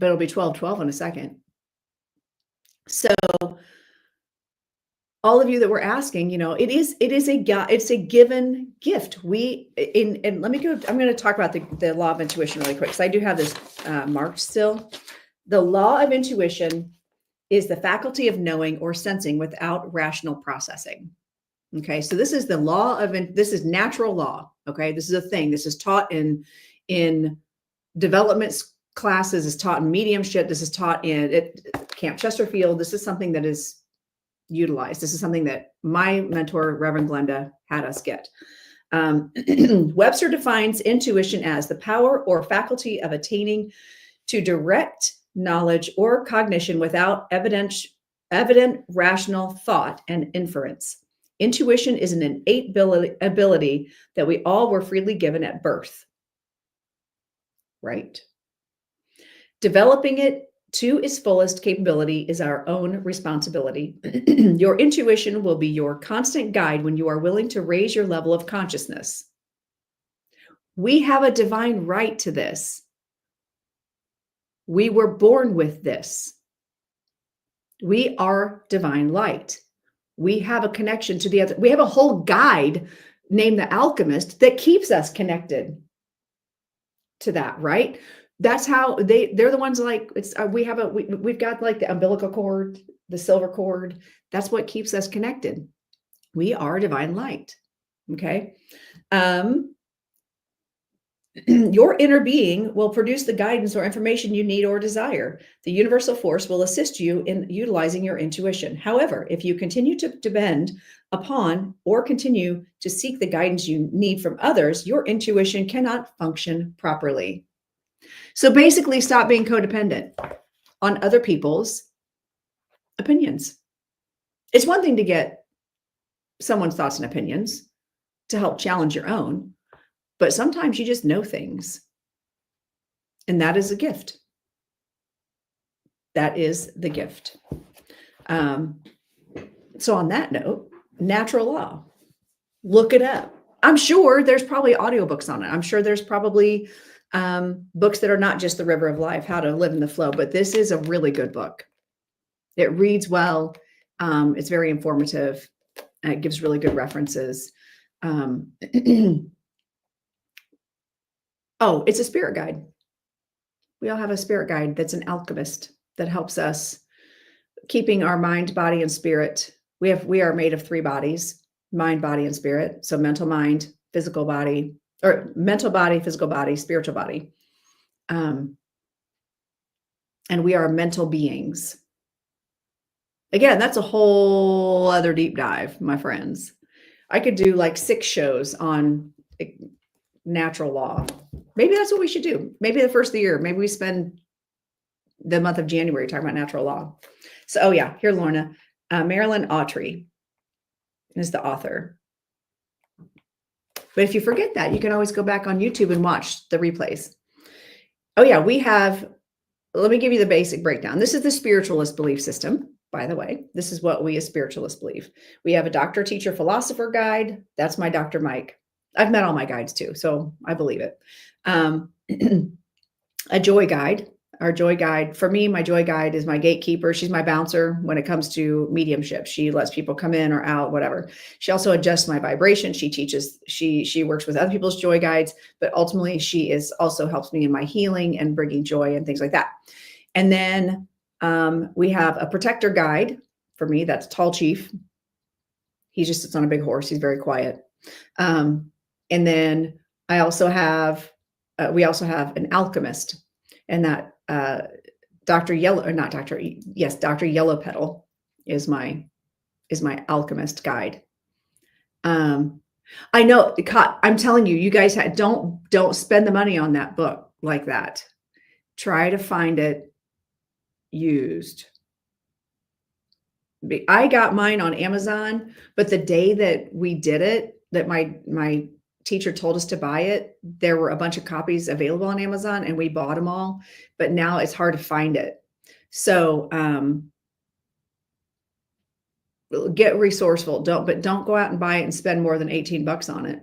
But it'll be 12:12 in a second. So all of you that were asking, you know, it's a given gift. And let me go, I'm going to talk about the law of intuition really quick. So I do have this marked still. The law of intuition is the faculty of knowing or sensing without rational processing. Okay. So this is the law of, this is natural law. Okay. This is a thing. This is taught in development classes, is taught in mediumship. This is taught in Camp Chesterfield. This is something that is utilized. This is something that my mentor, Reverend Glenda, had us get. Webster defines intuition as the power or faculty of attaining to direct knowledge or cognition without evident rational thought and inference. Intuition is an innate ability that we all were freely given at birth. Right? Developing it to its fullest capability is our own responsibility. Your intuition will be your constant guide when you are willing to raise your level of consciousness. We have a divine right to this. We were born with this. We are divine light. We have a connection to the other. We have a whole guide named The Alchemist that keeps us connected to that, right? That's how they're the ones like it's we've got like the umbilical cord, the silver cord. That's what keeps us connected. We are divine light. Okay. Um, your inner being will produce the guidance or information you need or desire. The universal force will assist you in utilizing your intuition. However, if you continue to depend upon or continue to seek the guidance you need from others, your intuition cannot function properly. So basically, stop being codependent on other people's opinions. It's one thing to get someone's thoughts and opinions to help challenge your own, but sometimes you just know things. And that is a gift. That is the gift. So on that note, natural law, look it up. I'm sure there's probably audiobooks on it. I'm sure there's probably books that are not just The River of Life, How to Live in the Flow, but this is a really good book. It reads well. It's very informative. It gives really good references. Oh, it's a spirit guide. We all have a spirit guide that's an alchemist that helps us keeping our mind, body, and spirit. We are made of 3 bodies: mind, body, and spirit. So mental mind, physical body, or mental body, physical body, spiritual body. And we are mental beings. Again, that's a whole other deep dive, my friends. I could do like 6 shows on natural law. Maybe that's what we should do. Maybe the first of the year, maybe we spend the month of January talking about natural law. So, oh yeah, here, Lorna, Marilyn Autry is the author. But if you forget that, you can always go back on YouTube and watch the replays. Oh yeah, let me give you the basic breakdown. This is the spiritualist belief system, by the way. This is what we as spiritualists believe. We have a doctor, teacher, philosopher guide. That's my Dr. Mike. I've met all my guides too, so I believe it. A joy guide. Our joy guide, for me, my joy guide is my gatekeeper. She's my bouncer when it comes to mediumship. She lets people come in or out, whatever. She also adjusts my vibration. She teaches, she works with other people's joy guides, but ultimately she also helps me in my healing and bringing joy and things like that. And then we have a protector guide for me. That's Tall Chief. He just sits on a big horse. He's very quiet. And then we also have an alchemist, and that Dr. Yellow Petal is my alchemist guide. I know, I'm telling you, you guys don't spend the money on that book like that. Try to find it used. I got mine on Amazon, but the day that we did it, that my teacher told us to buy it, there were a bunch of copies available on Amazon and we bought them all, but now it's hard to find it. So get resourceful. Don't go out and buy it and spend more than 18 bucks on it.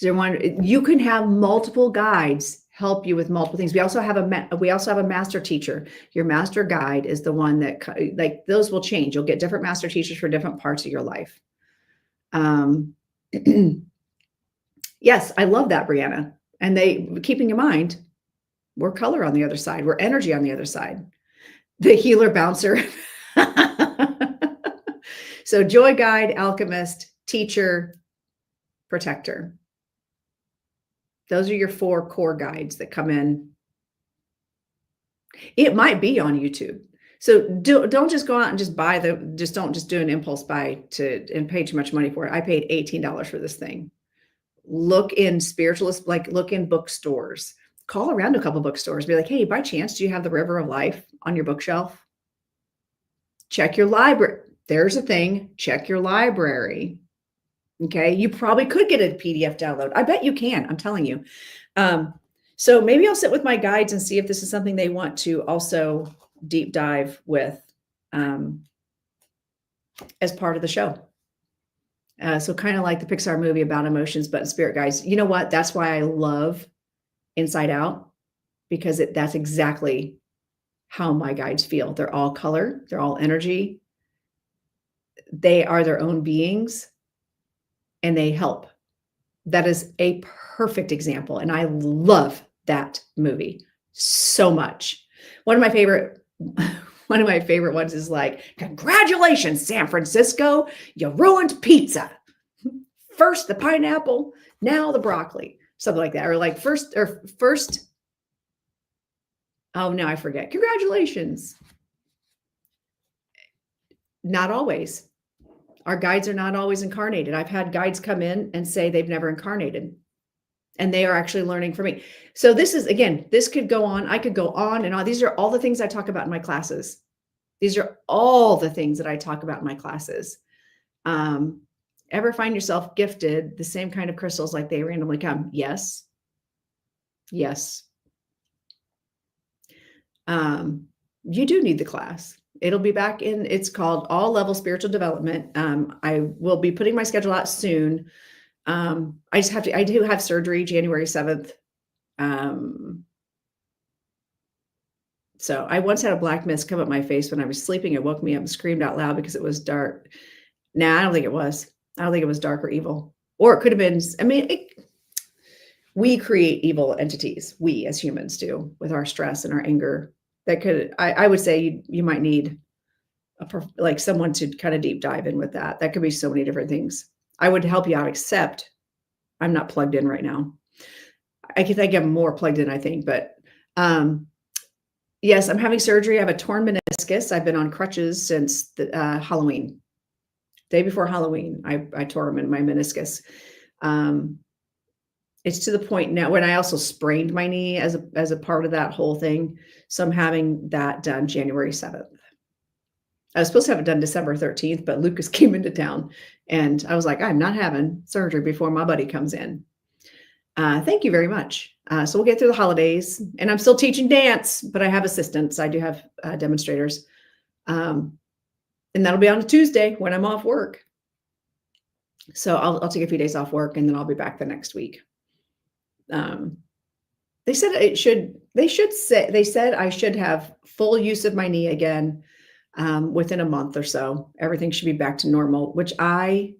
You can have multiple guides help you with multiple things. We also have a master teacher. Your master guide is the one that, like, those will change. You'll get different master teachers for different parts of your life. Yes, I love that, Brianna. And keeping in mind, we're color on the other side. We're energy on the other side. The healer bouncer. So joy guide, alchemist, teacher, protector. Those are your 4 core guides that come in. It might be on YouTube. So don't just go out and don't just do an impulse buy and pay too much money for it. I paid $18 for this thing. Look in look in bookstores. Call around a couple bookstores. Be like, hey, by chance, do you have The River of Life on your bookshelf? Check your library. There's a thing. Check your library. Okay. You probably could get a PDF download. I bet you can. I'm telling you. So maybe I'll sit with my guides and see if this is something they want to also deep dive with as part of the show. So kind of like the Pixar movie about emotions, but in spirit guides. You know what? That's why I love Inside Out, because that's exactly how my guides feel. They're all color, they're all energy. They are their own beings and they help. That is a perfect example, and I love that movie so much. One of my favorite one of my favorite ones is like, "Congratulations, San Francisco, you ruined pizza. First the pineapple, now the broccoli." Something like that, or like first oh, no, I forget. "Congratulations." Not always. Our guides are not always incarnated. I've had guides come in and say they've never incarnated. And they are actually learning from me. So this is, again, this could go on. I could go on and on. These are all the things I talk about in my classes. These are all the things that I talk about in my classes. Um, Ever find yourself gifted the same kind of crystals like they randomly come? Yes. Yes. You do need the class. It'll be back in, it's called All Level Spiritual Development. I will be putting my schedule out soon. I do have surgery January 7th. So I once had a black mist come up my face when I was sleeping. It woke me up and screamed out loud because it was dark. Nah, I don't think it was. I don't think it was dark or evil. Or it could have been, I mean, we create evil entities. We as humans do with our stress and our anger. That could, I would say you might need like someone to kind of deep dive in with that. That could be so many different things. I would help you out, except I'm not plugged in right now. I think I'm more plugged in, I think, but yes, I'm having surgery. I have a torn meniscus. I've been on crutches since Halloween. Day before Halloween, I tore them in my meniscus. It's to the point now when I also sprained my knee as a part of that whole thing. So I'm having that done January 7th. I was supposed to have it done December 13th, but Lucas came into town and I was like, I'm not having surgery before my buddy comes in. Thank you very much. So we'll get through the holidays, and I'm still teaching dance, but I have assistants. I do have demonstrators. And that'll be on a Tuesday when I'm off work. So I'll take a few days off work and then I'll be back the next week. They said they said I should have full use of my knee again within a month or so. Everything should be back to normal, which oh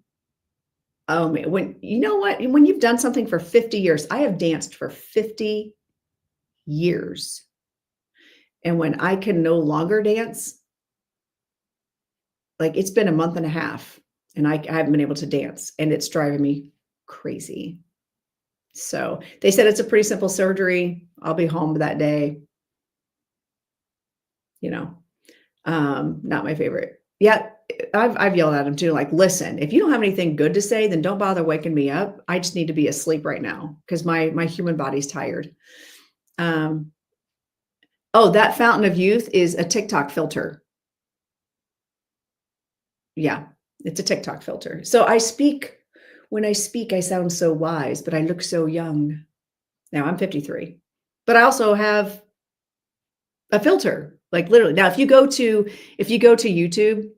man, when you know what, when you've done something for 50 years, I have danced for 50 years. And when I can no longer dance, like it's been a month and a half and I haven't been able to dance and it's driving me crazy. So they said it's a pretty simple surgery. I'll be home that day. You know, not my favorite. Yeah, I've yelled at him too, like, listen, if you don't have anything good to say, then don't bother waking me up. I just need to be asleep right now because my human body's tired. Oh, that fountain of youth is a TikTok filter. Yeah, it's a TikTok filter. So when I speak, I sound so wise, but I look so young. Now I'm 53, but I also have a filter, like literally. Now, if you go to YouTube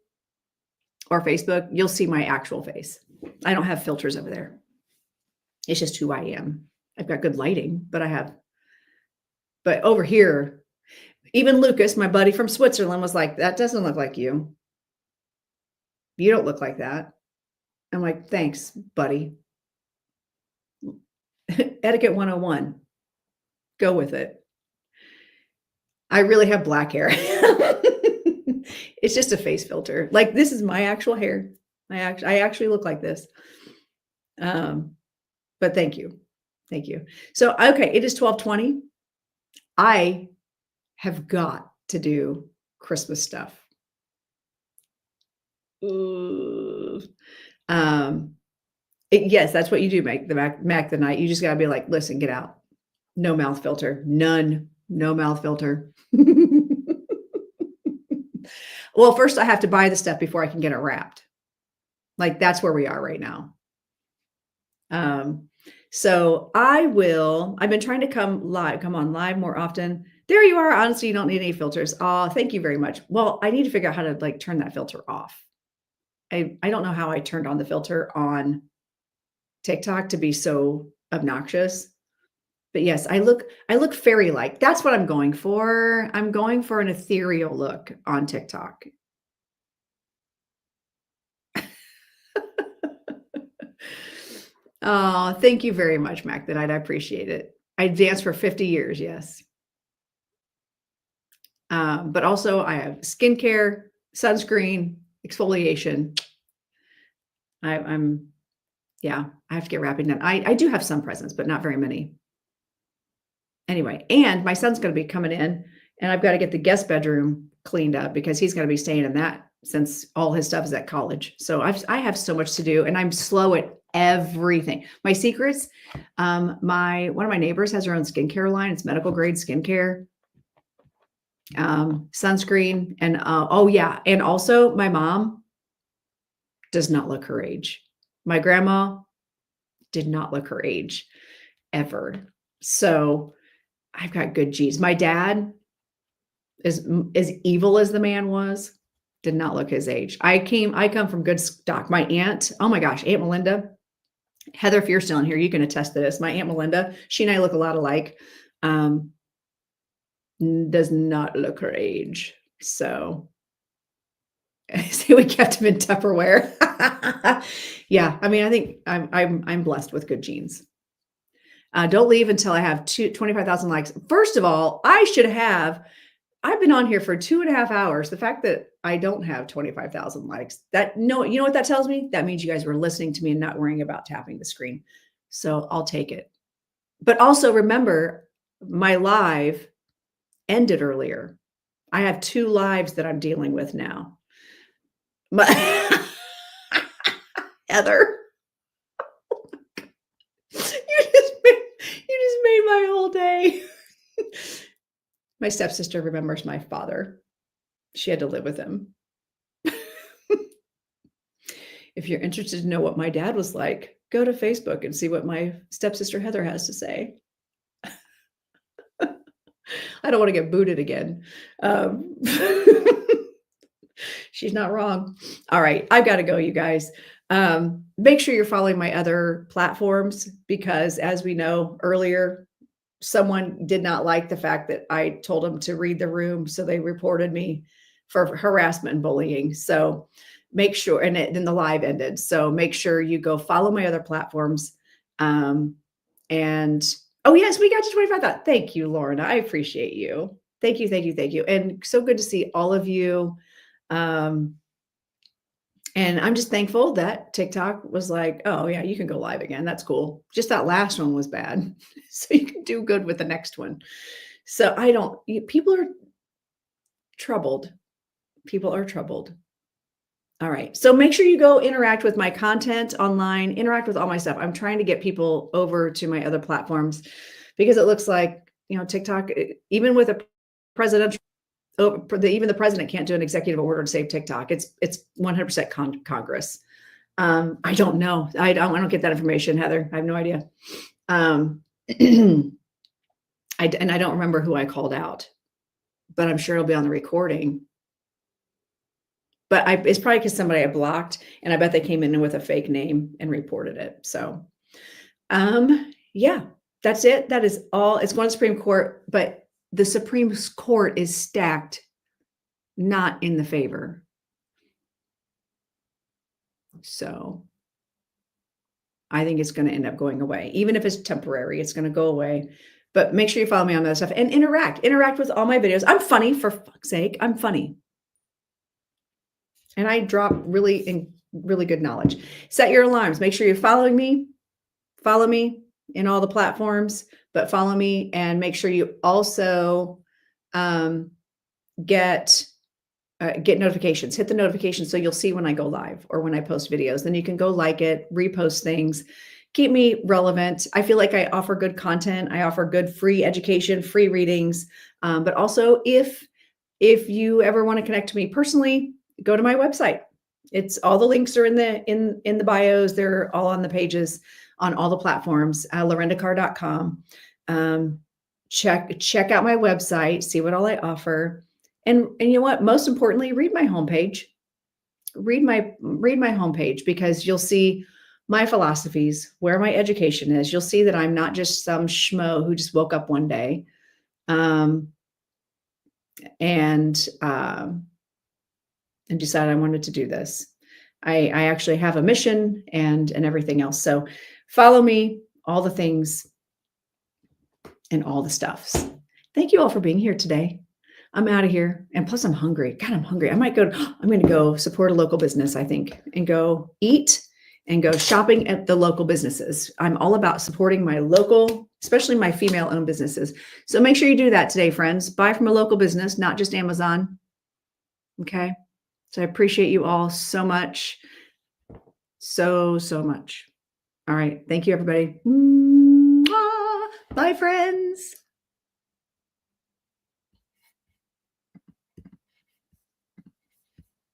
or Facebook, you'll see my actual face. I don't have filters over there. It's just who I am. I've got good lighting, but over here, even Lucas, my buddy from Switzerland, was like, that doesn't look like you. You don't look like that. I'm like, thanks, buddy. Etiquette 101. Go with it. I really have black hair. It's just a face filter. Like this is my actual hair. I actually look like this. But thank you. Thank you. So, okay, it is 12:20. I have got to do Christmas stuff. Ooh. Yes, that's what you do, Mac the night. You just gotta be like, listen, get out. No mouth filter. None. No mouth filter. Well, first I have to buy the stuff before I can get it wrapped. Like that's where we are right now. So I've been trying to come on live more often. There you are. Honestly, you don't need any filters. Oh, thank you very much. Well, I need to figure out how to like turn that filter off. I don't know how I turned on the filter on TikTok to be so obnoxious. But yes, I look fairy-like. That's what I'm going for. I'm going for an ethereal look on TikTok. Oh, thank you very much, Macdanite. I appreciate it. I advanced for 50 years, yes. But also I have skincare, sunscreen, exfoliation. I'm yeah, I have to get wrapping done. I do have some presents, but not very many. Anyway, and my son's gonna be coming in, and I've gotta get the guest bedroom cleaned up because he's gonna be staying in that since all his stuff is at college. So I have so much to do, and I'm slow at everything. My secrets, my one of my neighbors has her own skincare line. It's medical grade skincare, sunscreen, and, oh, yeah, and also my mom does not look her age. My grandma did not look her age ever. So I've got good genes. My dad, as evil as the man was, did not look his age. I come from good stock. My aunt, oh my gosh, Aunt Melinda, Heather, if you're still in here, you can attest to this. My Aunt Melinda, she and I look a lot alike. Um, does not look her age. So say we kept him in Tupperware. Yeah, I mean, I think I'm blessed with good genes. Don't leave until I have 25,000 likes. First of all, I've been on here for 2.5 hours. The fact that I don't have 25,000 likes, that no, you know what that tells me? That means you guys were listening to me and not worrying about tapping the screen. So I'll take it. But also remember, my live ended earlier. I have 2 lives that I'm dealing with now. My Heather, you just made my whole day. My stepsister remembers my father. She had to live with him. If you're interested to know what my dad was like, go to Facebook and see what my stepsister Heather has to say. I don't want to get booted again. Um, she's not wrong. All right, I've got to go, you guys. Make sure you're following my other platforms because, as we know earlier, someone did not like the fact that I told them to read the room, so they reported me for harassment and bullying. So make sure, and then the live ended. So make sure you go follow my other platforms. And oh yes, we got to 25,000. Thank you, Lauren. I appreciate you. Thank you, thank you, thank you. And so good to see all of you. And I'm just thankful that TikTok was like, oh yeah, you can go live again. That's cool. Just that last one was bad. So you can do good with the next one. So people are troubled. People are troubled. All right. So make sure you go interact with my content online, interact with all my stuff. I'm trying to get people over to my other platforms because it looks like, TikTok, even with a presidential, even the president can't do an executive order to save TikTok. It's 100% Congress. I don't know. I don't get that information, Heather. I have no idea. And I don't remember who I called out, but I'm sure it'll be on the recording. But it's probably because somebody I blocked, and I bet they came in with a fake name and reported it. So, yeah, that's it. That is all. It's going to Supreme Court, but the Supreme Court is stacked, not in the favor. So I think it's going to end up going away. Even if it's temporary, it's going to go away. But make sure you follow me on that stuff and interact with all my videos. I'm funny, for fuck's sake. I'm funny. And I drop really good knowledge. Set your alarms. Make sure you're following me. Follow me in all the platforms, but follow me and make sure you also get notifications. Hit the notifications so you'll see when I go live or when I post videos. Then you can go like it, repost things, keep me relevant. I feel like I offer good content. I offer good free education, free readings. But also if you ever want to connect to me personally, go to my website. It's all the links are in the bios. They're all on the pages on all the platforms, lorendacarr.com. Check out my website, see what all I offer. And you know what? Most importantly, read my homepage. Read my homepage because you'll see my philosophies, where my education is, you'll see that I'm not just some schmo who just woke up one day um, and um, and decided I wanted to do this. I actually have a mission and everything else. So follow me, all the things and all the stuffs. Thank you all for being here today. I'm out of here. And plus I'm hungry. God, I'm hungry. I'm going to go support a local business, I think, and go eat and go shopping at the local businesses. I'm all about supporting my local, especially my female owned businesses. So make sure you do that today, friends. Buy from a local business, not just Amazon. Okay. So I appreciate you all so much. So much. All right. Thank you, everybody. Mwah. Bye, friends.